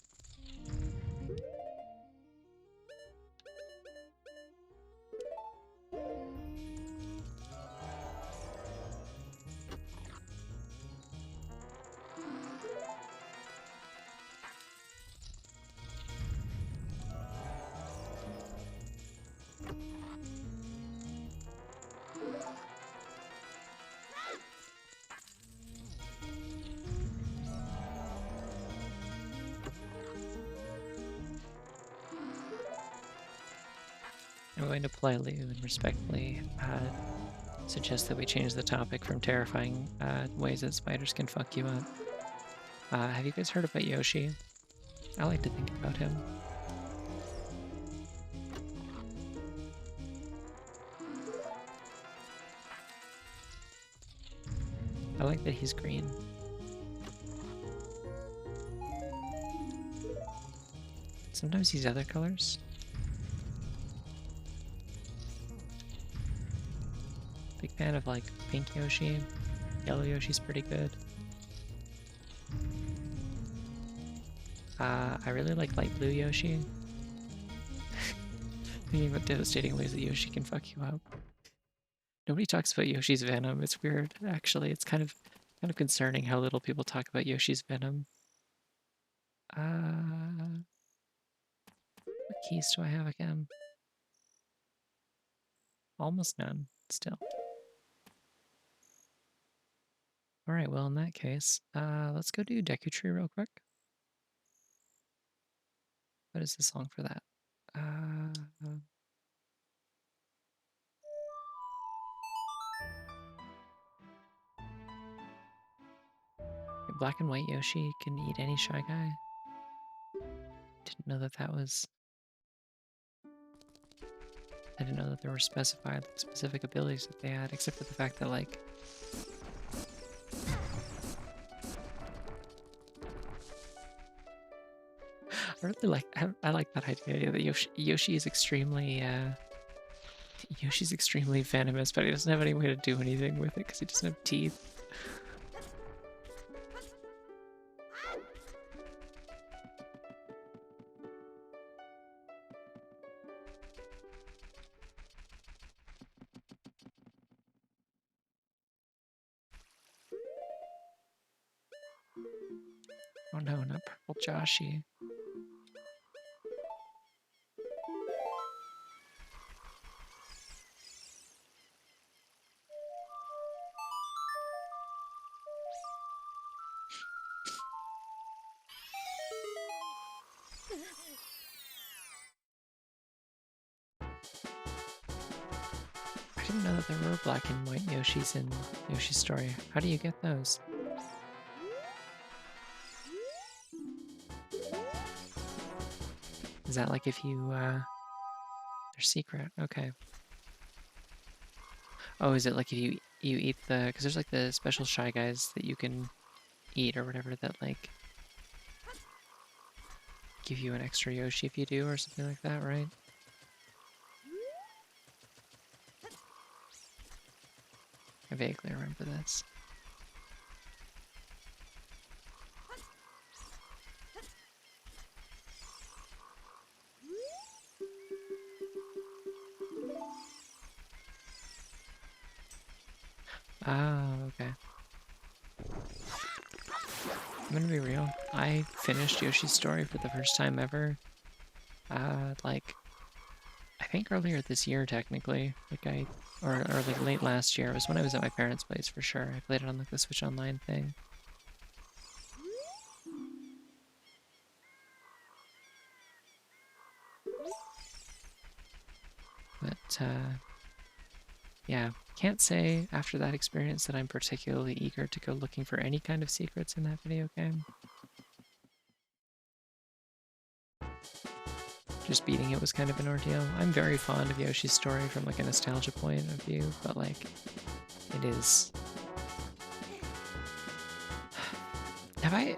I'm going to politely and respectfully suggest that we change the topic from terrifying ways that spiders can fuck you up. Have you guys heard about Yoshi? I like to think about him. I like that he's green. Sometimes he's other colors. Big fan of, like, pink Yoshi. Yellow Yoshi's pretty good. I really like light blue Yoshi. Thinking about devastating ways that Yoshi can fuck you up. Nobody talks about Yoshi's venom. It's weird, actually. It's kind of concerning how little people talk about Yoshi's venom. What keys do I have again? Almost none, still. Alright, well, in that case, let's go do Deku Tree real quick. What is the song for that? Black and white Yoshi can eat any Shy Guy. Didn't know that that was... I didn't know that there were specified, like, specific abilities that they had, except for the fact that, like... I really like... I like that idea that Yoshi is extremely, Yoshi's extremely venomous, but he doesn't have any way to do anything with it because he doesn't have teeth. Oh no, not Purple Joshi. I didn't know that there were black and white Yoshis in Yoshi's Story. How do you get those? Is that like if you, they're secret? Okay. Oh, is it like if you eat the... Because there's like the special Shy Guys that you can eat or whatever that, like, give you an extra Yoshi if you do or something like that, right? I vaguely remember this. Ah, okay. I'm gonna be real. I finished Yoshi's Story for the first time ever. Like I think earlier this year, technically. Or like late last year. It was when I was at my parents' place for sure. I played it on like the Switch Online thing. But yeah, can't say after that experience that I'm particularly eager to go looking for any kind of secrets in that video game. Just beating it was kind of an ordeal. I'm very fond of Yoshi's Story from like a nostalgia point of view, but like it is. Have I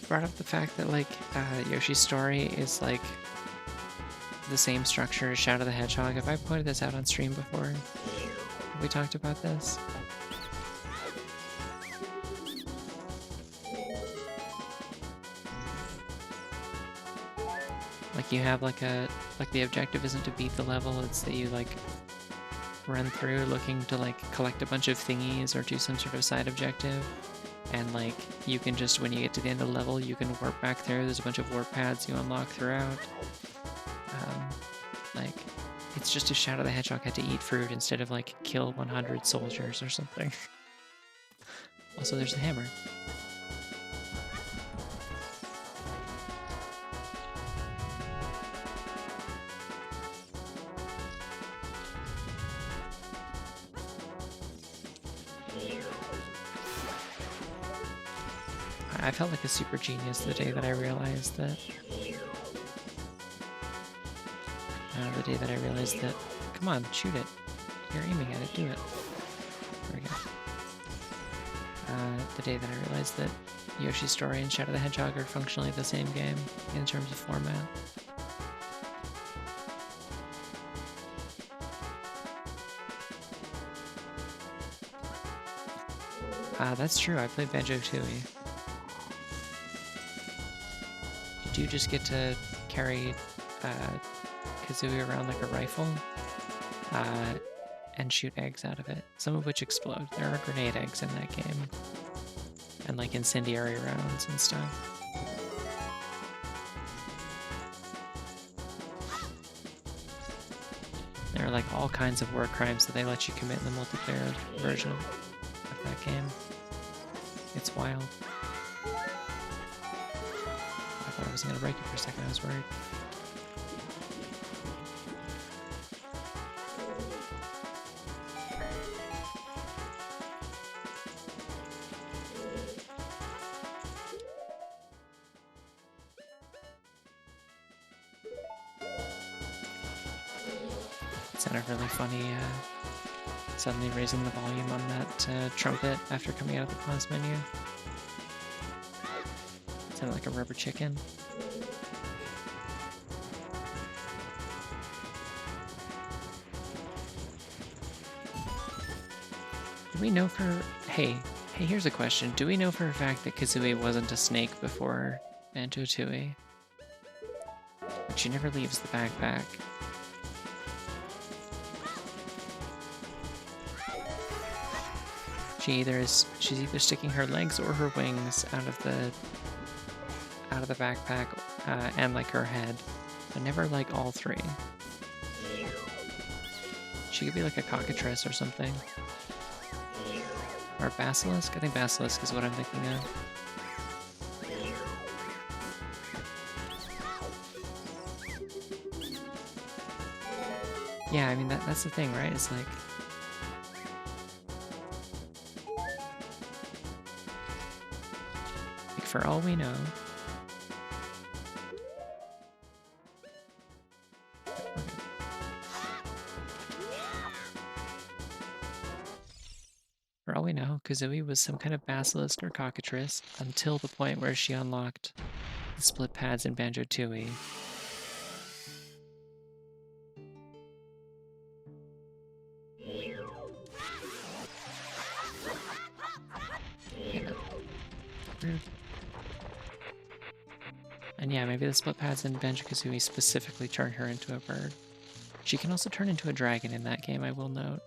brought up the fact that like Yoshi's Story is like the same structure as Shadow the Hedgehog? Have I pointed this out on stream before? Have we talked about this? Like you have like the objective isn't to beat the level, it's that you like run through looking to like collect a bunch of thingies or do some sort of side objective. And like you can just, when you get to the end of the level, you can warp back through. There's a bunch of warp pads you unlock throughout. Like it's just if Shadow the Hedgehog had to eat fruit instead of like kill 100 soldiers or something. Also, there's the hammer. I felt like a super genius the day that I realized that. Come on, shoot it. You're aiming at it, do it. There we go. The day that I realized that Yoshi's Story and Shadow the Hedgehog are functionally the same game in terms of format. That's true, I played Banjo-Tooie. You do just get to carry Kazooie around like a rifle and shoot eggs out of it, some of which explode. There are grenade eggs in that game. And like incendiary rounds and stuff. There are like all kinds of war crimes that they let you commit in the multiplayer version of that game. It's wild. I thought I wasn't gonna break it for a second, I was worried. Sounded really funny, suddenly raising the volume on that trumpet after coming out of the pause menu. Sounded like a rubber chicken. Do we know for... Hey, here's a question. Do we know for a fact that Kazooie wasn't a snake before Banjo-Tooie? But she never leaves the backpack. She's either sticking her legs or her wings out of the backpack and like her head, but never like all three. She could be like a cockatrice or something. Or a basilisk? I think basilisk is what I'm thinking of. Yeah, I mean that's the thing, right? It's like for all we know. For all we know, Kazooie was some kind of basilisk or cockatrice until the point where she unlocked the split pads in Banjo-Tooie. Yeah. Rude. And yeah, maybe the split pads in Banjo-Kazooie specifically turn her into a bird. She can also turn into a dragon in that game, I will note.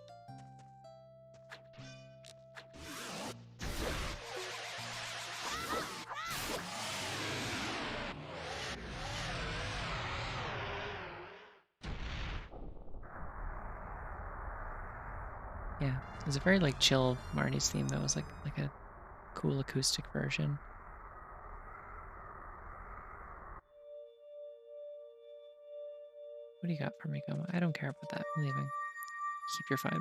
Yeah, it was a very like chill Marnie's theme that was like a cool acoustic version. What do you got for me, Goma? I don't care about that. I'm leaving. Keep your $5.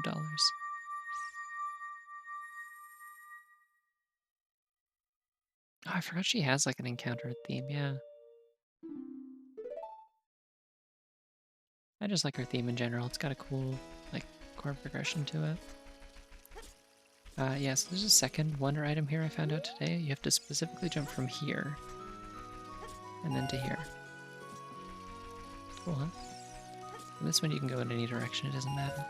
Oh, I forgot she has like an encounter theme. Yeah, I just like her theme in general. It's got a cool like chord progression to it. Yeah, so there's a second wonder item here I found out today. You have to specifically jump from here and then to here. Cool, huh? And this one you can go in any direction, it doesn't matter.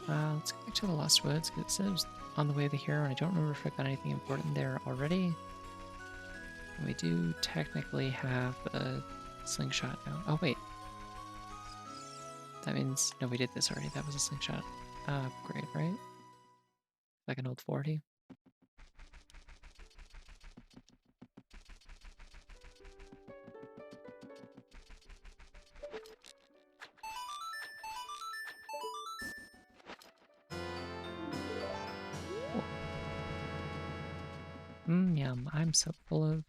Let's go back to the Lost Woods, because it says on the way to here, and I don't remember if I got anything important there already. And we do technically have a slingshot now. Oh, wait. That means, no, we did this already. That was a slingshot upgrade, right? Like an old 40. Cool. Yum. I'm so full of...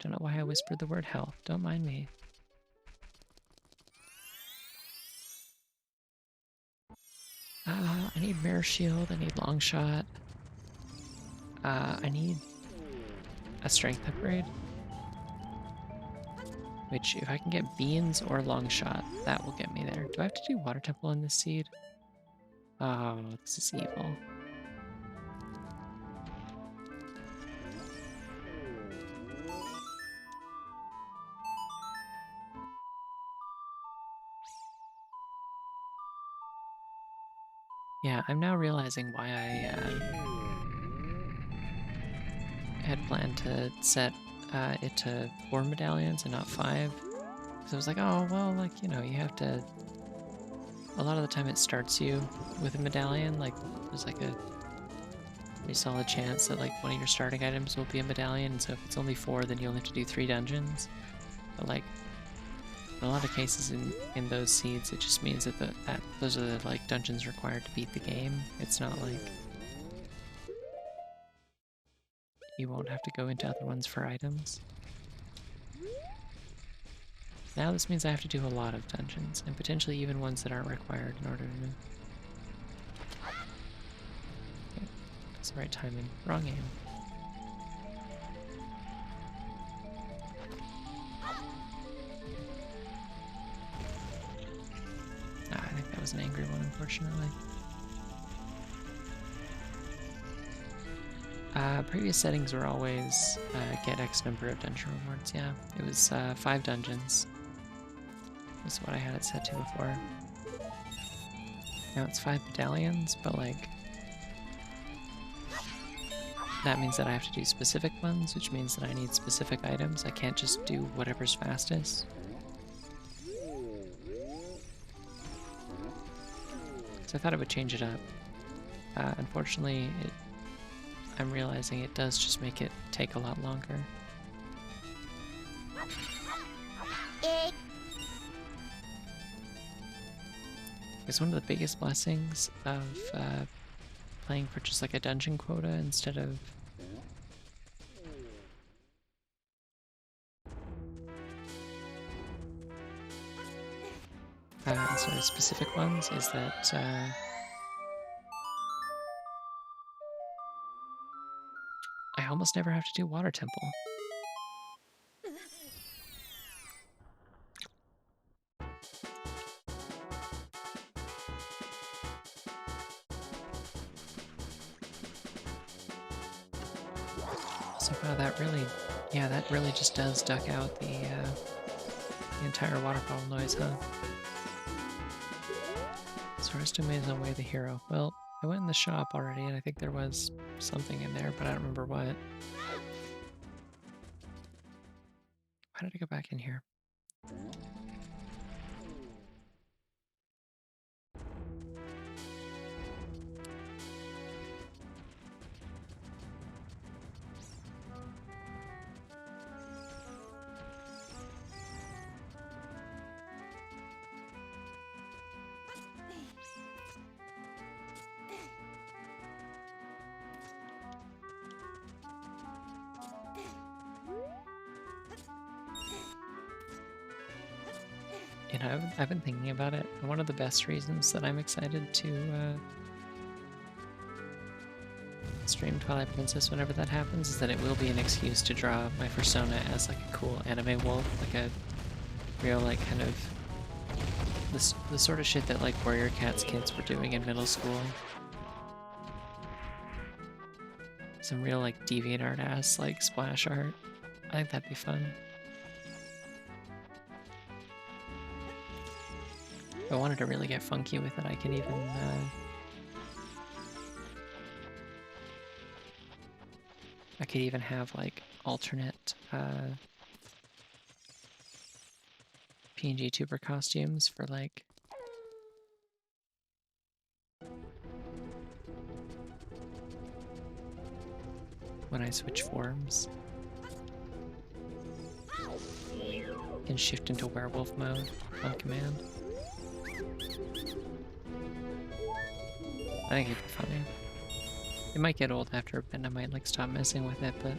Don't know why I whispered the word health. Don't mind me. I need Mirror Shield. I need Long Shot. I need a Strength upgrade. Which, if I can get Beans or Long Shot, that will get me there. Do I have to do Water Temple in this seed? Oh, this is evil. Yeah, I'm now realizing why I had planned to set it to 4 medallions and not 5. Because I was like, oh, well, like, you know, you have to... A lot of the time it starts you with a medallion. Like, there's like a pretty solid chance that like one of your starting items will be a medallion. So if it's only 4, then you only have to do 3 dungeons. But like, in a lot of cases in those seeds, it just means that those are the like dungeons required to beat the game. It's not like you won't have to go into other ones for items. Now this means I have to do a lot of dungeons, and potentially even ones that aren't required in order to... Okay, that's the right timing. Wrong aim. Ah, I think that was an angry one, unfortunately. Previous settings were always get X number of dungeon rewards. Yeah, it was 5 dungeons. That's what I had it set to before. Now it's 5 medallions, but like... That means that I have to do specific ones, which means that I need specific items. I can't just do whatever's fastest. So I thought it would change it up. Unfortunately, I'm realizing it does just make it take a lot longer. It's one of the biggest blessings of playing for just like a dungeon quota instead of specific ones is that I almost never have to do Water Temple. So wow, that really just does duck out the entire waterfall noise, huh? Sorrento is on way the hero. Well, I went in the shop already, and I think there was something in there, but I don't remember what. Why did I go back in here? You know, I've been thinking about it. And one of the best reasons that I'm excited to stream Twilight Princess whenever that happens is that it will be an excuse to draw my persona as like a cool anime wolf, like a real like kind of the sort of shit that like Warrior Cats kids were doing in middle school. Some real like DeviantArt ass like splash art. I think that'd be fun. If I wanted to really get funky with it, I can even I could even have like alternate PNG tuber costumes for like when I switch forms. I can shift into werewolf mode on command. I think it'd be funny. It might get old after a bit and I might like stop messing with it, but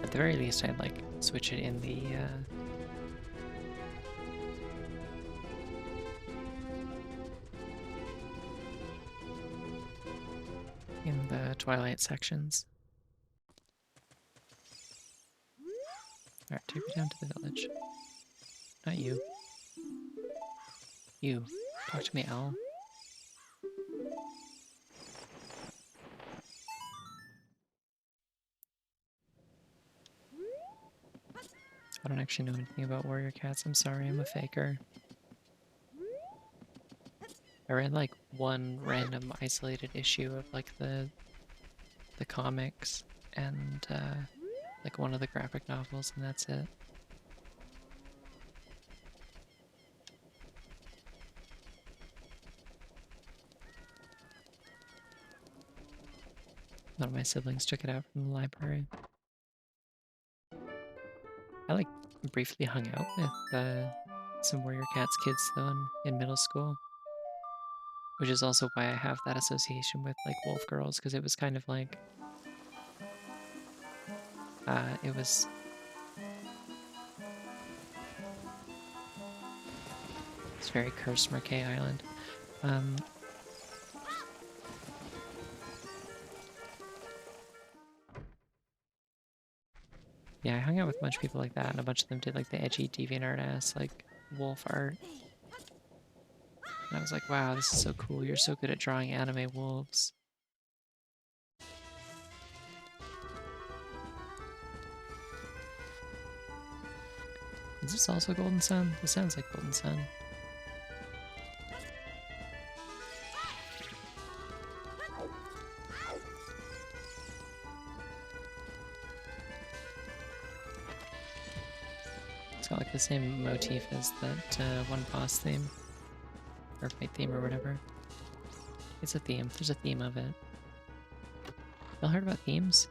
at the very least I'd like switch it in the Twilight sections. Alright, take me down to the village. Not you. You. Talk to me, owl. I don't actually know anything about warrior cats. I'm sorry, I'm a faker. I read like one random isolated issue of like the comics and like one of the graphic novels, and that's it. None of my siblings took it out from the library. I like briefly hung out with some Warrior Cats kids though in middle school, which is also why I have that association with like wolf girls, because it was kind of like it was it's very cursed Marquet Island. Yeah, I hung out with a bunch of people like that, and a bunch of them did like the edgy DeviantArt ass like wolf art. And I was like, wow, this is so cool. You're so good at drawing anime wolves. Is this also Golden Sun? This sounds like Golden Sun. It's got like the same motif as that one boss theme. Or fight theme or whatever. It's a theme. There's a theme of it. Y'all heard about themes?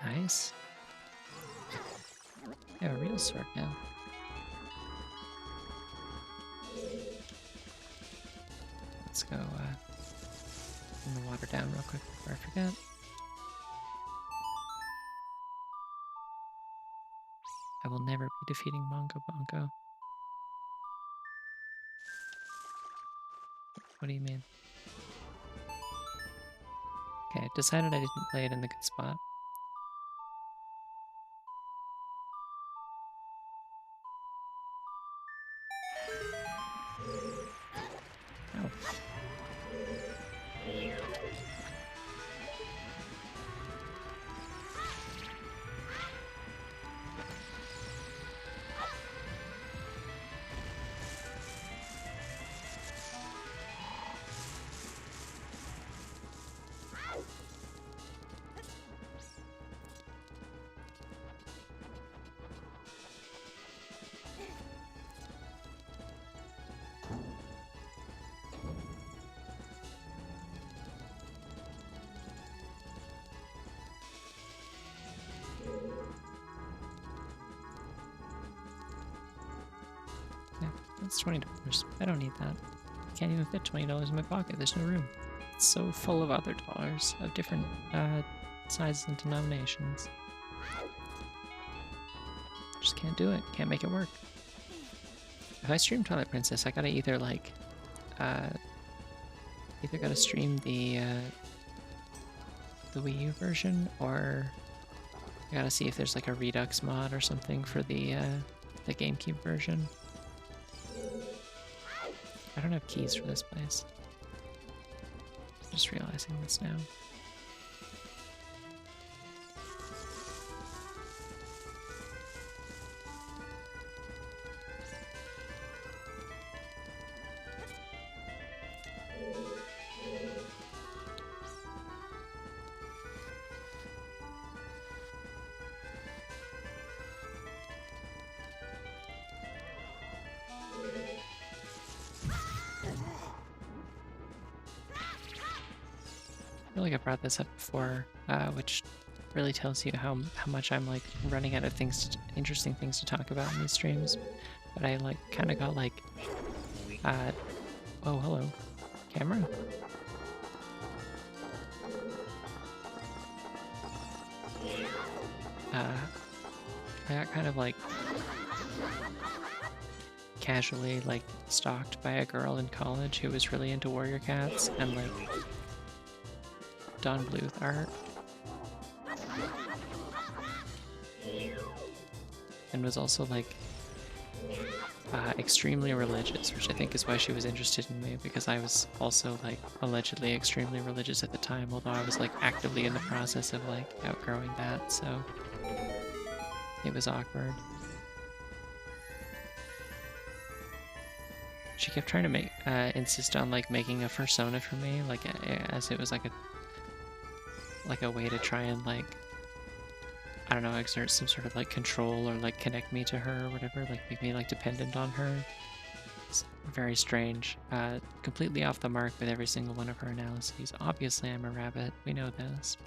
Nice. I have a real sword now. Let's go turn the water down real quick before I forget. I will never be defeating Mongo Bongo. What do you mean? Okay, I decided I didn't play it in the good spot. Oh. It's $20. I don't need that. I can't even fit $20 in my pocket. There's no room. It's so full of other dollars of different sizes and denominations. Just can't do it. Can't make it work. If I stream Twilight Princess, I gotta either like, either gotta stream the Wii U version, or I gotta see if there's like a Redux mod or something for the GameCube version. I don't have keys for this place. Just realizing this now. I feel like I brought this up before, which really tells you how much I'm like running out of interesting things to talk about in these streams. But I like kind of got like, oh hello, camera. I got kind of like casually like stalked by a girl in college who was really into warrior cats and like Don Bluth art, and was also like extremely religious, which I think is why she was interested in me, because I was also like allegedly extremely religious at the time, although I was like actively in the process of like outgrowing that, so it was awkward. She kept trying to make insist on like making a persona for me, like as it was like a way to try and like, I don't know, exert some sort of like control or like connect me to her or whatever, like make me like dependent on her. It's very strange. Completely off the mark with every single one of her analyses. Obviously I'm a rabbit, we know this,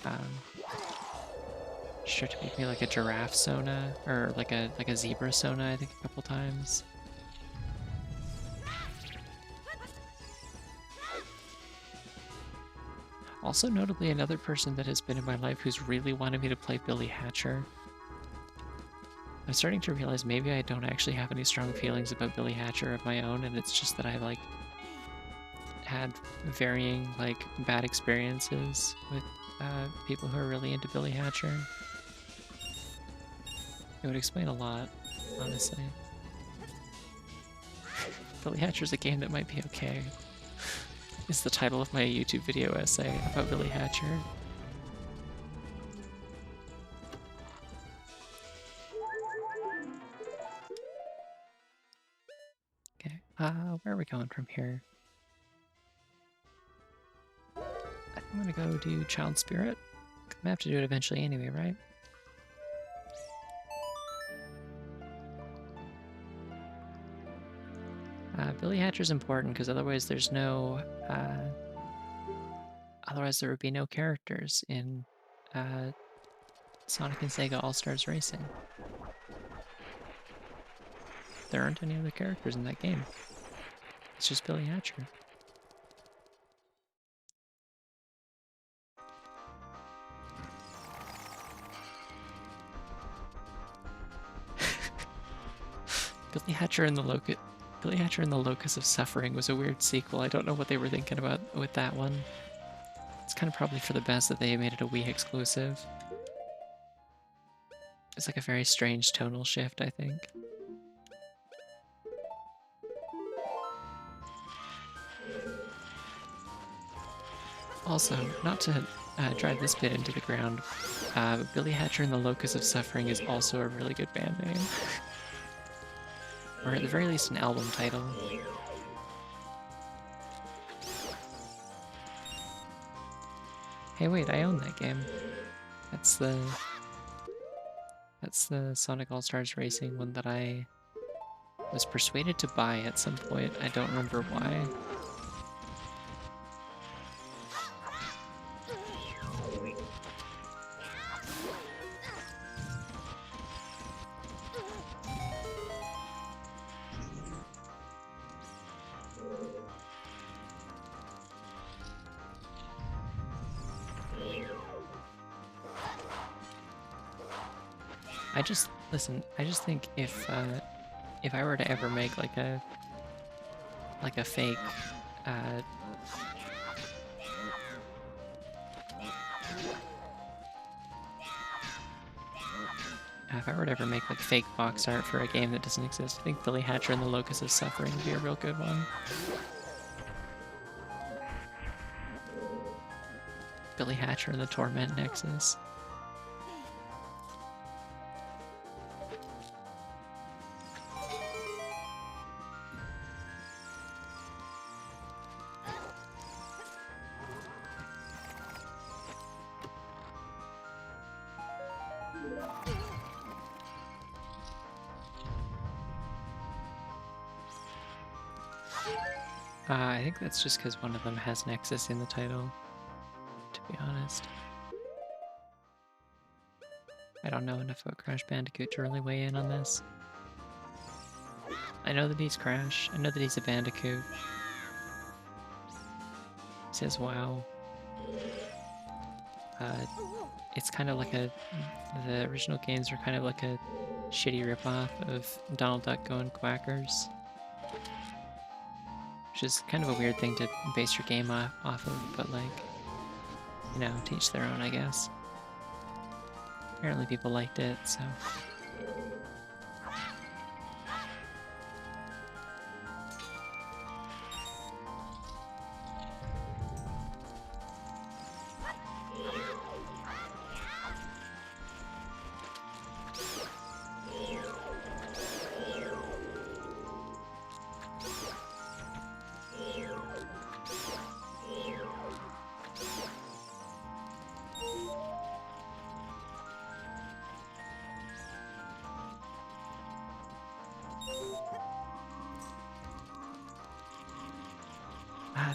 but she tried to make me like a giraffe sona, or like a zebra sona, I think a couple times. Also, notably, another person that has been in my life who's really wanted me to play Billy Hatcher. I'm starting to realize maybe I don't actually have any strong feelings about Billy Hatcher of my own, and it's just that I like had varying like bad experiences with people who are really into Billy Hatcher. It would explain a lot, honestly. Billy Hatcher's a game that might be okay. Is the title of my YouTube video essay about Billy Hatcher. Okay, where are we going from here? I think I'm gonna go do Child Spirit. I'm gonna have to do it eventually anyway, right? Billy Hatcher's important because otherwise there's no, otherwise there would be no characters in Sonic and Sega All-Stars Racing. There aren't any other characters in that game. It's just Billy Hatcher. Billy Hatcher and the Locus of Suffering was a weird sequel. I don't know what they were thinking about with that one. It's kind of probably for the best that they made it a Wii exclusive. It's like a very strange tonal shift, I think. Also, not to drive this bit into the ground, Billy Hatcher and the Locus of Suffering is also a really good band name. Or at the very least an album title. Hey wait, I own that game. That's the Sonic All-Stars Racing one that I was persuaded to buy at some point. I don't remember why. listen. I just think if I were to ever make like a fake uh if I were to ever make like fake box art for a game that doesn't exist, I think Billy Hatcher and the Locust of Suffering would be a real good one. Billy Hatcher and the Torment Nexus. I think that's just because one of them has Nexus in the title, to be honest. I don't know enough about Crash Bandicoot to really weigh in on this. I know that he's Crash. I know that he's a Bandicoot. He says wow. Uh, it's kind of like the original games are kind of like a shitty ripoff of Donald Duck Going Quackers. Which is kind of a weird thing to base your game off of, but like, you know, teach their own, I guess. Apparently people liked it, so...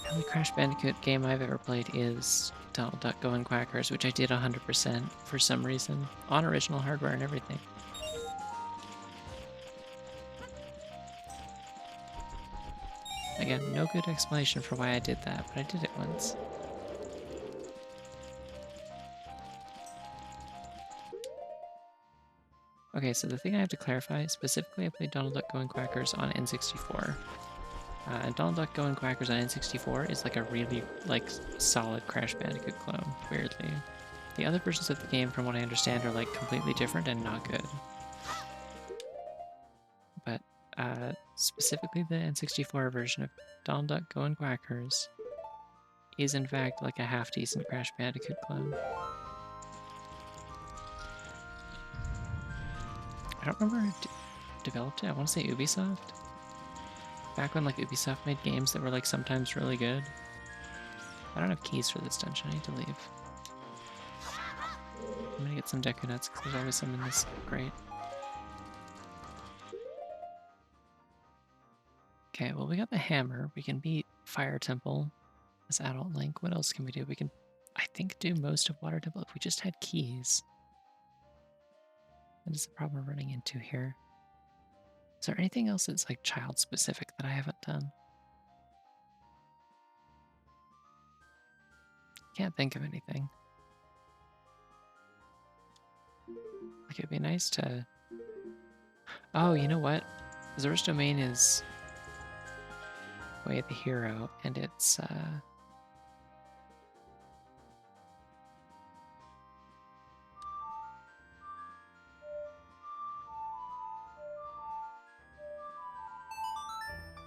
The only Crash Bandicoot game I've ever played is Donald Duck Going Quackers, which I did 100% for some reason, on original hardware and everything. Again, no good explanation for why I did that, but I did it once. Okay, so the thing I have to clarify, specifically I played Donald Duck Going Quackers on N64. And Donald Duck Going Quackers on N64 is like a really like solid Crash Bandicoot clone, weirdly. The other versions of the game, from what I understand, are like completely different and not good. But specifically the N64 version of Donald Duck Going Quackers is in fact like a half-decent Crash Bandicoot clone. I don't remember who developed it. I want to say Ubisoft. Back when like Ubisoft made games that were like sometimes really good. I don't have keys for this dungeon. I need to leave. I'm gonna get some Deku Nuts because there's always some in this crate. Okay, well we got the hammer. We can beat Fire Temple as Adult Link. What else can we do? We can, I think, do most of Water Temple if we just had keys. That is the problem we're running into here. Is there anything else that's like child specific that I haven't done? Can't think of anything. Like it'd be nice to... Oh, you know what? Zora's Domain is Way of the Hero, and it's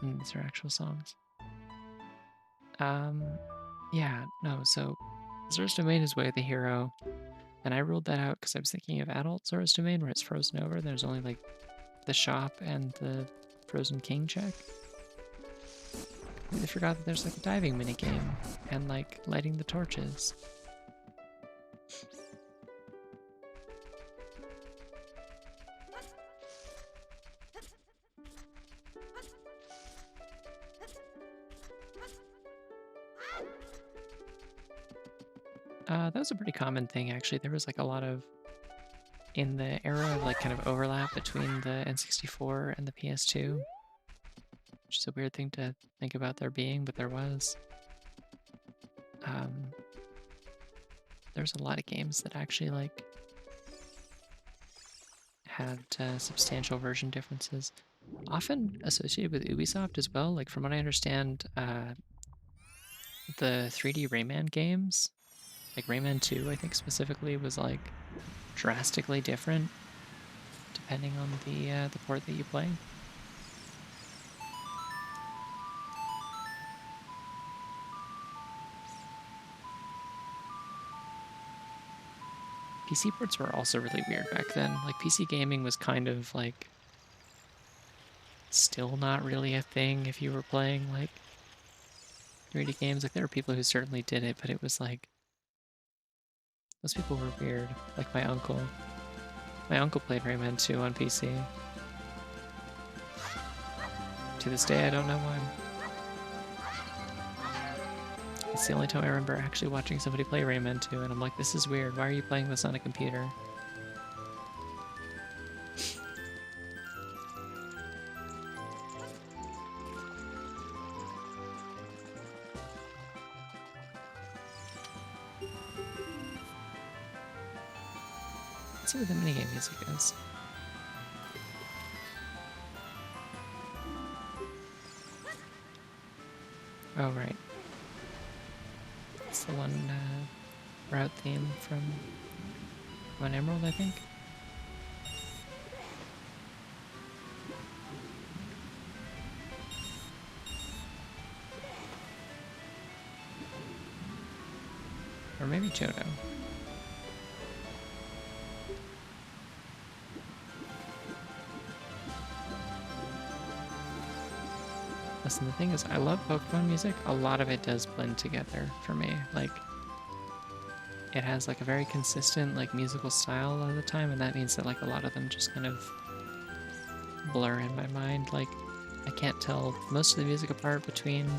these are actual songs. Yeah, no, so Zora's Domain is Way of the Hero, and I ruled that out because I was thinking of adult Zora's Domain where it's frozen over. There's only like the shop and the Frozen King check. I forgot that there's like a diving minigame and like lighting the torches. That was a pretty common thing actually. There was like a lot of, in the era of like kind of overlap between the N64 and the PS2, which is a weird thing to think about there being, but there was. There's a lot of games that actually like had substantial version differences, often associated with Ubisoft as well. Like from what I understand, the 3D Rayman games, like Rayman 2, I think specifically, was like drastically different depending on the port that you play. PC ports were also really weird back then. Like PC gaming was kind of like still not really a thing if you were playing like 3D games. Like there were people who certainly did it, but it was like those people were weird. Like my uncle. My uncle played Rayman 2 on PC. To this day, I don't know why. It's the only time I remember actually watching somebody play Rayman 2, and I'm like, this is weird. Why are you playing this on a computer? Let's see what the minigame music is. Oh, right. It's the one route theme from One Emerald, I think. Or maybe Johto. Listen, the thing is, I love Pokemon music. A lot of it does blend together for me. Like, it has like a very consistent like musical style a lot of the time, and that means that like a lot of them just kind of blur in my mind. Like, I can't tell most of the music apart between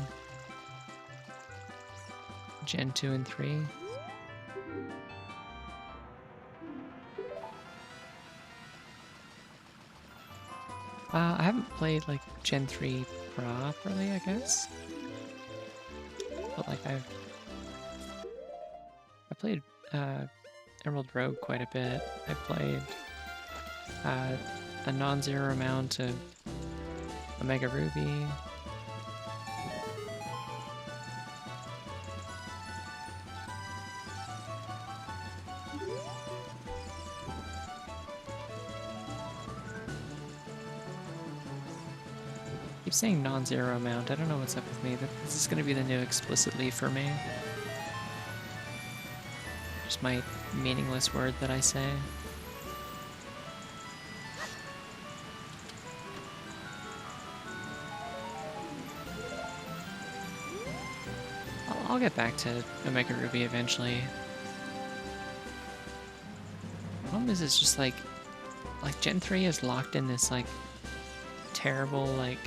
Gen 2 and 3. I haven't played like Gen 3 properly, I guess. But like I played Emerald Rogue quite a bit. I played a non-zero amount of Omega Ruby. Keep saying non-zero amount. I don't know what's up with me. This is going to be the new explicitly for me. Just my meaningless word that I say. I'll get back to Omega Ruby eventually. The problem is it's just like Gen 3 is locked in this like terrible like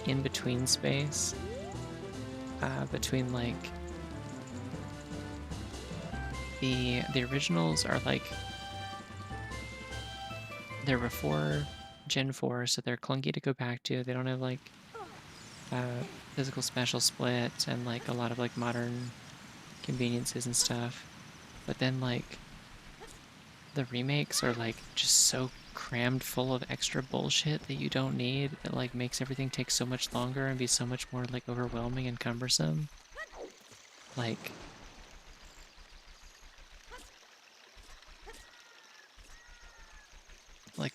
in-between space between like the originals are like they're before Gen 4, so they're clunky to go back to. They don't have like physical special split and like a lot of like modern conveniences and stuff. But then like the remakes are like just so crammed full of extra bullshit that you don't need. That like makes everything take so much longer and be so much more like overwhelming and cumbersome. Like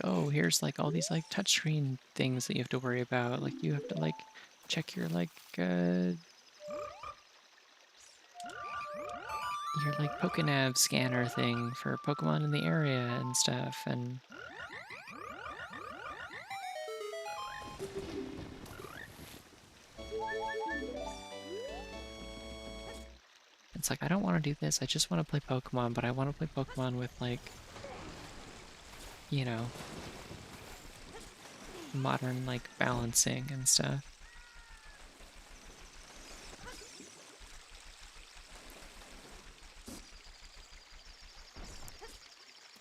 oh, here's like all these like touchscreen things that you have to worry about. Like you have to like check your like Pokenav scanner thing for Pokemon in the area and stuff, and it's like I don't want to do this. I just want to play Pokemon, but I want to play Pokemon with like, you know, modern like balancing and stuff.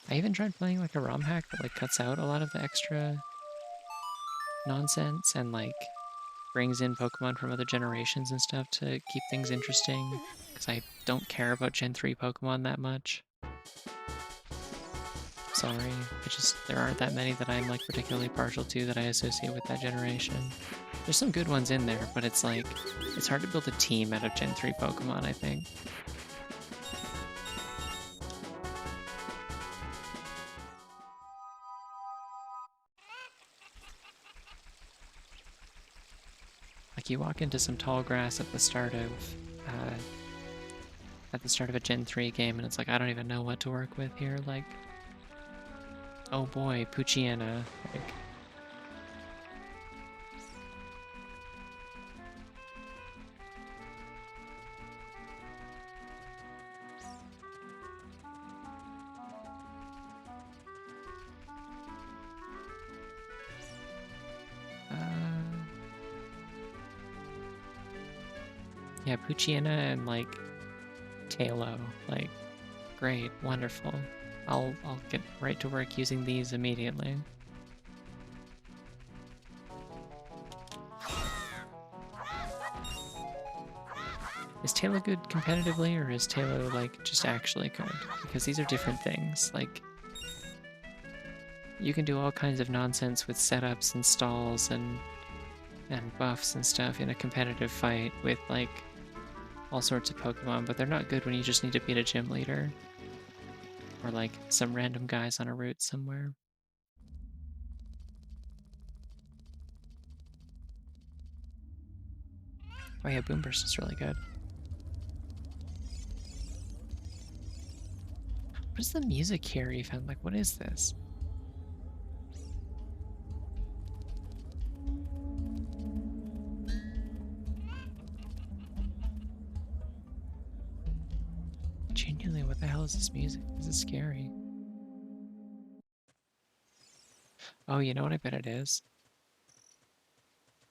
I even tried playing like a ROM hack that like cuts out a lot of the extra nonsense and like brings in Pokemon from other generations and stuff to keep things interesting, because I don't care about Gen 3 Pokemon that much. Sorry. There aren't that many that I'm like particularly partial to that I associate with that generation. There's some good ones in there, but it's like, it's hard to build a team out of Gen 3 Pokemon, I think. Like you walk into some tall grass at the start of a Gen 3 game, and it's like I don't even know what to work with here. Like, oh boy, Poochyena. Like, yeah, Poochyena and like Talo. Like, great, wonderful. I'll get right to work using these immediately. Is Talo good competitively, or is Talo like just actually good? Because these are different things. Like, you can do all kinds of nonsense with setups and stalls and buffs and stuff in a competitive fight with like all sorts of Pokemon, but they're not good when you just need to beat a gym leader or like some random guys on a route somewhere. Oh yeah, Boomburst is really good. What is the music here even? Like, what is this? Genuinely, what the hell is this music? This is scary. Oh, you know what I bet it is?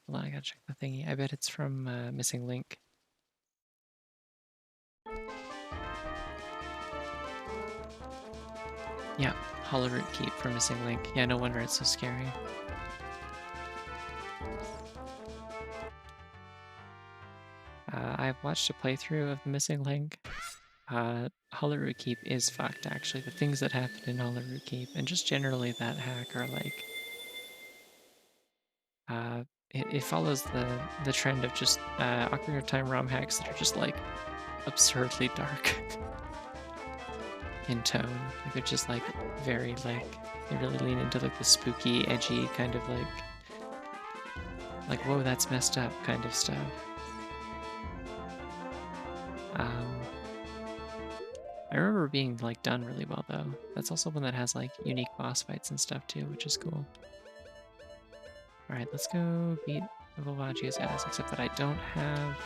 Hold on, I gotta check the thingy. I bet it's from Missing Link. Yeah, Hollowroot Keep from Missing Link. Yeah, no wonder it's so scary. I've watched a playthrough of The Missing Link. Hollowroot Keep is fucked, actually. The things that happen in Hollowroot Keep, and just generally that hack are like... it follows the trend of just Ocarina of Time ROM hacks that are just like absurdly dark in tone. Like they're just like very like, they really lean into like the spooky, edgy kind of like whoa, that's messed up kind of stuff. I remember being like done really well though. That's also one that has like unique boss fights and stuff too, which is cool. Alright, let's go beat Vivacia's ass, except that I don't have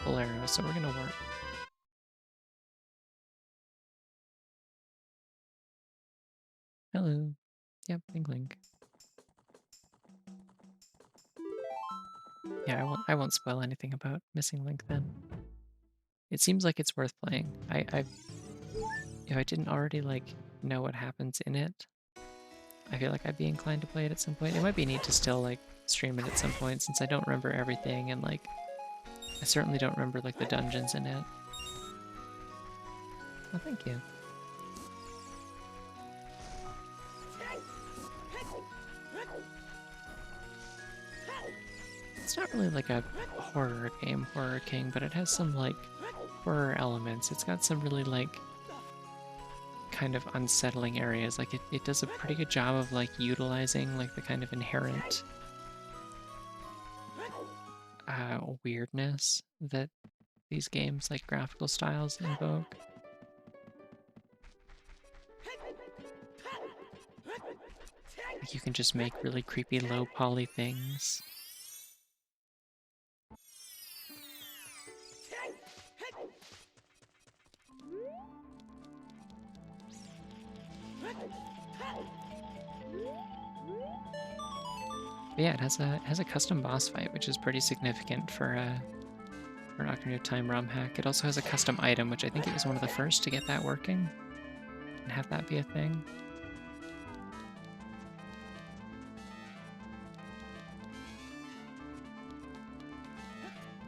Bolero, so we're gonna work. Hello. Yep, Link Link. Yeah, I won't spoil anything about Missing Link then. It seems like it's worth playing. If I didn't already like know what happens in it, I feel like I'd be inclined to play it at some point. It might be neat to still like stream it at some point since I don't remember everything, and like I certainly don't remember like the dungeons in it. Oh, thank you. It's not really like a horror game, Horror King, but it has some like horror elements. It's got some really like kind of unsettling areas. Like it does a pretty good job of like utilizing like the kind of inherent weirdness that these games like graphical styles invoke. Like you can just make really creepy low poly things. But yeah, it has a custom boss fight, which is pretty significant for an Ocarina of Time ROM hack. It also has a custom item, which I think it was one of the first to get that working and have that be a thing.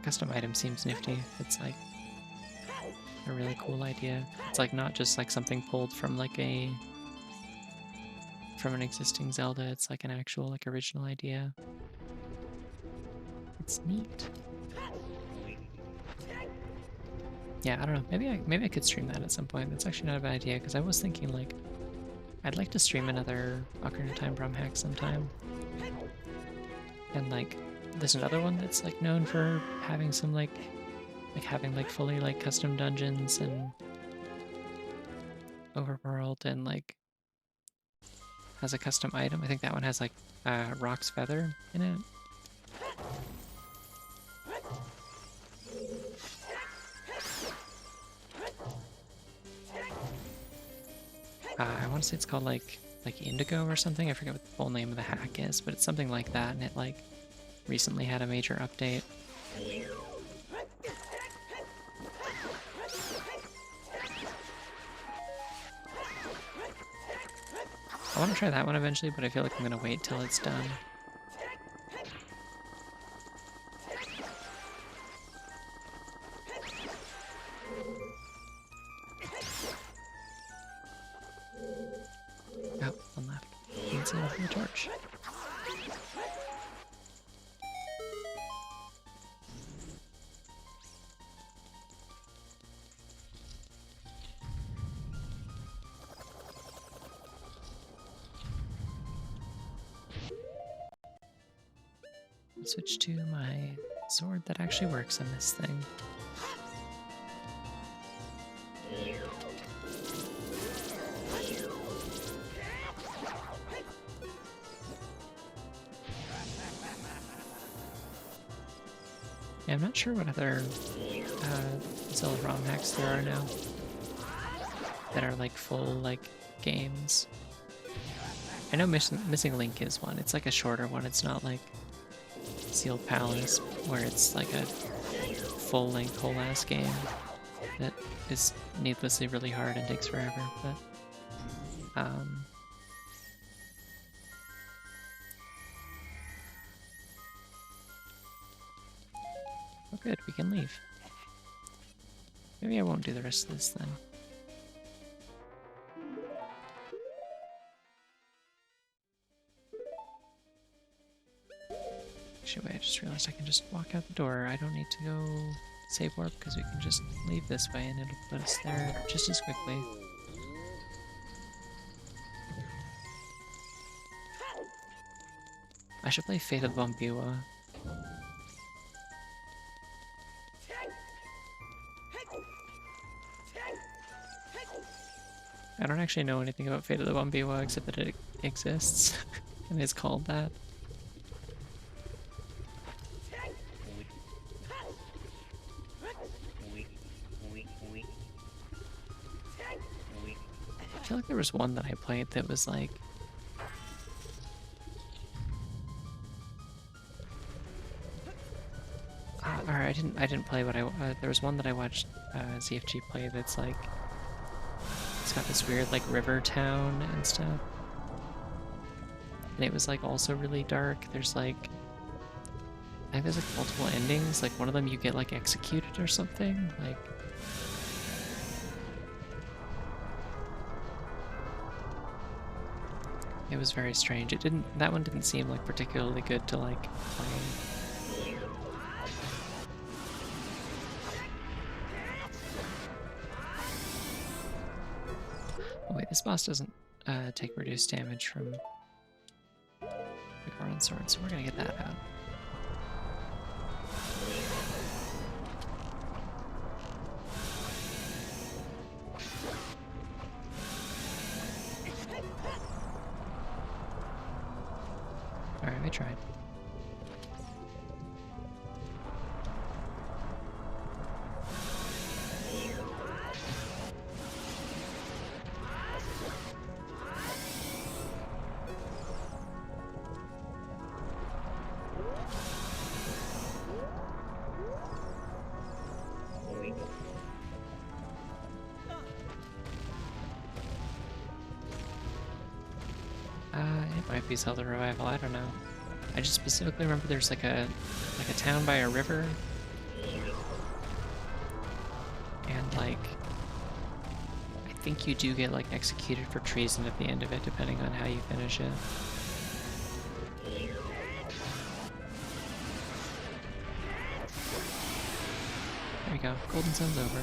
Custom item seems nifty. It's like a really cool idea. It's like not just like something pulled from like from an existing Zelda. It's like an actual like original idea. It's neat. Yeah, I don't know. Maybe I could stream that at some point. That's actually not a bad idea because I was thinking like I'd like to stream another Ocarina of Time ROM hack sometime. And like there's another one that's like known for having some like having like fully like custom dungeons and overworld and like has a custom item. I think that one has like Rock's Feather in it. I want to say it's called like Indigo or something. I forget what the full name of the hack is, but it's something like that, and it like recently had a major update. I want to try that one eventually, but I feel like I'm gonna wait till it's done. Oh, one left. Can't see the torch. Switch to my sword that actually works in this thing. Yeah, I'm not sure what other Zelda ROM hacks there are now that are like full like games. I know Missing Link is one. It's like a shorter one. It's not like Sealed Palace, where it's like a full-length whole-ass game that is needlessly really hard and takes forever, but oh good, we can leave. Maybe I won't do the rest of this then. Actually, wait, I just realized I can just walk out the door. I don't need to go save warp because we can just leave this way and it'll put us there just as quickly. I should play Fate of the Bombiwa. I don't actually know anything about Fate of the Bombiwa except that it exists and is called that. I feel like there was one that I played that was like or I didn't play what there was one that I watched ZFG play that's like it's got this weird like river town and stuff. And it was like also really dark. There's like I think there's like multiple endings. Like one of them you get like executed or something. Like it was very strange. That one didn't seem like particularly good to like play. Oh wait, this boss doesn't take reduced damage from the Goron sword, so we're gonna get that out. Alright, I tried. It might be Zelda Revival, I don't know. I just specifically remember there's like a town by a river. And like, I think you do get like executed for treason at the end of it, depending on how you finish it. There you go, Golden Sun's over.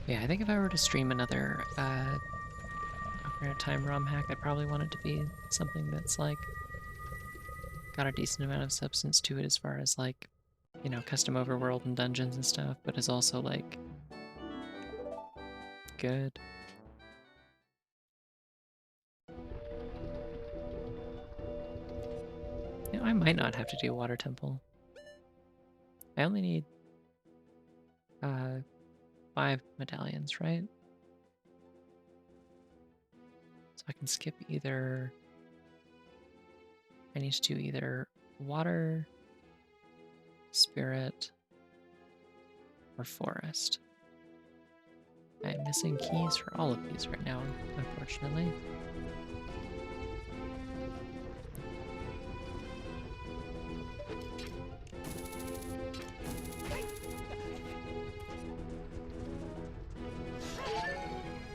Yeah, I think if I were to stream another Ocarina of Time ROM hack, I'd probably want it to be something that's like got a decent amount of substance to it as far as like, you know, custom overworld and dungeons and stuff, but is also like good. You know, I might not have to do Water Temple. I only need 5 medallions, right? So I can skip either. I need to do either water, spirit, or forest. I'm missing keys for all of these right now, unfortunately.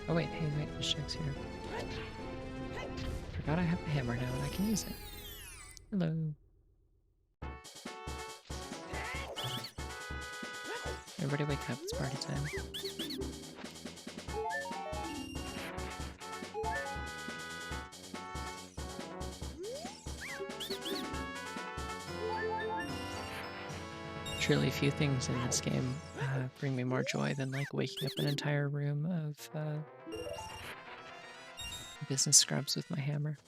Oh wait, hey, wait, there's checks here. Forgot I have a hammer now and I can use it. Hello. Everybody wake up, it's party time. Truly few things in this game bring me more joy than like waking up an entire room of business scrubs with my hammer.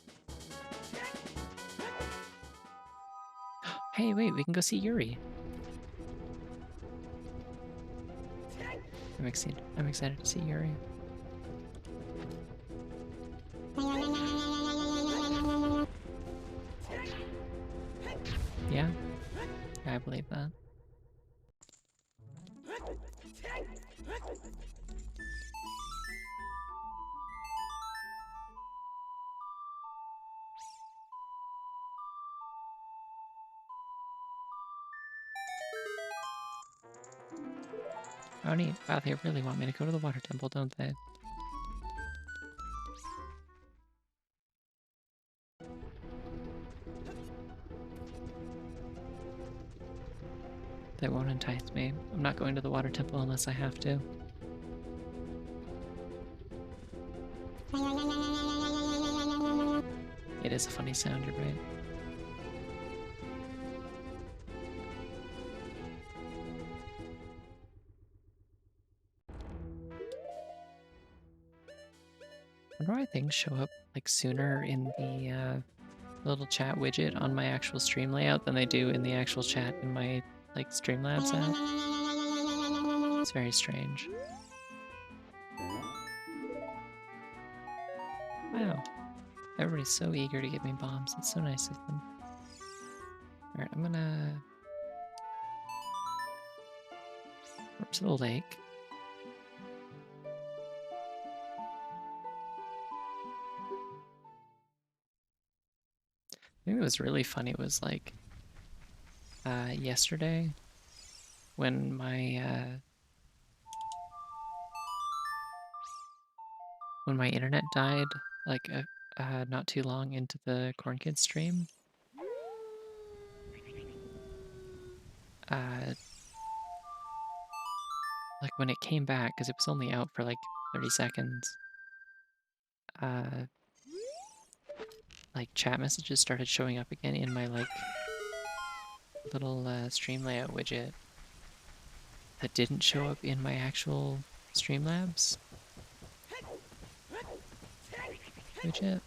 Hey, wait, we can go see Yuri. I'm excited to see Yuri. Yeah, I believe that. Oh neat. Wow, they really want me to go to the water temple, don't they? They won't entice me. I'm not going to the water temple unless I have to. It is a funny sound, you're right. Wonder why things show up like sooner in the little chat widget on my actual stream layout than they do in the actual chat in my like Streamlabs app. It's very strange. Wow. Everybody's so eager to give me bombs. It's so nice of them. Alright, I'm gonna up to the lake. I think it was really funny was like yesterday when my internet died like not too long into the Corn Kids stream. Like when it came back, because it was only out for like 30 seconds, like chat messages started showing up again in my like little stream layout widget that didn't show up in my actual Streamlabs widget.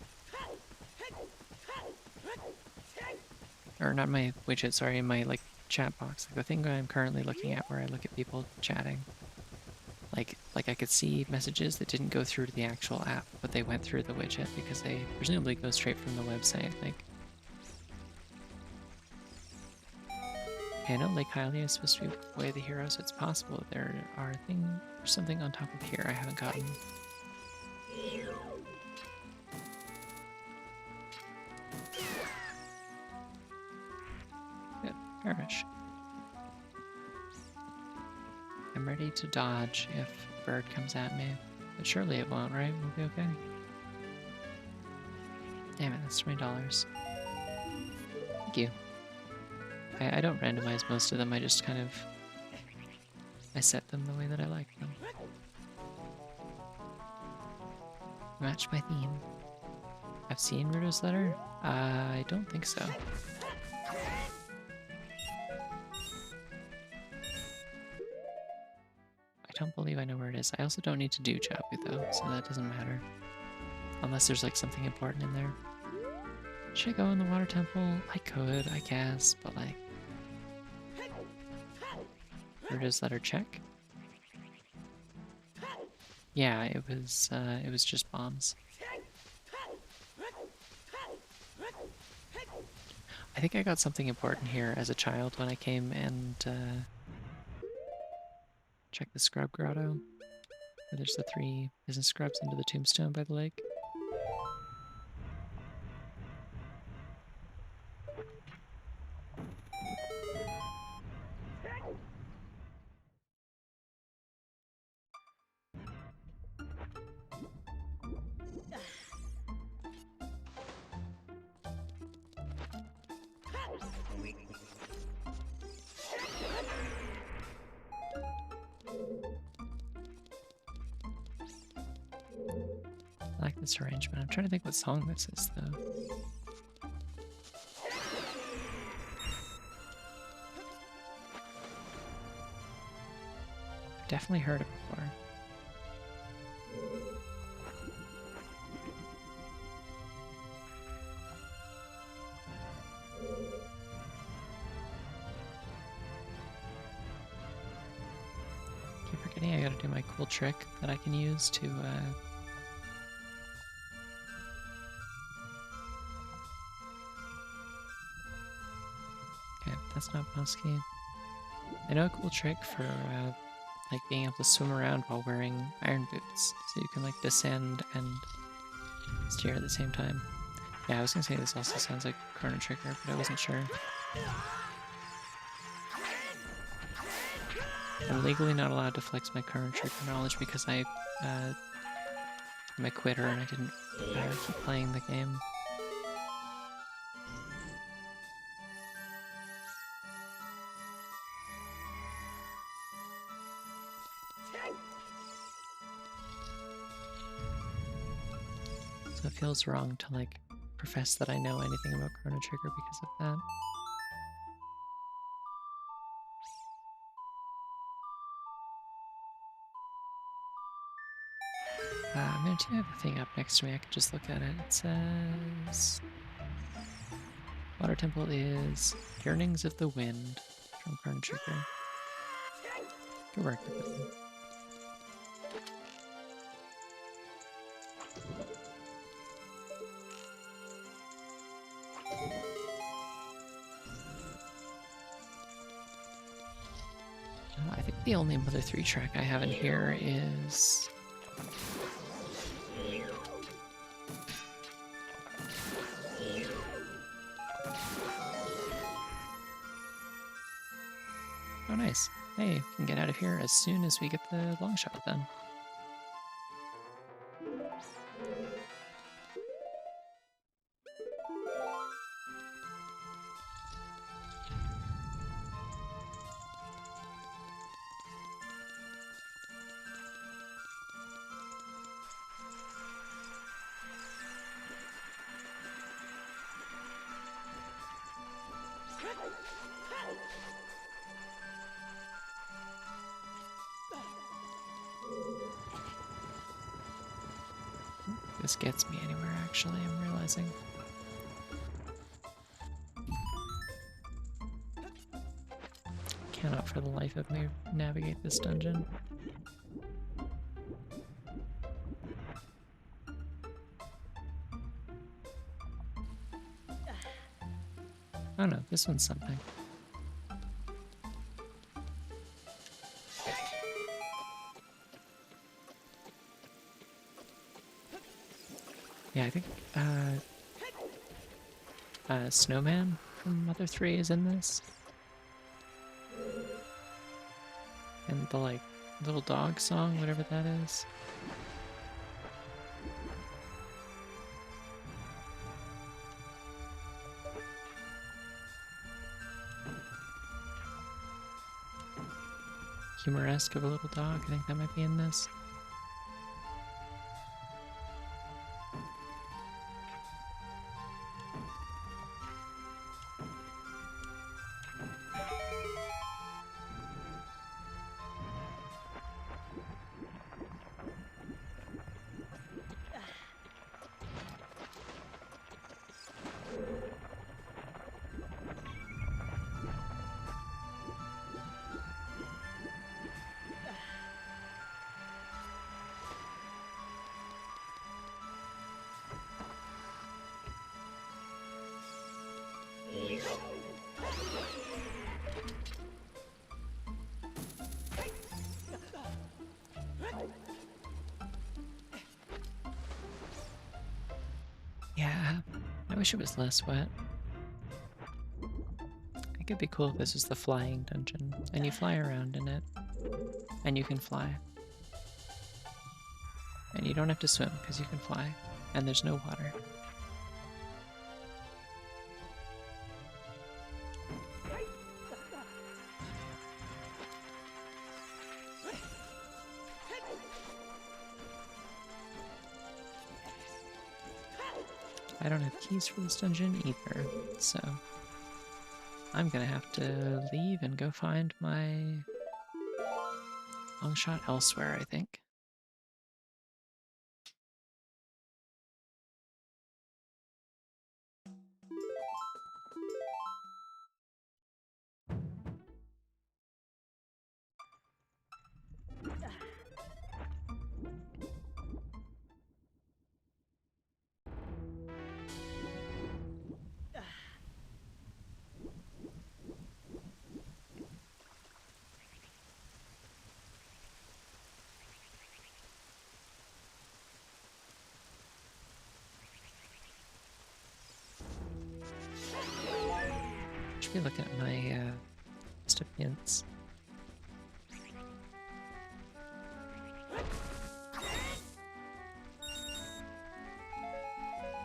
Or not my widget, sorry, my like chat box, like the thing I'm currently looking at where I look at people chatting. Like I could see messages that didn't go through to the actual app, but they went through the widget because they presumably go straight from the website. Like, okay, I know Lake Hylia is supposed to be way of the hero, so it's possible there are something on top of here I haven't gotten. Good, Garmish. I'm ready to dodge if a bird comes at me, but surely it won't, right? We'll be okay. Damn it, that's $20. Thank you. I don't randomize most of them, I just kind of... I set them the way that I like them. Match my theme. I've seen Ruto's letter? I don't think so. I don't believe I know where it is. I also don't need to do Chapu though, so that doesn't matter. Unless there's like something important in there. Should I go in the water temple? I could, I guess, but like... Ruto's letter check? Yeah, it was just bombs. I think I got something important here as a child when I came and checked the scrub grotto. Where there's the 3 business scrubs under the tombstone by the lake. I like this arrangement. I'm trying to think what song this is, though. I've definitely heard it before. Keep forgetting I gotta do my cool trick that I can use to, Okay, that's not Musky. I know a cool trick for, like, being able to swim around while wearing iron boots, so you can, like, descend and steer at the same time. Yeah, I was gonna say this also sounds like Chrono Trigger, but I wasn't sure. I'm legally not allowed to flex my Chrono Trigger knowledge because I'm a quitter and I didn't keep playing the game. So it feels wrong to, like, profess that I know anything about Chrono Trigger because of that. I'm going to have a thing up next to me. I can just look at it. It says... Water Temple is Yearnings of the Wind from Chrono Trigger. Good work, everybody. I think the only Mother 3 track I have in here is... Oh, nice. Hey, we can get out of here as soon as we get the long shot done. This gets me anywhere, actually, I'm realizing. cannot for the life of me navigate this dungeon. Oh no, this one's something. Yeah, I think Snowman from Mother 3 is in this. And the like little dog song, whatever that is. Humoresque of a little dog, I think that might be in this. Yeah, I wish it was less wet. It could be cool if this was the flying dungeon, and you fly around in it, and you can fly. And you don't have to swim, because you can fly, and there's no water. I don't have keys for this dungeon either, so I'm gonna have to leave and go find my long shot elsewhere, I think. Should be looking at my list of hints.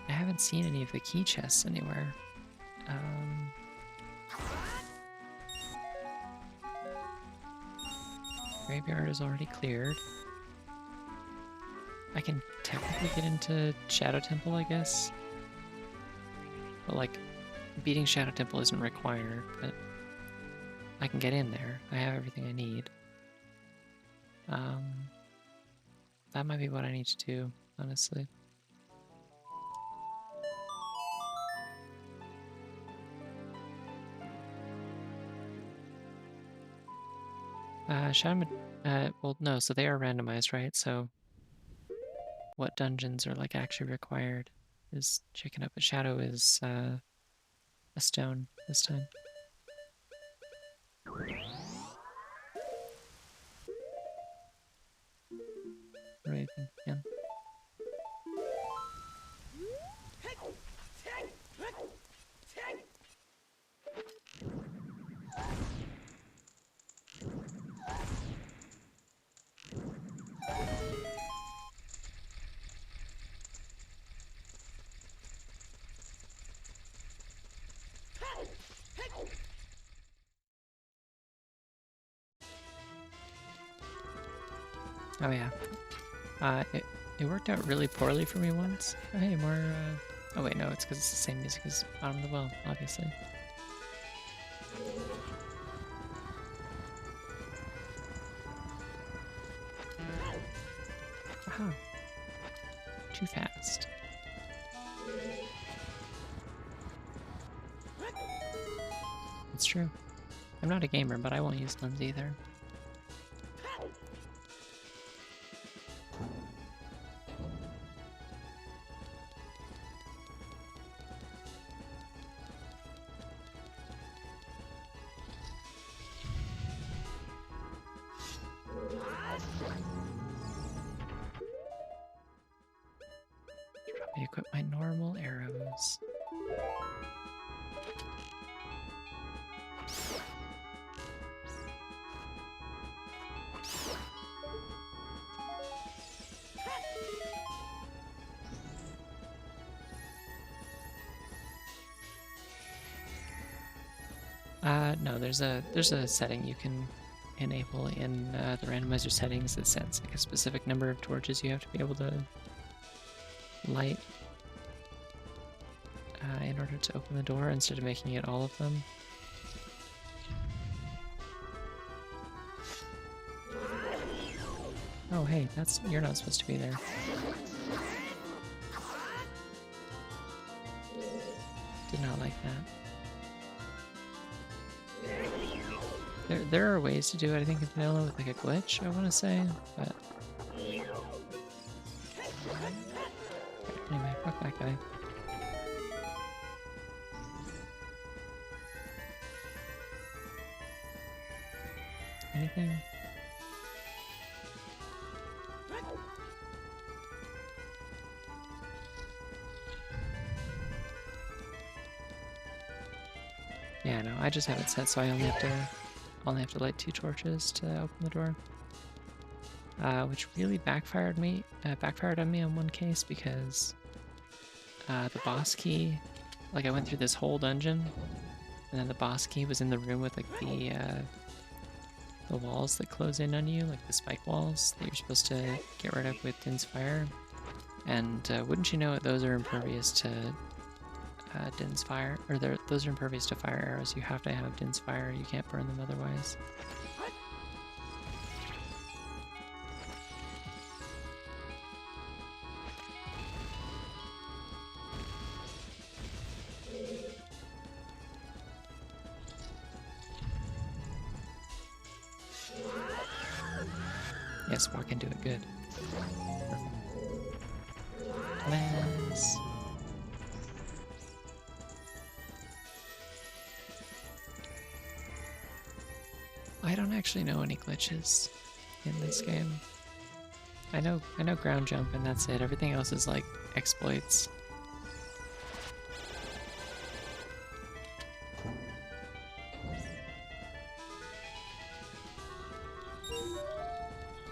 I haven't seen any of the key chests anywhere. Graveyard is already cleared. I can technically get into Shadow Temple, I guess. But like, beating Shadow Temple isn't required, but I can get in there. I have everything I need. That might be what I need to do, honestly. Well, no, so they are randomized, right? So what dungeons are like actually required is chicken up. But Shadow is a stone this time. Right, yeah. Oh yeah. It worked out really poorly for me once. Oh, hey, more, oh wait, no, it's because it's the same music as Bottom of the Well, obviously. Wow. Too fast. It's true. I'm not a gamer, but I won't use lens either. Should probably equip my normal arrows. No, there's a setting you can enable in the randomizer settings that sets like a specific number of torches you have to be able to light in order to open the door instead of making it all of them. Oh hey, you're not supposed to be there. Did not like that. There are ways to do it, I think, in vanilla with like a glitch, I want to say, but... Anyway, fuck that guy. Anything? Yeah, no, I just have it set so I only have to light 2 torches to open the door. Which really backfired on me on one case because the boss key, like I went through this whole dungeon and then the boss key was in the room with like the walls that close in on you, like the spike walls that you're supposed to get rid of with Din's Fire. And wouldn't you know it, those are impervious to Din's Fire, or those are impervious to fire arrows. You have to have Din's Fire, you can't burn them otherwise. Yes, walk into it, good. Nice. I don't actually know any glitches in this game. I know ground jump and that's it. Everything else is like exploits.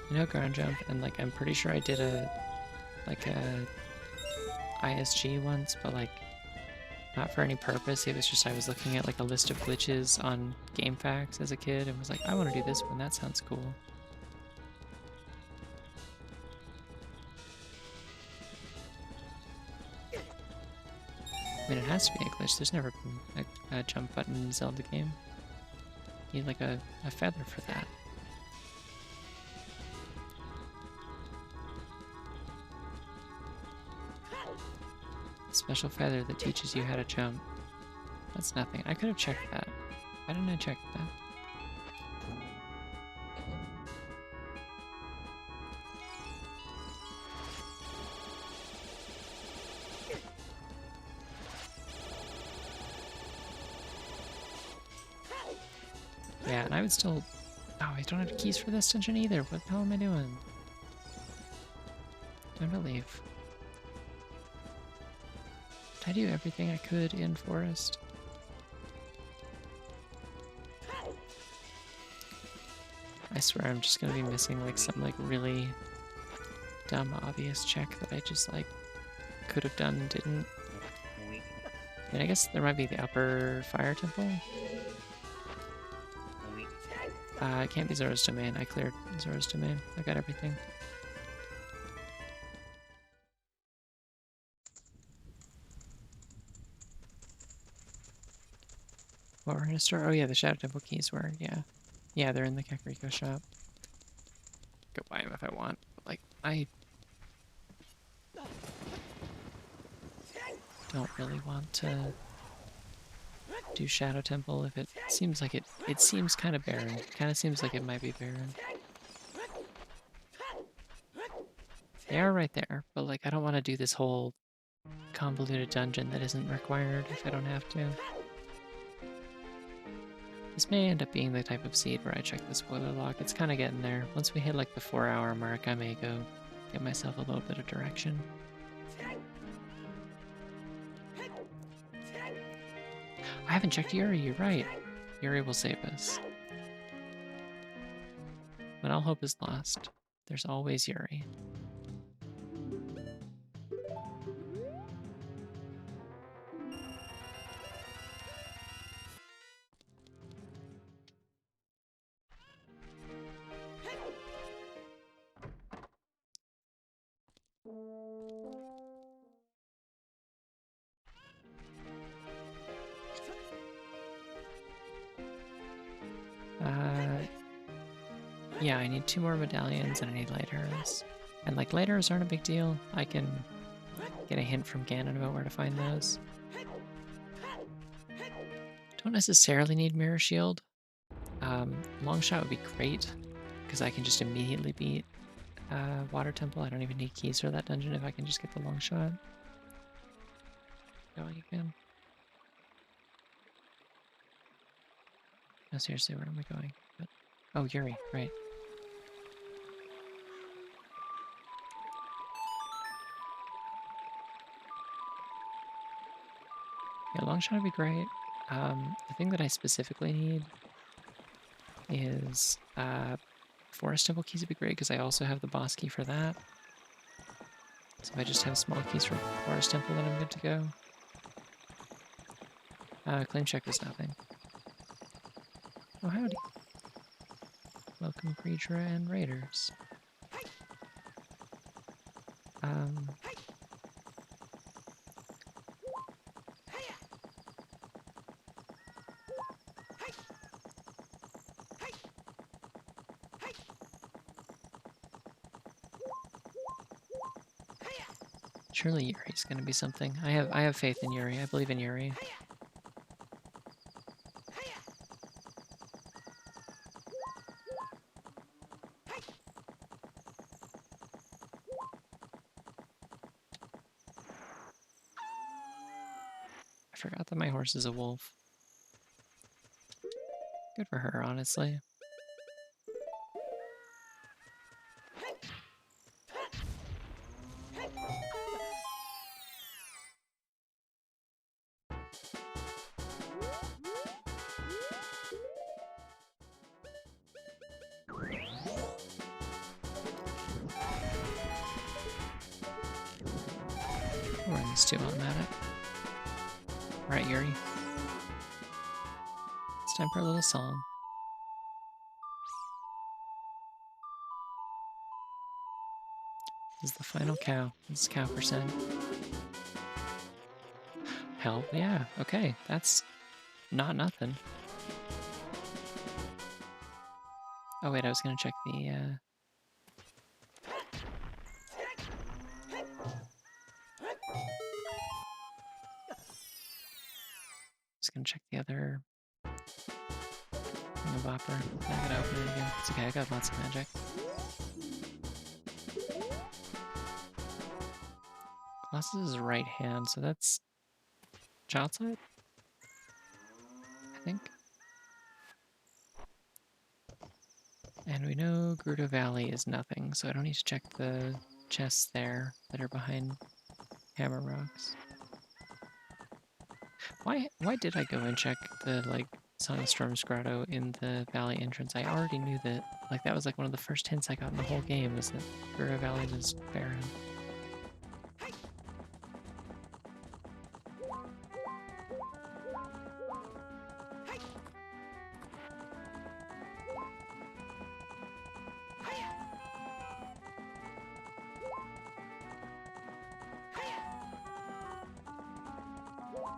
I know ground jump and like I'm pretty sure I did a ISG once, but like not for any purpose. It was just I was looking at like a list of glitches on GameFAQs as a kid and was like, I want to do this one, that sounds cool. I mean, it has to be a glitch. There's never been a jump button in a Zelda game. You need like a feather for that. Special feather that teaches you how to jump. That's nothing. I could have checked that. Why didn't I check that? Yeah, and I would still... Oh, I don't have keys for this dungeon either. What the hell am I doing? Time to leave. Did I do everything I could in Forest? I swear I'm just gonna be missing like some like really dumb obvious check that I just like could have done and didn't. I mean, I guess there might be the upper fire temple. It can't be Zora's Domain. I cleared Zora's Domain. I got everything. What we're gonna store? Oh yeah, the Shadow Temple keys were, yeah. Yeah, they're in the Kakariko shop. Go buy them if I want. But, like, I don't really want to do Shadow Temple if it seems like it seems kind of barren. Kind of seems like it might be barren. They are right there, but like I don't want to do this whole convoluted dungeon that isn't required if I don't have to. This may end up being the type of seed where I check the spoiler log. It's kind of getting there. Once we hit like the 4-hour mark, I may go get myself a little bit of direction. I haven't checked Yuri, you're right. Yuri will save us. When all hope is lost, there's always Yuri. Yeah, I need 2 more medallions and I need light arrows. And like light arrows aren't a big deal. I can get a hint from Ganon about where to find those. Don't necessarily need Mirror Shield. Long shot would be great because I can just immediately beat Water Temple. I don't even need keys for that dungeon if I can just get the long shot. Going again. No, seriously, where am I going? Oh, Yuri, right. Yeah, long shot would be great. The thing that I specifically need is Forest Temple keys would be great because I also have the boss key for that. So if I just have small keys for Forest Temple, then I'm good to go. Claim check was nothing. Oh, howdy. Welcome, creature and raiders. Surely Yuri's gonna be something. I have faith in Yuri. I believe in Yuri. I forgot that my horse is a wolf. Good for her, honestly. I'll run these two while I'm at it. Alright, Yuri. It's time for a little song. This is the final cow. This is cow percent. Hell yeah. Okay, that's not nothing. Oh wait, I was gonna check the just gonna check the other thingamabopper. I gotta open it again. It's okay, I got lots of magic. Colossus is right hand, so that's child side? I think. And we know Gerudo Valley is nothing, so I don't need to check the chests there that are behind Hammer Rocks. Why did I go and check the like Song of Storm's grotto in the valley entrance? I already knew that. Like that was like one of the first hints I got in the whole game was that Gerudo Valley was barren.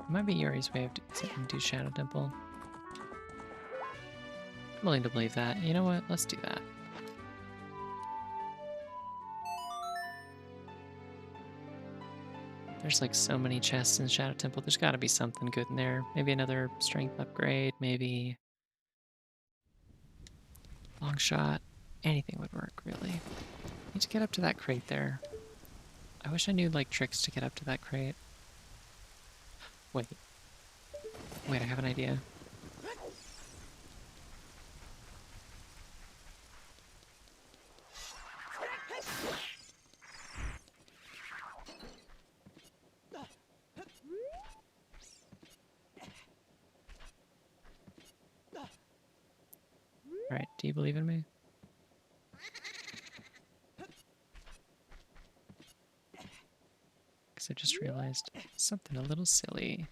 It might be Yuri's way of do Shadow Temple. I'm willing to believe that. You know what? Let's do that. There's like so many chests in Shadow Temple. There's got to be something good in there. Maybe another strength upgrade. Maybe long shot. Anything would work, really. Need to get up to that crate there. I wish I knew like tricks to get up to that crate. Wait. Wait, I have an idea. Alright, do you believe in me? Because I just realized something a little silly.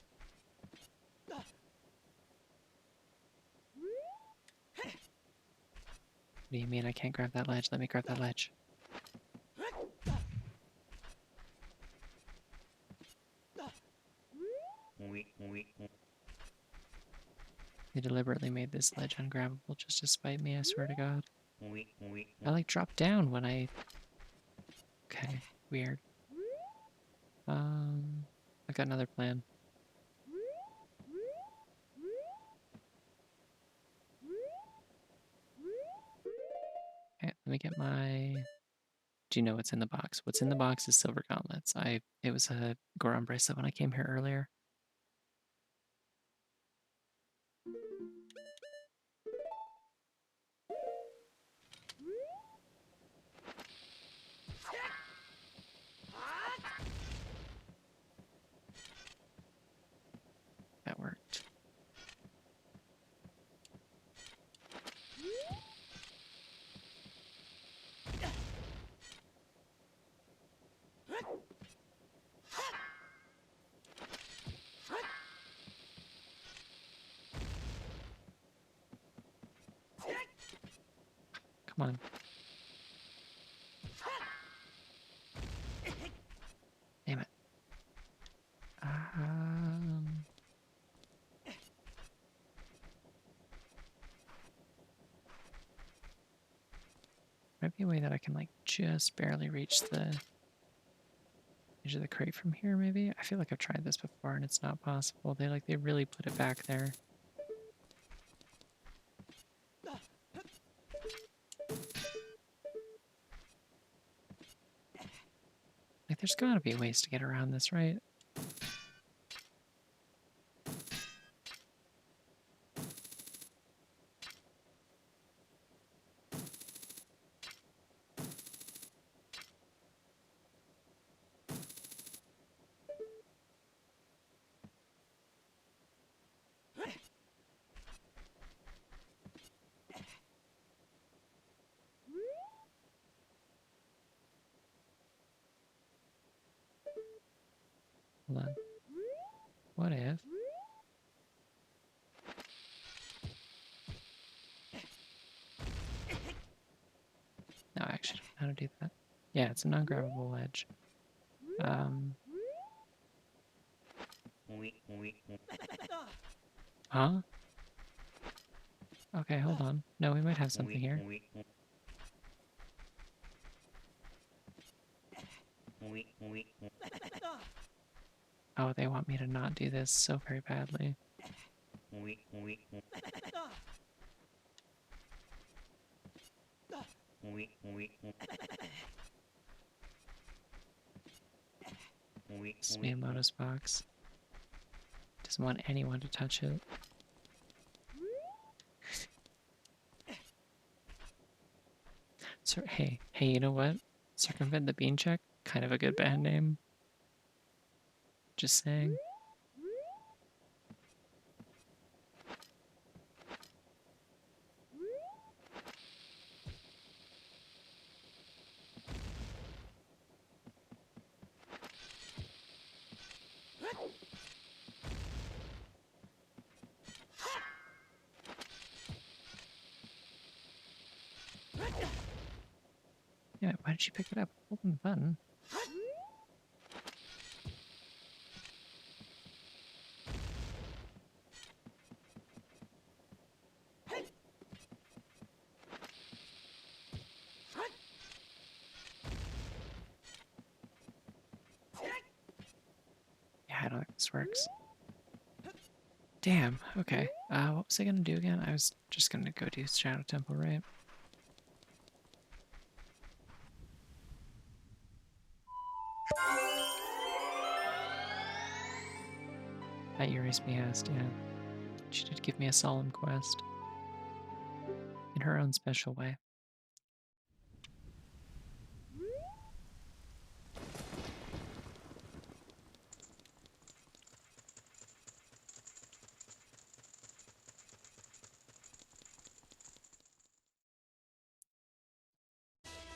What do you mean I can't grab that ledge? Let me grab that ledge. They deliberately made this ledge ungrabbable just to spite me, I swear to God. I like dropped down when I... Okay, weird. I've got another plan. Okay, let me get my... Do you know what's in the box? What's in the box is silver gauntlets. It was a Goron bracelet when I came here earlier. That worked. Come on. Damn it. Might be a way that I can like just barely reach the edge of the crate from here, maybe? I feel like I've tried this before and it's not possible. They really put it back there. Like there's gotta be ways to get around this, right? Hold on. What if? No, I actually don't know how to do that. Yeah, it's a non-grabbable ledge. Huh? Okay, hold on. No, we might have something here. Oh, they want me to not do this so very badly. This is Miyamoto's box. Doesn't want anyone to touch it. So, hey, you know what? Circumvent the Bean Check? Kind of a good band name. Just saying. Yeah, why did you pick it up? Open the button. this works. Damn, okay. What was I gonna do again? I was just gonna go do Shadow Temple, right? That Yuri's behest, yeah. She did give me a solemn quest. In her own special way.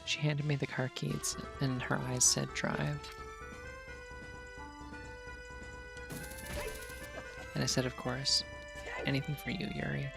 She handed me the car keys, and her eyes said drive. And I said, of course. Anything for you, Yuri.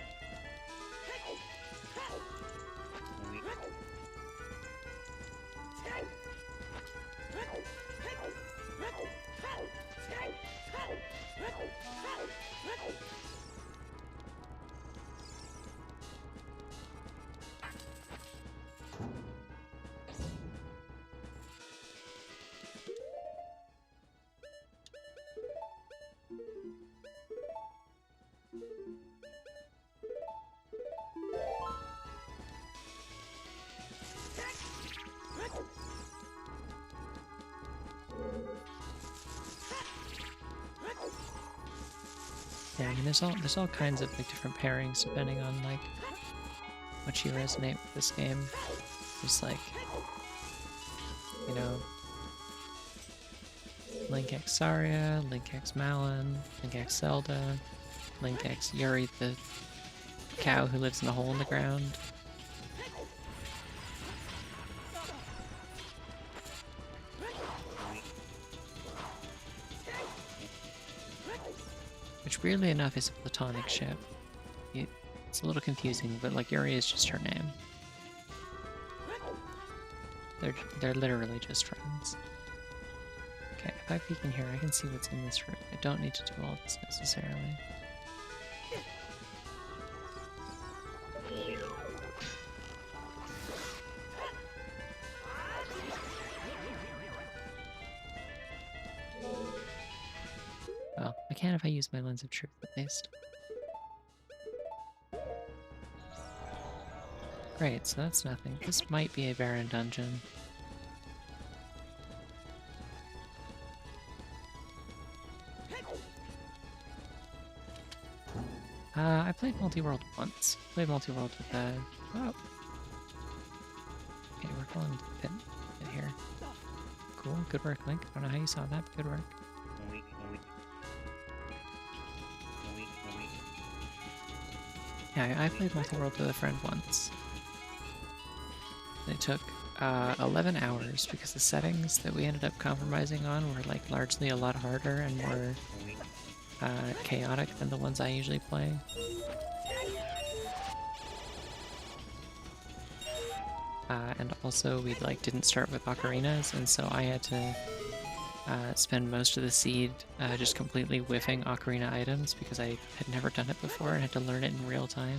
Yeah, I mean, there's all kinds of like different pairings depending on like what you resonate with this game. There's like, you know, Link X Saria, Link X Malin, Link X Zelda, Link X Yuri the cow who lives in a hole in the ground. Which weirdly enough is a platonic ship. It's a little confusing, but like Yuri is just her name. They're literally just friends. Okay, if I peek in here, I can see what's in this room. I don't need to do all this necessarily. Well, I can if I use my lens of truth at least. Great, so that's nothing. This might be a barren dungeon. I played multi-world once. Played multi-world with oh. Okay, we're going to the pit here. Cool, good work, Link. I don't know how you saw that, but good work. Yeah, I played multi-world with a friend once. And it took 11 hours because the settings that we ended up compromising on were like largely a lot harder and more chaotic than the ones I usually play. And also we like didn't start with ocarinas, and so I had to spend most of the seed just completely whiffing ocarina items because I had never done it before and had to learn it in real time.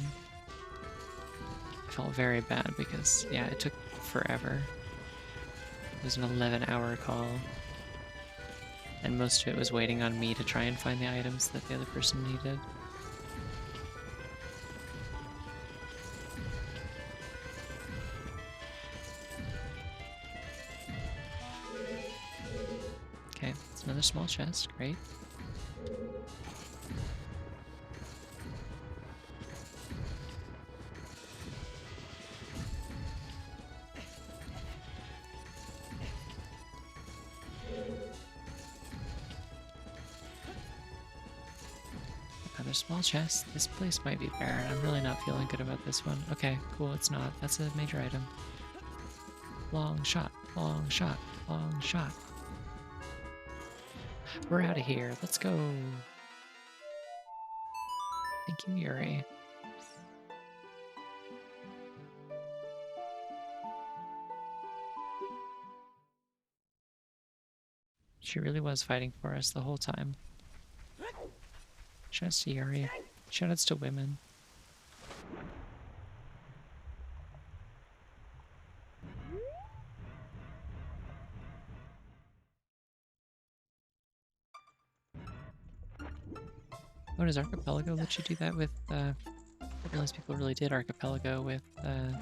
I felt very bad because, yeah, it took forever. It was an 11-hour call. And most of it was waiting on me to try and find the items that the other person needed. Okay, it's another small chest, great. Another small chest. This place might be barren. I'm really not feeling good about this one. Okay, cool, it's not. That's a major item. Long shot, long shot, long shot. We're out of here. Let's go. Thank you, Yuri. She really was fighting for us the whole time. Shoutouts to Yuri. Shoutouts to women. Oh, does Archipelago let you do that with, I didn't realize people really did Archipelago with, I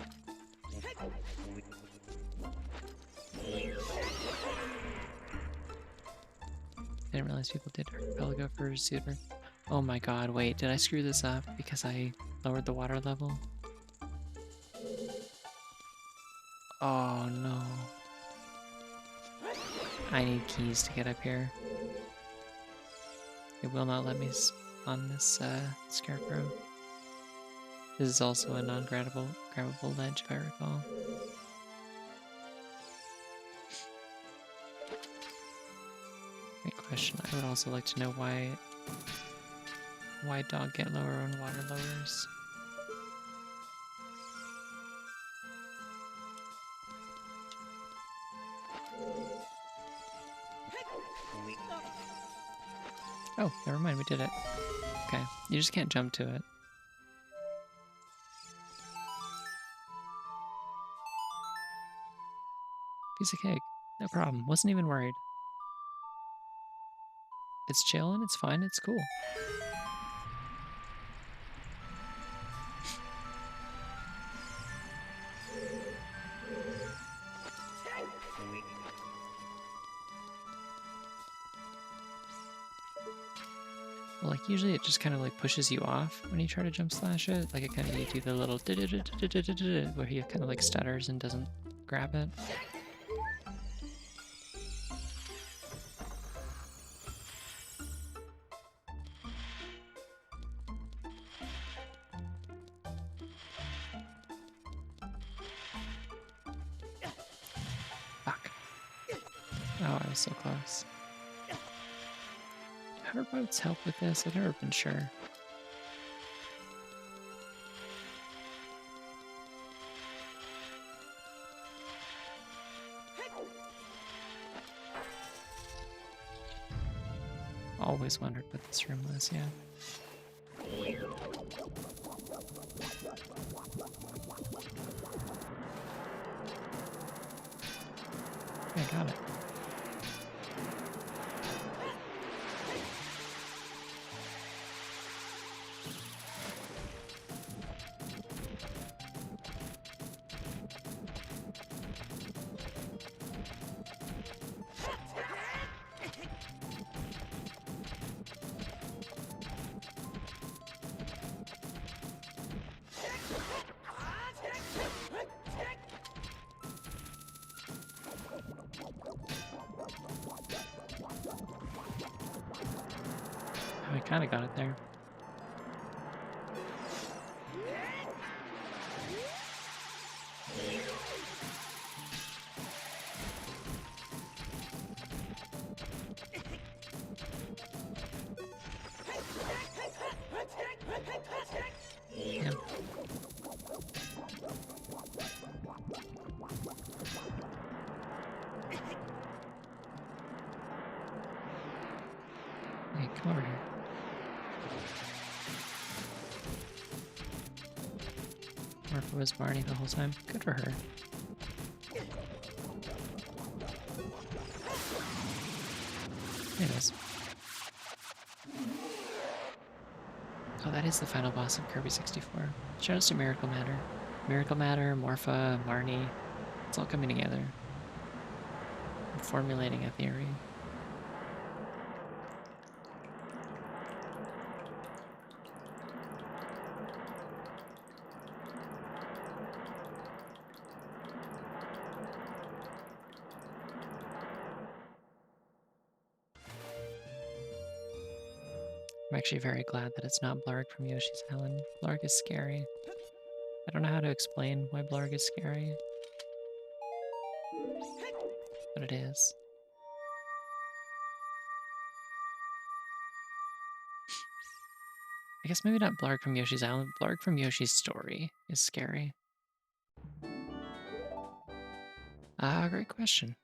didn't realize people did Archipelago for ZOoTR. Oh my god, wait, did I screw this up because I lowered the water level? Oh no. I need keys to get up here. It will not let me spawn this scarecrow. This is also a non-grabbable ledge, if I recall. Great question. I would also like to know why dog get lower when water lowers. Oh, never mind, we did it. Okay, you just can't jump to it. Piece of cake. No problem. Wasn't even worried. It's chilling, it's fine, it's cool. Well, like, usually it just kind of like pushes you off when you try to jump slash it. Like, it kind of, you do the little where he kind of like stutters and doesn't grab it. Fuck. Oh, I was so close. How do boats help with this? I've never been sure. Always wondered what this room was, yeah. Okay, got it. Oh, I kind of got it there. Yeah. Hey, come over here. Or if it was Barney the whole time. Good for her. There it is. Oh, that is the final boss of Kirby 64. Shoutouts to Miracle Matter. Miracle Matter, Morpha, Marnie. It's all coming together. I'm formulating a theory. I'm actually very glad that it's not Blarg from Yoshi's Island. Blarg is scary. I don't know how to explain why Blarg is scary, but it is. I guess maybe not Blarg from Yoshi's Island. Blarg from Yoshi's Story is scary. Great question.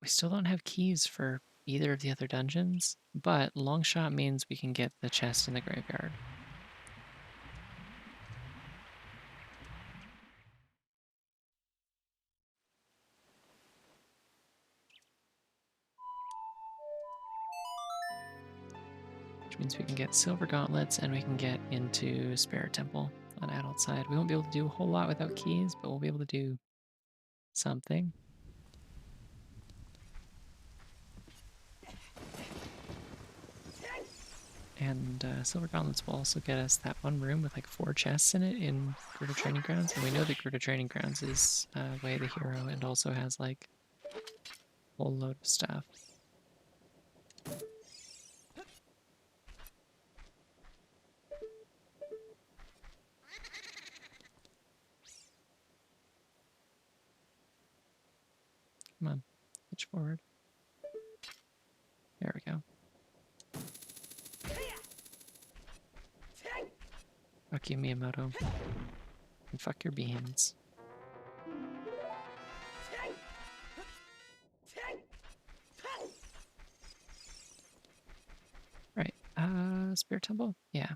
We still don't have keys for either of the other dungeons, but long shot means we can get the chest in the graveyard. which means we can get silver gauntlets and we can get into Spirit Temple on adult side. We won't be able to do a whole lot without keys, but we'll be able to do something. And silver gauntlets will also get us that one room with like 4 chests in it in Gerudo Training Grounds. And we know that Gerudo Training Grounds is Way the Hero and also has like a whole load of stuff. Come on, pitch forward. There we go. Fuck you, Miyamoto. And fuck your beans. Right, Spirit Temple? Yeah.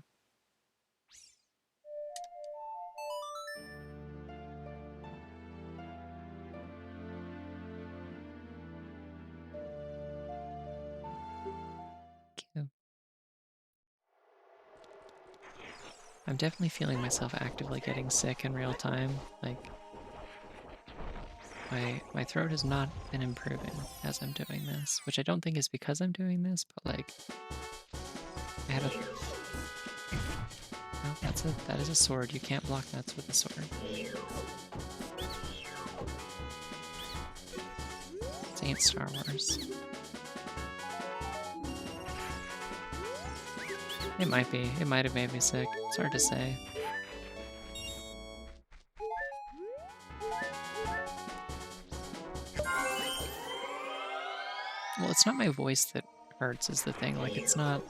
Cute. I'm definitely feeling myself actively getting sick in real time. Like, my throat has not been improving as I'm doing this, which I don't think is because I'm doing this, but like, I had a... No, that is a sword. You can't block nuts with a sword. This ain't Star Wars. It might be. It might have made me sick. It's hard to say. Well, it's not my voice that hurts is the thing. Like, it's not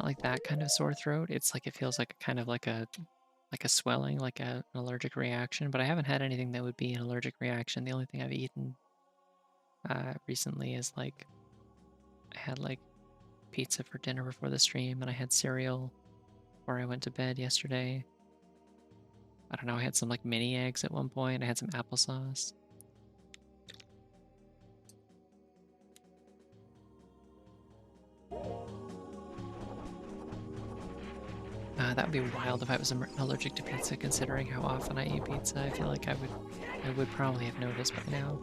like that kind of sore throat. It's like it feels like kind of like a swelling, like an allergic reaction. But I haven't had anything that would be an allergic reaction. The only thing I've eaten recently is like I had like pizza for dinner before the stream, and I had cereal before I went to bed yesterday. I don't know. I had some like mini eggs at one point. I had some applesauce. That would be wild if I was allergic to pizza, considering how often I eat pizza. I feel like I would probably have noticed by now.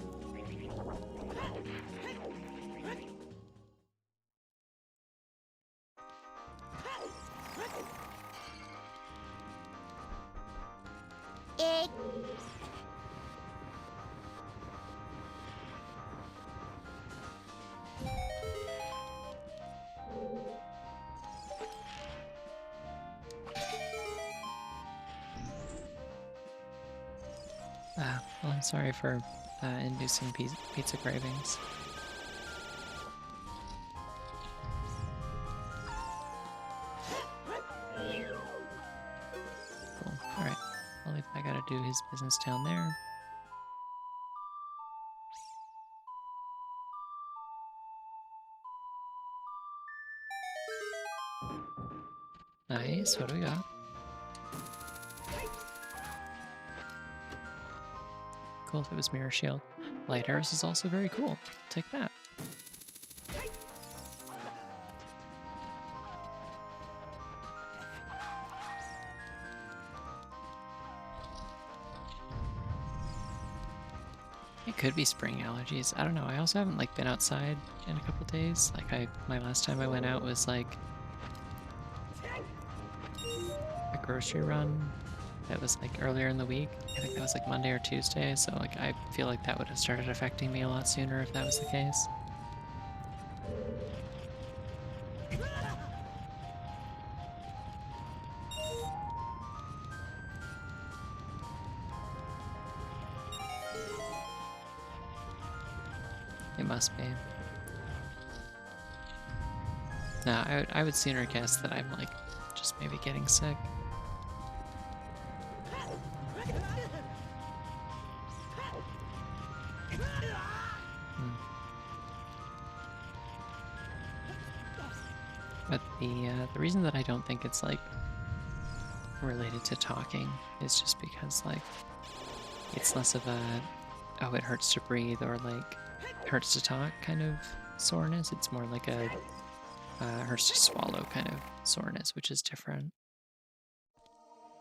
Well, I'm sorry for inducing pizza cravings. Cool. Alright. Well, if I gotta do his business down there. Nice. What do we got? Cool if it was Mirror Shield. Light Arrows is also very cool. Take that. It could be spring allergies. I don't know. I also haven't like been outside in a couple days. Like my last time I went out was like a grocery run that was like earlier in the week. I think that was like Monday or Tuesday. So like I feel like that would have started affecting me a lot sooner if that was the case. It must be. No, I would sooner guess that I'm like just maybe getting sick. But the reason that I don't think it's like related to talking is just because like it's less of a oh it hurts to breathe or like it hurts to talk kind of soreness. It's more like a hers to swallow kind of soreness, which is different.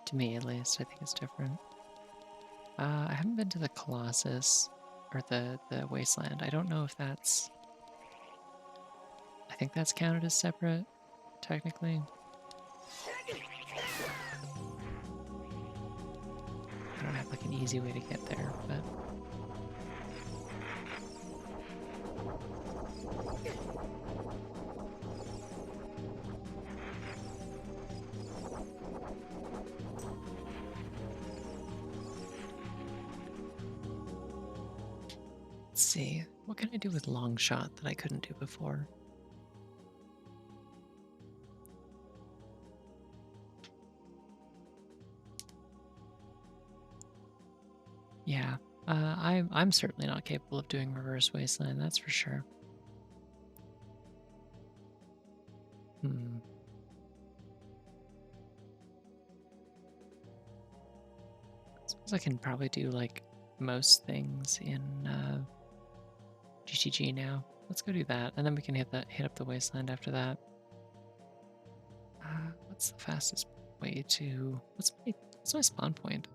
To me, at least, I think it's different. I haven't been to the Colossus, or the Wasteland. I don't know if that's... I think that's counted as separate, technically. I don't have like an easy way to get there, but... Let's see, what can I do with long shot that I couldn't do before? Yeah, I'm certainly not capable of doing reverse wasteland, that's for sure. Hmm. I suppose I can probably do like most things in GTG now. Let's go do that, and then we can hit up the wasteland after that. What's the fastest way to? What's my spawn point?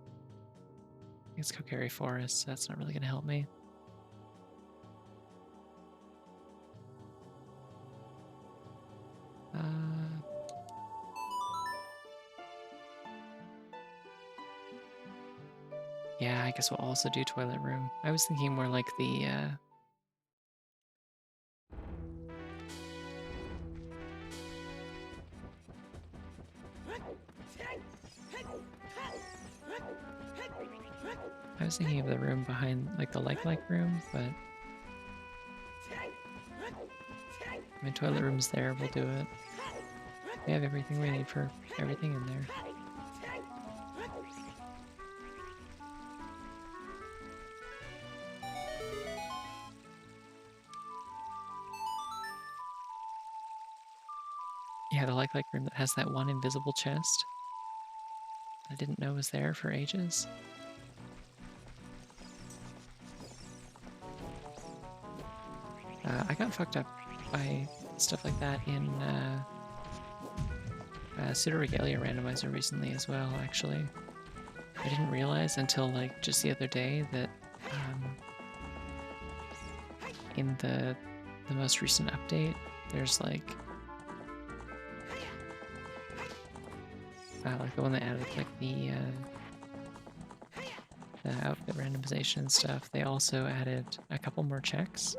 I think it's Kokiri Forest. So that's not really gonna help me. Yeah, I guess we'll also do toilet room. I was thinking more like the I was thinking of the room behind, like the like room, but I mean, toilet room's there, we'll do it. We have everything we need for everything in there. Yeah, the like room that has that one invisible chest I didn't know was there for ages. I got fucked up by stuff like that in Pseudo Regalia Randomizer recently as well, actually. I didn't realize until like just the other day that in the most recent update, there's like the one that added like the outfit randomization and stuff. They also added a couple more checks,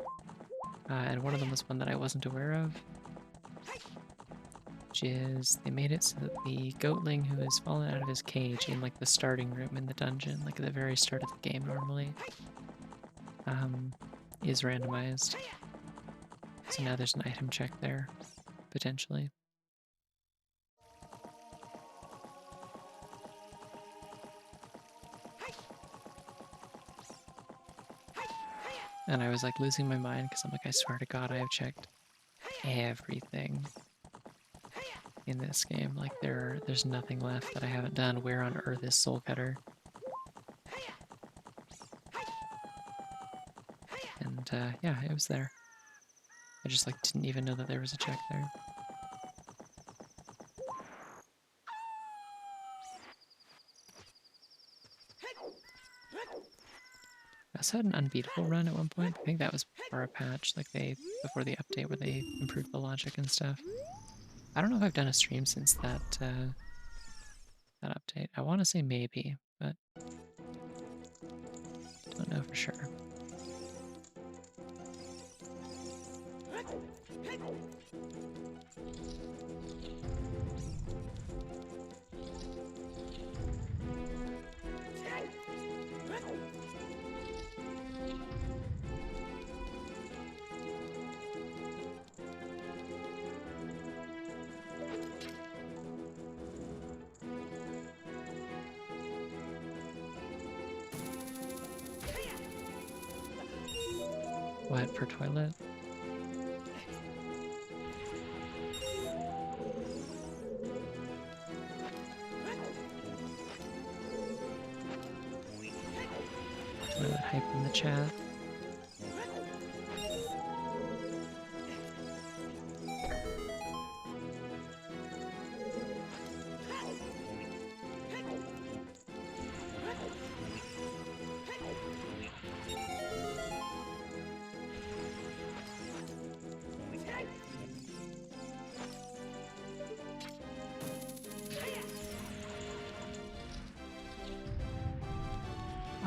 and one of them was one that I wasn't aware of, which is they made it so that the goatling who has fallen out of his cage in like the starting room in the dungeon, like at the very start of the game normally, is randomized. So now there's an item check there, potentially. And I was like losing my mind because I'm like, I swear to God, I have checked everything in this game. Like there's nothing left that I haven't done. Where on earth is Soul Cutter? And yeah, it was there. I just like didn't even know that there was a check there. I also had an unbeatable run at one point. I think that was before a patch, like before the update where they improved the logic and stuff. I don't know if I've done a stream since that update. I want to say maybe, but don't know for sure. What, for toilet? Toilet hype in the chat.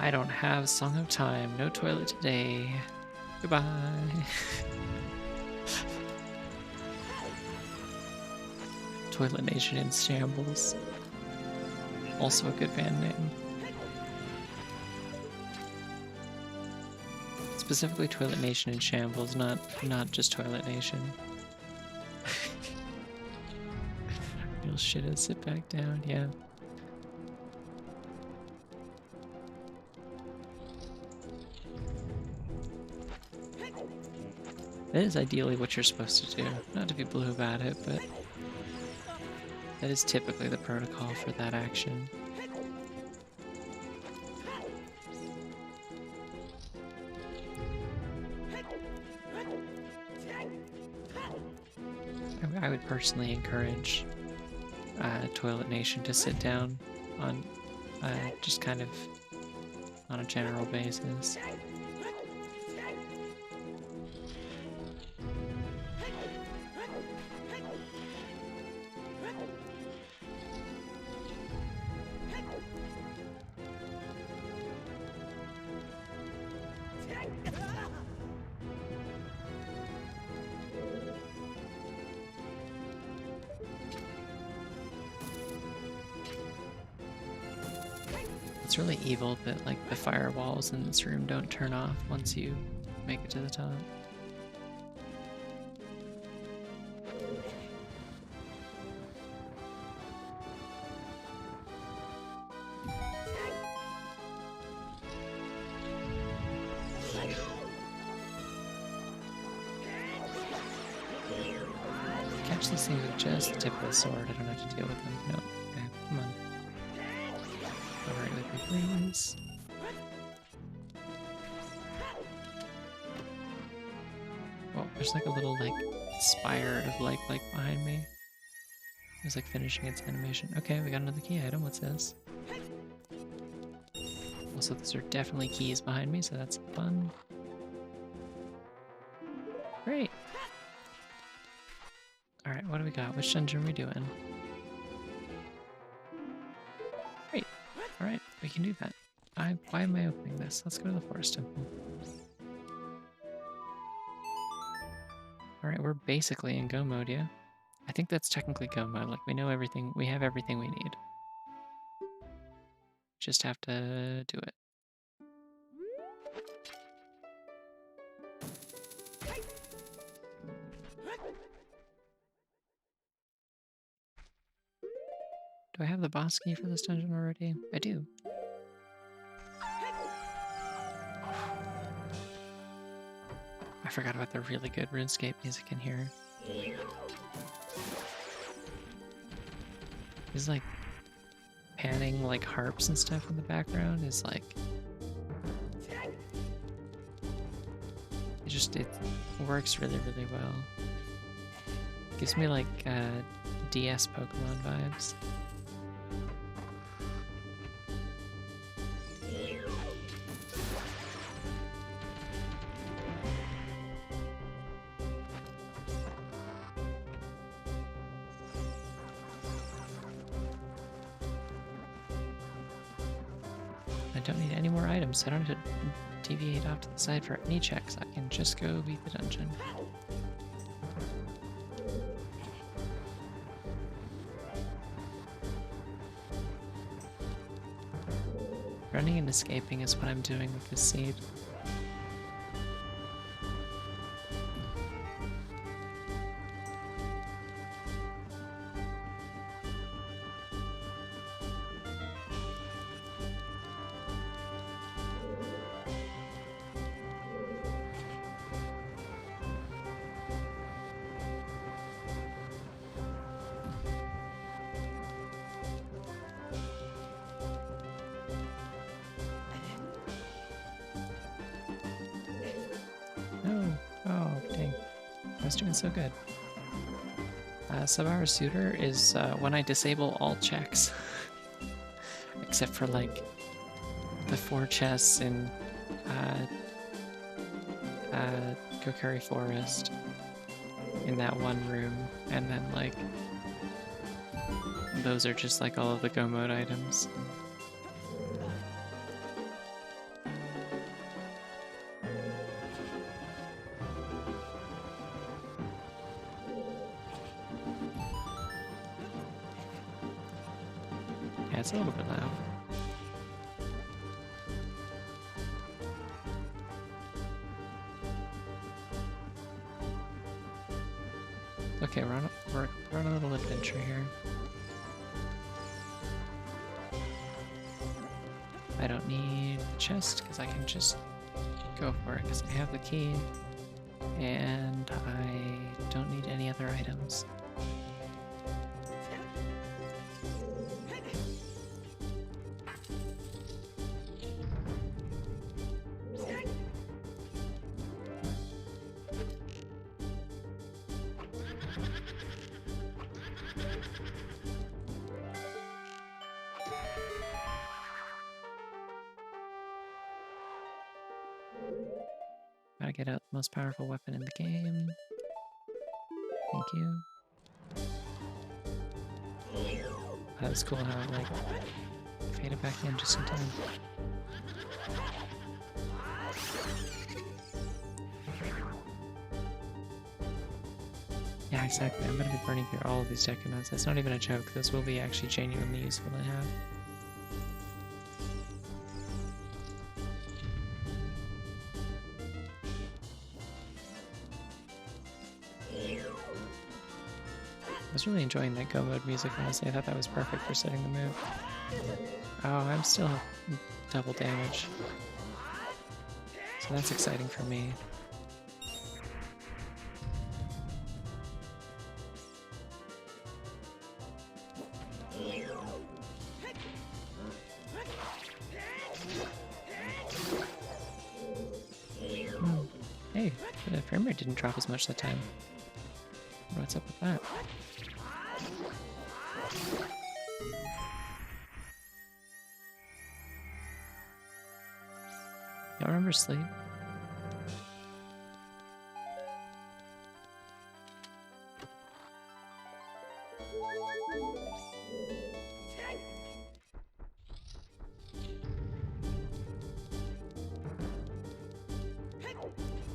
I don't have Song of Time. No toilet today. Goodbye. Toilet Nation in Shambles. Also a good band name. Specifically Toilet Nation in Shambles, not just Toilet Nation. Real shit, sit back down, yeah. That is ideally what you're supposed to do. Not to be blue about it, but that is typically the protocol for that action. I would personally encourage Toilet Nation to sit down on just kind of on a general basis. It's really evil that like the firewalls in this room don't turn off once you make it to the top. Catch these things with just the tip of the sword. I don't have to deal with them. No. Okay, come on. Alright with me, please. Oh, there's like a little like spire of like behind me. It was like finishing its animation. Okay, we got another key item. What's this? Also, those are definitely keys behind me, so that's fun. Great. Alright, what do we got? Which dungeon are we doing? Great. Alright, we can do that. Why am I opening this? Let's go to the forest temple. Alright, we're basically in go mode, yeah? I think that's technically go mode. Like, we know everything. We have everything we need. Just have to do it. Do I have the boss key for this dungeon already? I do. I forgot about the really good RuneScape music in here. There's like panning like harps and stuff in the background is like it works really well. Gives me like DS Pokemon vibes. I don't need any more items, so I don't have to deviate off to the side for any checks. I can just go beat the dungeon. Running and escaping is what I'm doing with this seed. Doing so good. Sub-hour suitor is when I disable all checks. Except for like the 4 chests in Kokiri Forest in that one room, and then like those are just like all of the go mode items. it's a little bit loud. Okay, we're on a little adventure here. I don't need the chest because I can just go for it because I have the key. And I don't need any other items. Gotta get out the most powerful weapon in the game. Thank you. That was cool how it like faded back in just in time. Yeah, exactly. I'm gonna be burning through all of these Deku Nuts. That's not even a joke. Those will be actually genuinely useful to have. I was really enjoying that go mode music, honestly. I thought that was perfect for setting the mood. Oh, I'm still double damage. So that's exciting for me. Hey, the frame rate didn't drop as much that time. What's up with that? Y'all remember sleep?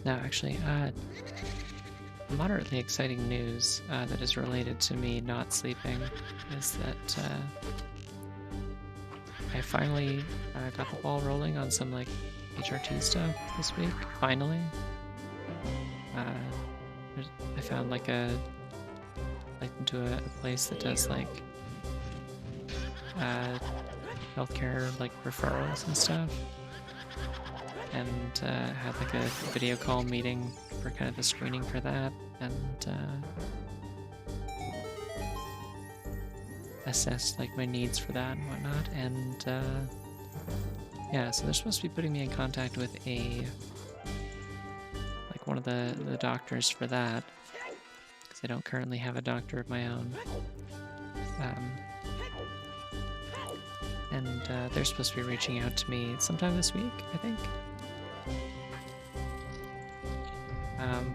No, actually, moderately exciting news that is related to me not sleeping is that I finally got the ball rolling on some like HRT stuff this week. Finally, I found like into a place that does like healthcare like referrals and stuff. And had like a video call meeting for kind of the screening for that, and assessed like my needs for that and whatnot. And yeah, so they're supposed to be putting me in contact with one of the doctors for that, because I don't currently have a doctor of my own. And they're supposed to be reaching out to me sometime this week, I think.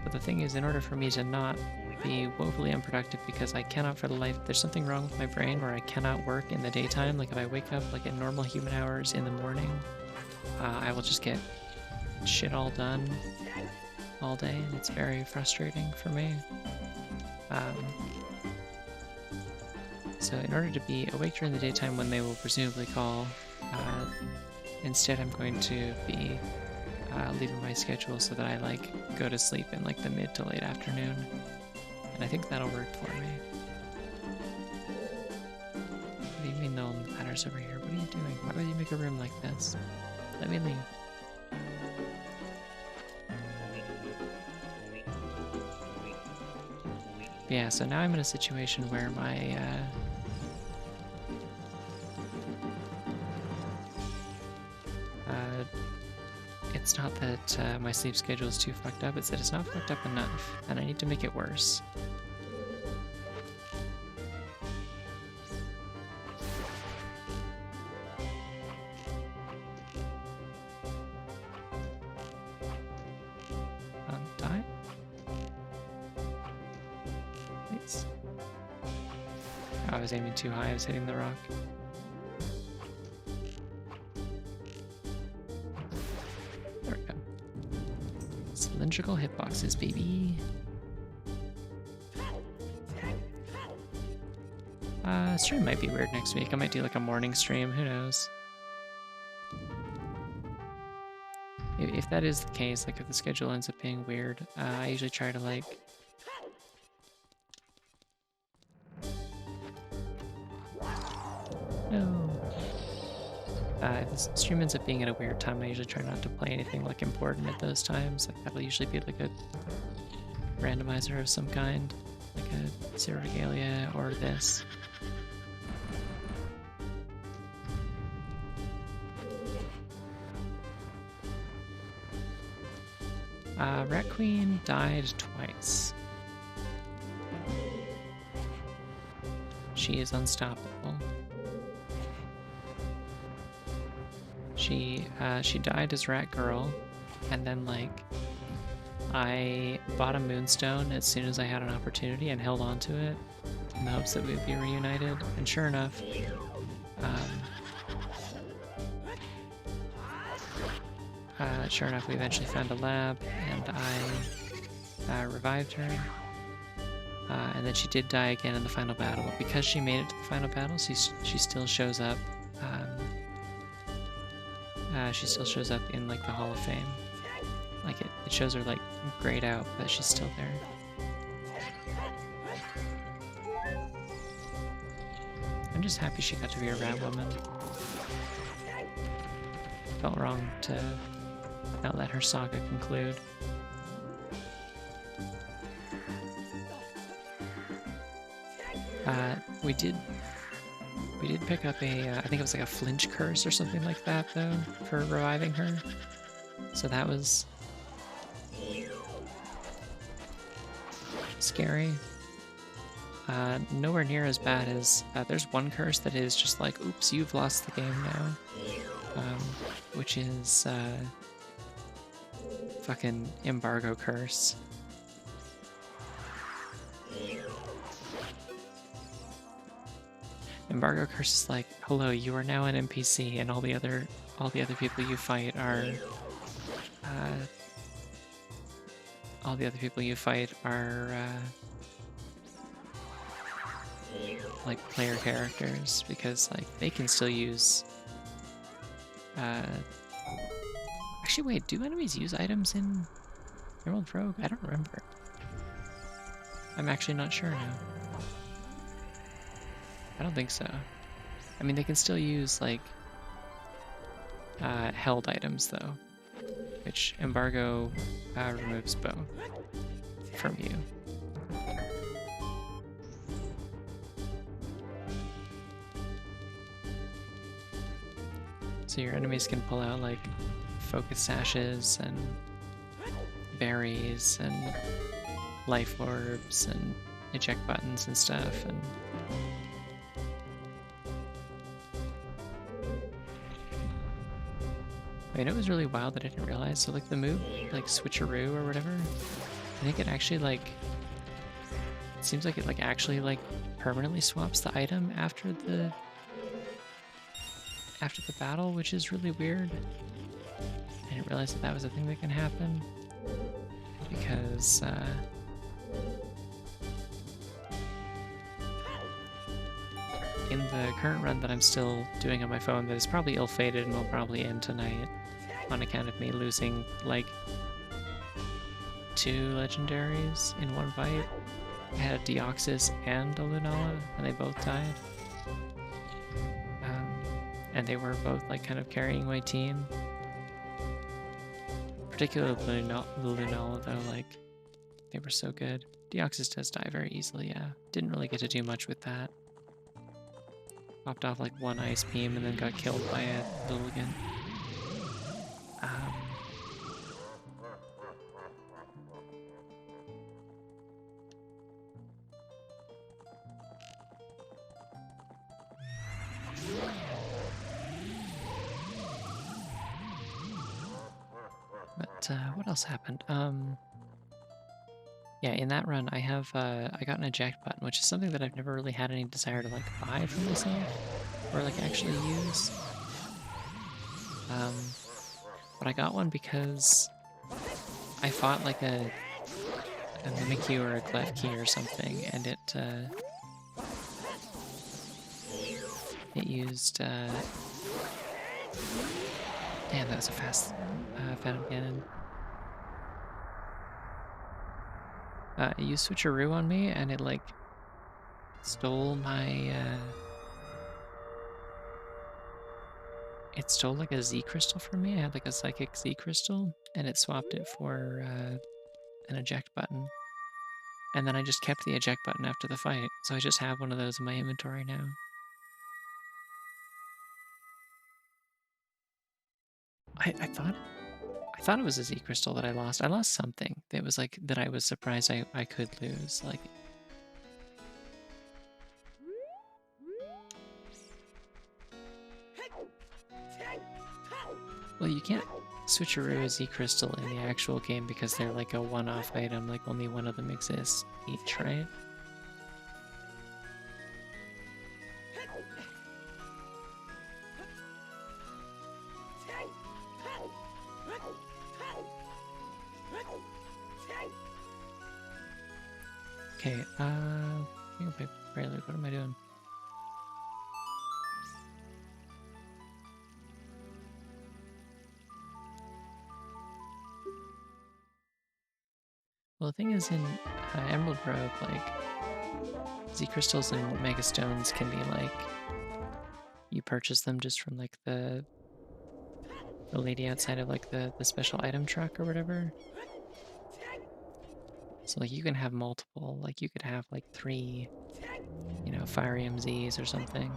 But the thing is, in order for me to not be woefully unproductive, because I cannot for the life, there's something wrong with my brain where I cannot work in the daytime. Like if I wake up like at normal human hours in the morning, I will just get shit all done all day, and it's very frustrating for me. So in order to be awake during the daytime when they will presumably call, instead I'm going to be leaving my schedule so that I like go to sleep in like the mid to late afternoon, and I think that'll work for me. What do you mean no one matters over here? What are you doing? Why would you make a room like this? Let me leave. Yeah, so now I'm in a situation where my it's not that my sleep schedule is too fucked up, it's that it's not fucked up enough, and I need to make it worse. Die? Thanks. Oh, I was aiming too high, I was hitting the rock. Cylindrical hitboxes, baby. Stream might be weird next week. I might do like a morning stream, who knows? If that is the case, like if the schedule ends up being weird, I usually try to like... No. If the stream ends up being at a weird time, I usually try not to play anything like important at those times. Like that'll usually be like a randomizer of some kind, like a Zero Regalia or this. Rat Queen died twice. She is unstoppable. She died as Rat Girl, and then like I bought a Moonstone as soon as I had an opportunity and held on to it in the hopes that we'd be reunited. And sure enough, we eventually found a lab, and I revived her. And then she did die again in the final battle. But because she made it to the final battle, she still shows up. She still shows up in like the Hall of Fame. Like it shows her like grayed out, but she's still there. I'm just happy she got to be a rat woman. Felt wrong to not let her saga conclude. We did pick up a, I think it was like a flinch curse or something like that though, for reviving her. So that was scary. Nowhere near as bad as, there's one curse that is just like, oops, you've lost the game now. Which is, fucking embargo curse. Embargo curse is like, hello, you are now an NPC, and all the other people you fight are, like player characters, because like they can still use. Actually, wait, do enemies use items in Emerald Rogue? I don't remember. I'm actually not sure now. I don't think so. I mean, they can still use, like, held items, though, which embargo removes both from you. So your enemies can pull out, like, focus sashes and berries and life orbs and eject buttons and stuff, and I mean, it was really wild that I didn't realize. So like the move, like switcheroo or whatever, I think it actually like, it seems like it like actually like permanently swaps the item after the battle, which is really weird. I didn't realize that that was a thing that can happen, because in the current run that I'm still doing on my phone, that is probably ill-fated and will probably end tonight on account of me losing like 2 legendaries in one fight. I had a Deoxys and a Lunala, and they both died. And they were both like kind of carrying my team. Particularly the Lunala though, like they were so good. Deoxys does die very easily, yeah. Didn't really get to do much with that. Popped off like 1 ice beam and then got killed by a Lilligant. But what else happened? Yeah, in that run, I have I got an eject button, which is something that I've never really had any desire to like buy for myself or like actually use. But I got one because I fought like a Miku or a Klefki or something, and it used, damn, that was a fast Phantom Cannon. It used Switcheroo on me, and it, like, stole my, it stole, like, a Z crystal from me. I had, like, a Psychic Z crystal, and it swapped it for, an eject button. And then I just kept the eject button after the fight, so I just have one of those in my inventory now. I thought it was a Z crystal that I lost. I lost something that was like that I was surprised I could lose. Like, well, you can't switcheroo a Z crystal in the actual game because they're like a one-off item. Like only one of them exists each, right? Okay, I'm gonna play Prelude. What am I doing? Well, the thing is, in Emerald Rogue, like, Z crystals and Mega Stones can be like, you purchase them just from like the lady outside of like the special item truck or whatever. So like you can have multiple, like you could have like 3, you know, Fire MZs or something.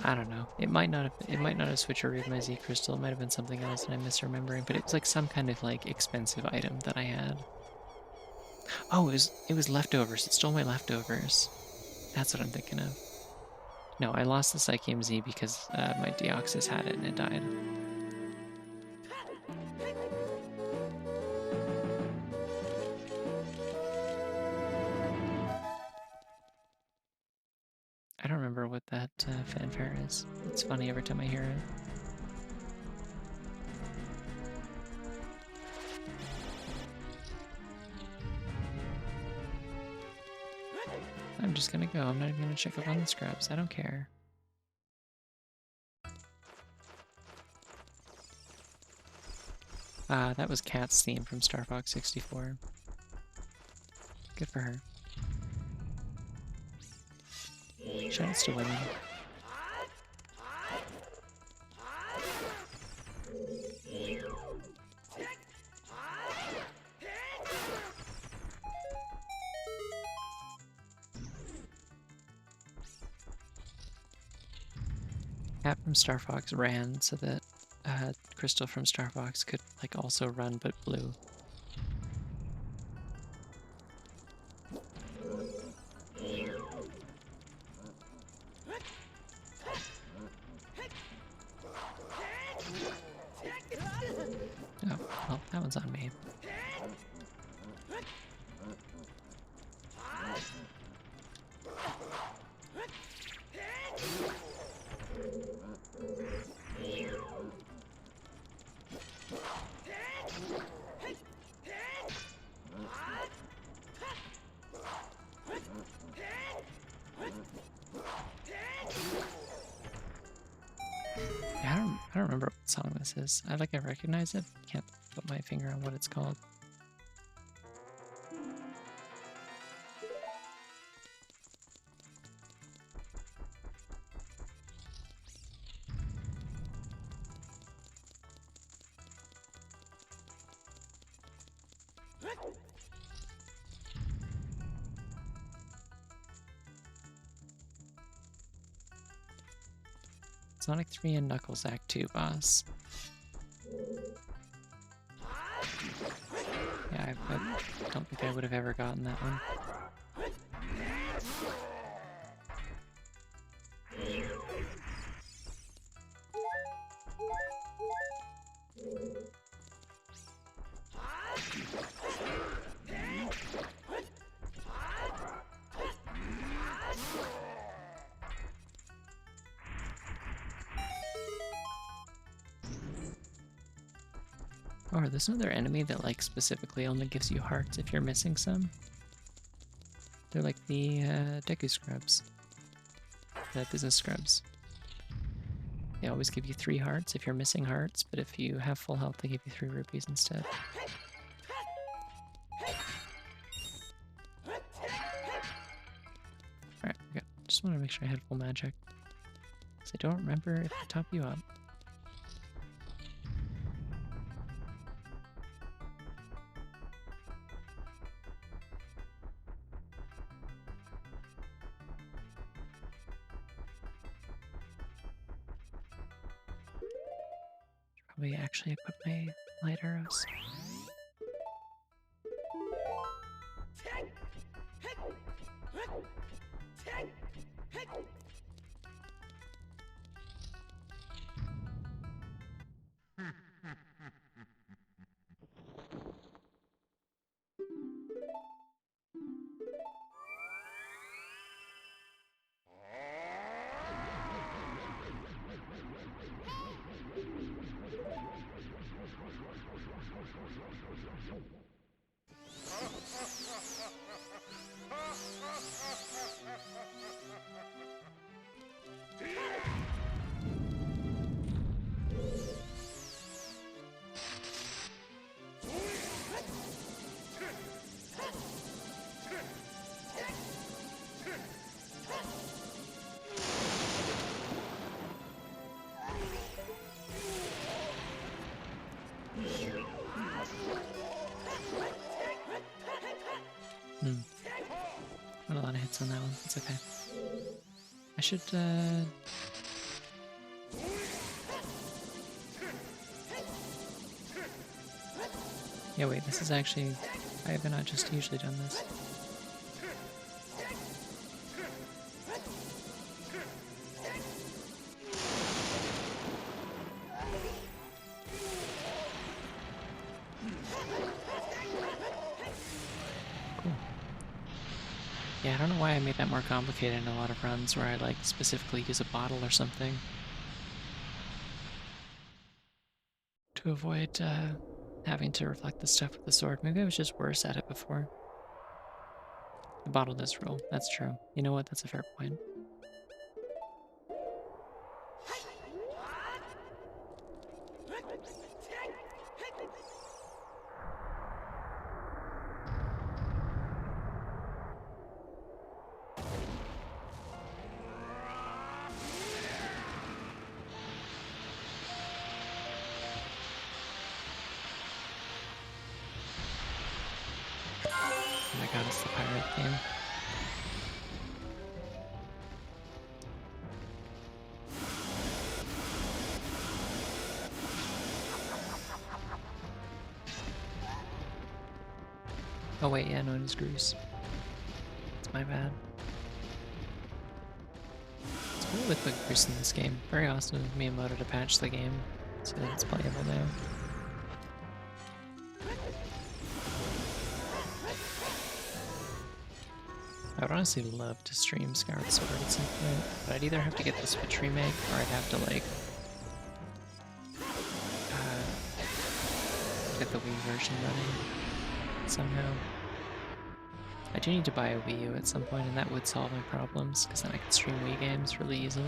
I don't know. It might not have switcherooed my Z crystal. It might have been something else and I'm misremembering, but it was like some kind of like expensive item that I had. Oh, it was leftovers. It stole my leftovers. That's what I'm thinking of. No, I lost the Psyche MZ because my Deoxys had it and it died. I don't remember what that fanfare is. It's funny every time I hear it. I'm just gonna go. I'm not even gonna check up on the scrubs. I don't care. That was Kat's theme from Star Fox 64. Good for her. Shoutouts to women. Cat from Star Fox ran so that Crystal from Star Fox could like also run but blue. Oh, well, that one's on me. I don't remember what song this is. I recognize it. Can't put my finger on what it's called. Sonic 3 and Knuckles Act 2 boss. Yeah, I don't think I would have ever gotten that one. Or there's another enemy that like specifically only gives you hearts if you're missing some. They're like the Deku scrubs, the business scrubs. They always give you 3 hearts if you're missing hearts, but if you have full health, they give you 3 rupees instead. Alright, good. Just want to make sure I had full magic. Because I don't remember if I top you up. Probably actually equip my light arrows. Not a lot of hits on that one. It's okay. I should, Yeah, wait, this is actually... I have not just usually done this. Yeah, I don't know why I made that more complicated in a lot of runs where I like specifically use a bottle or something to avoid having to reflect the stuff with the sword. Maybe I was just worse at it before. The bottle does rule. That's true. You know what? That's a fair point. Oh my god, it's the pirate theme. Oh wait, yeah, no, it is Groose. It's my bad. It's cool to put Groose in this game. Very awesome of Miyamoto to patch the game so that it's playable now. I would honestly love to stream Skyward Sword at some point, but I'd either have to get the Switch remake or I'd have to like get the Wii version running somehow. I do need to buy a Wii U at some point, and that would solve my problems, because then I could stream Wii games really easily.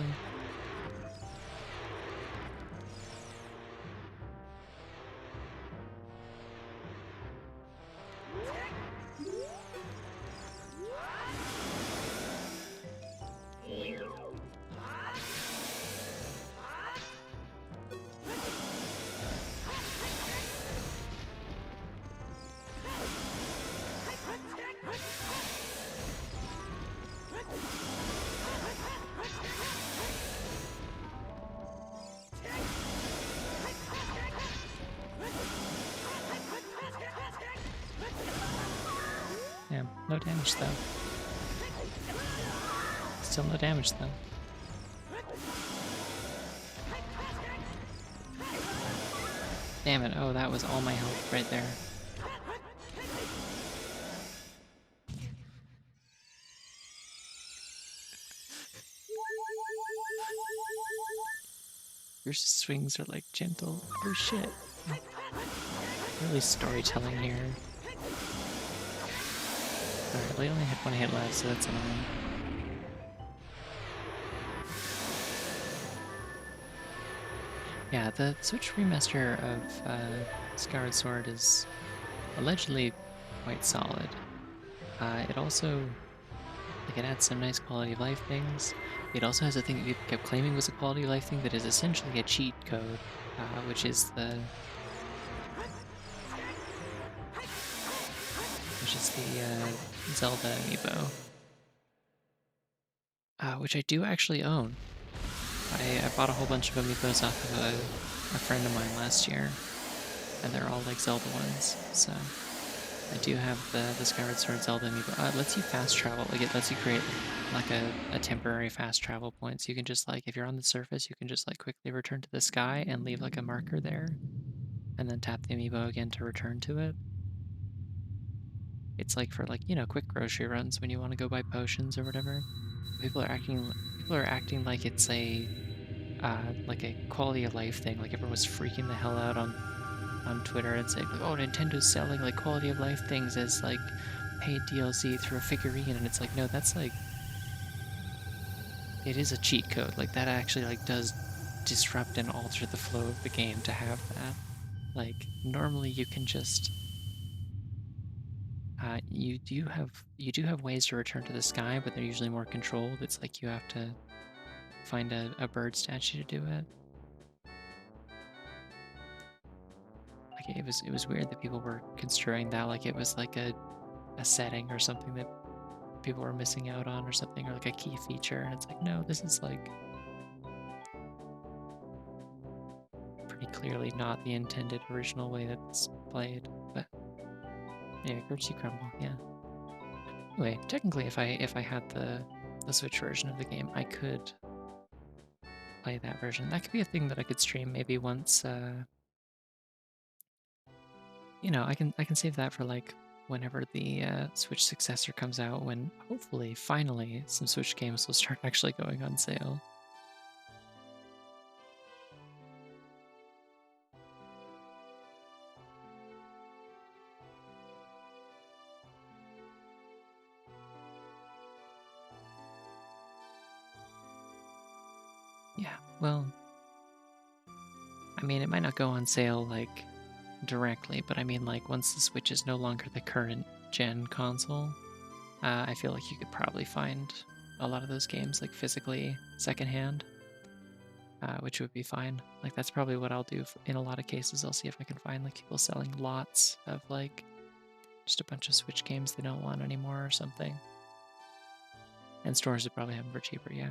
Yeah, no damage though. Still no damage though. Damn it, oh, that was all my health right there. Your swings are like gentle. Oh shit. Really storytelling here. Alright, well, he only had one hit left, so that's annoying. Yeah, the Switch remaster of Skyward Sword is allegedly quite solid. It also, like, it adds some nice quality of life things. It also has a thing that people kept claiming was a quality of life thing that is essentially a cheat code, which is the Zelda amiibo, which I do actually own. I bought a whole bunch of amiibos off of a friend of mine last year, and they're all like Zelda ones. So I do have the Skyward Sword Zelda amiibo. It lets you fast travel. Like it lets you create like a temporary fast travel point. So you can just like if you're on the surface, you can just like quickly return to the sky and leave like a marker there, and then tap the amiibo again to return to it. It's like for like quick grocery runs when you want to go buy potions or whatever. People are acting like it's a quality of life thing. Like everyone was freaking the hell out on Twitter and saying like, "Oh, Nintendo's selling like quality of life things as like paid DLC through a figurine," and it's like, no, that's like it is a cheat code. Like that actually like does disrupt and alter the flow of the game to have that. Like normally you can just you do have ways to return to the sky, but they're usually more controlled. It's like you have to find a bird statue to do it. Like it was weird that people were construing that like it was like a setting or something that people were missing out on or something, or like a key feature. And it's like, no, this is like pretty clearly not the intended original way that's played. But yeah, Grouchy Crumble, yeah. Anyway, technically if I had the Switch version of the game, I could play that version. That could be a thing that I could stream maybe once I can save that for like whenever the Switch successor comes out, when hopefully finally some Switch games will start actually going on sale. Yeah, well, I mean, it might not go on sale like directly, but I mean, like once the Switch is no longer the current gen console, I feel like you could probably find a lot of those games like physically secondhand, which would be fine. Like that's probably what I'll do in a lot of cases. I'll see if I can find like people selling lots of like just a bunch of Switch games they don't want anymore or something. And stores would probably have them for cheaper, yeah.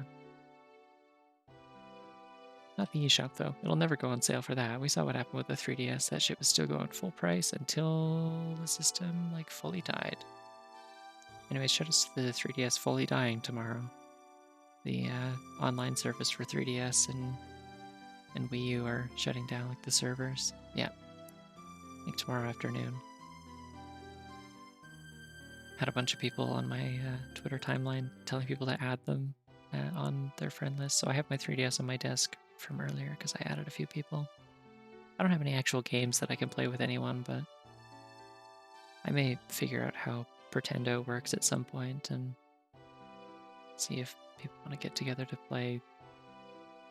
Not the eShop though. It'll never go on sale for that. We saw what happened with the 3DS. That shit was still going full price until the system like fully died. Anyways, shout out to the 3DS fully dying tomorrow. The online service for 3DS and Wii U are shutting down like the servers. Yeah, like tomorrow afternoon. Had a bunch of people on my Twitter timeline telling people to add them on their friend list. So I have my 3DS on my desk from earlier because I added a few people. I don't have any actual games that I can play with anyone, but I may figure out how Pretendo works at some point and see if people want to get together to play.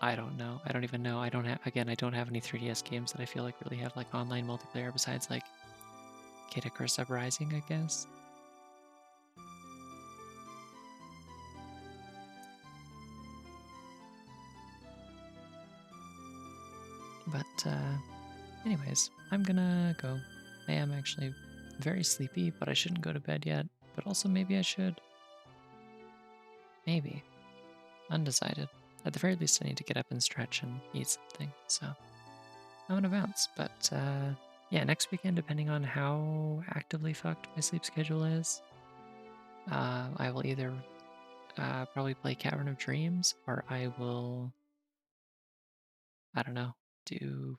I don't know. I don't even know. I don't have any 3DS games that I feel like really have like online multiplayer besides like Kid Icarus Uprising, I guess. But anyways, I'm gonna go. I am actually very sleepy, but I shouldn't go to bed yet. But also maybe I should. Maybe. Undecided. At the very least, I need to get up and stretch and eat something. So I'm gonna bounce. But yeah, next weekend, depending on how actively fucked my sleep schedule is, I will either probably play Cavern of Dreams, or I will, I don't know, do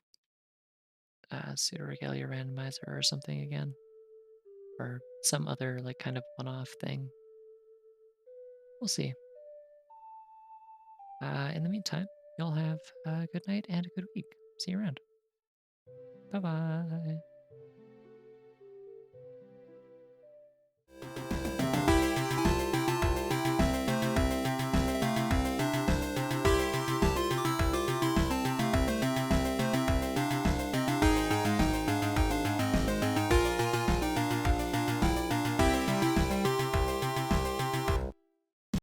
Pseudo Regalia Randomizer or something again, or some other like kind of one-off thing. We'll see. In the meantime, y'all have a good night and a good week. See you around. Bye bye.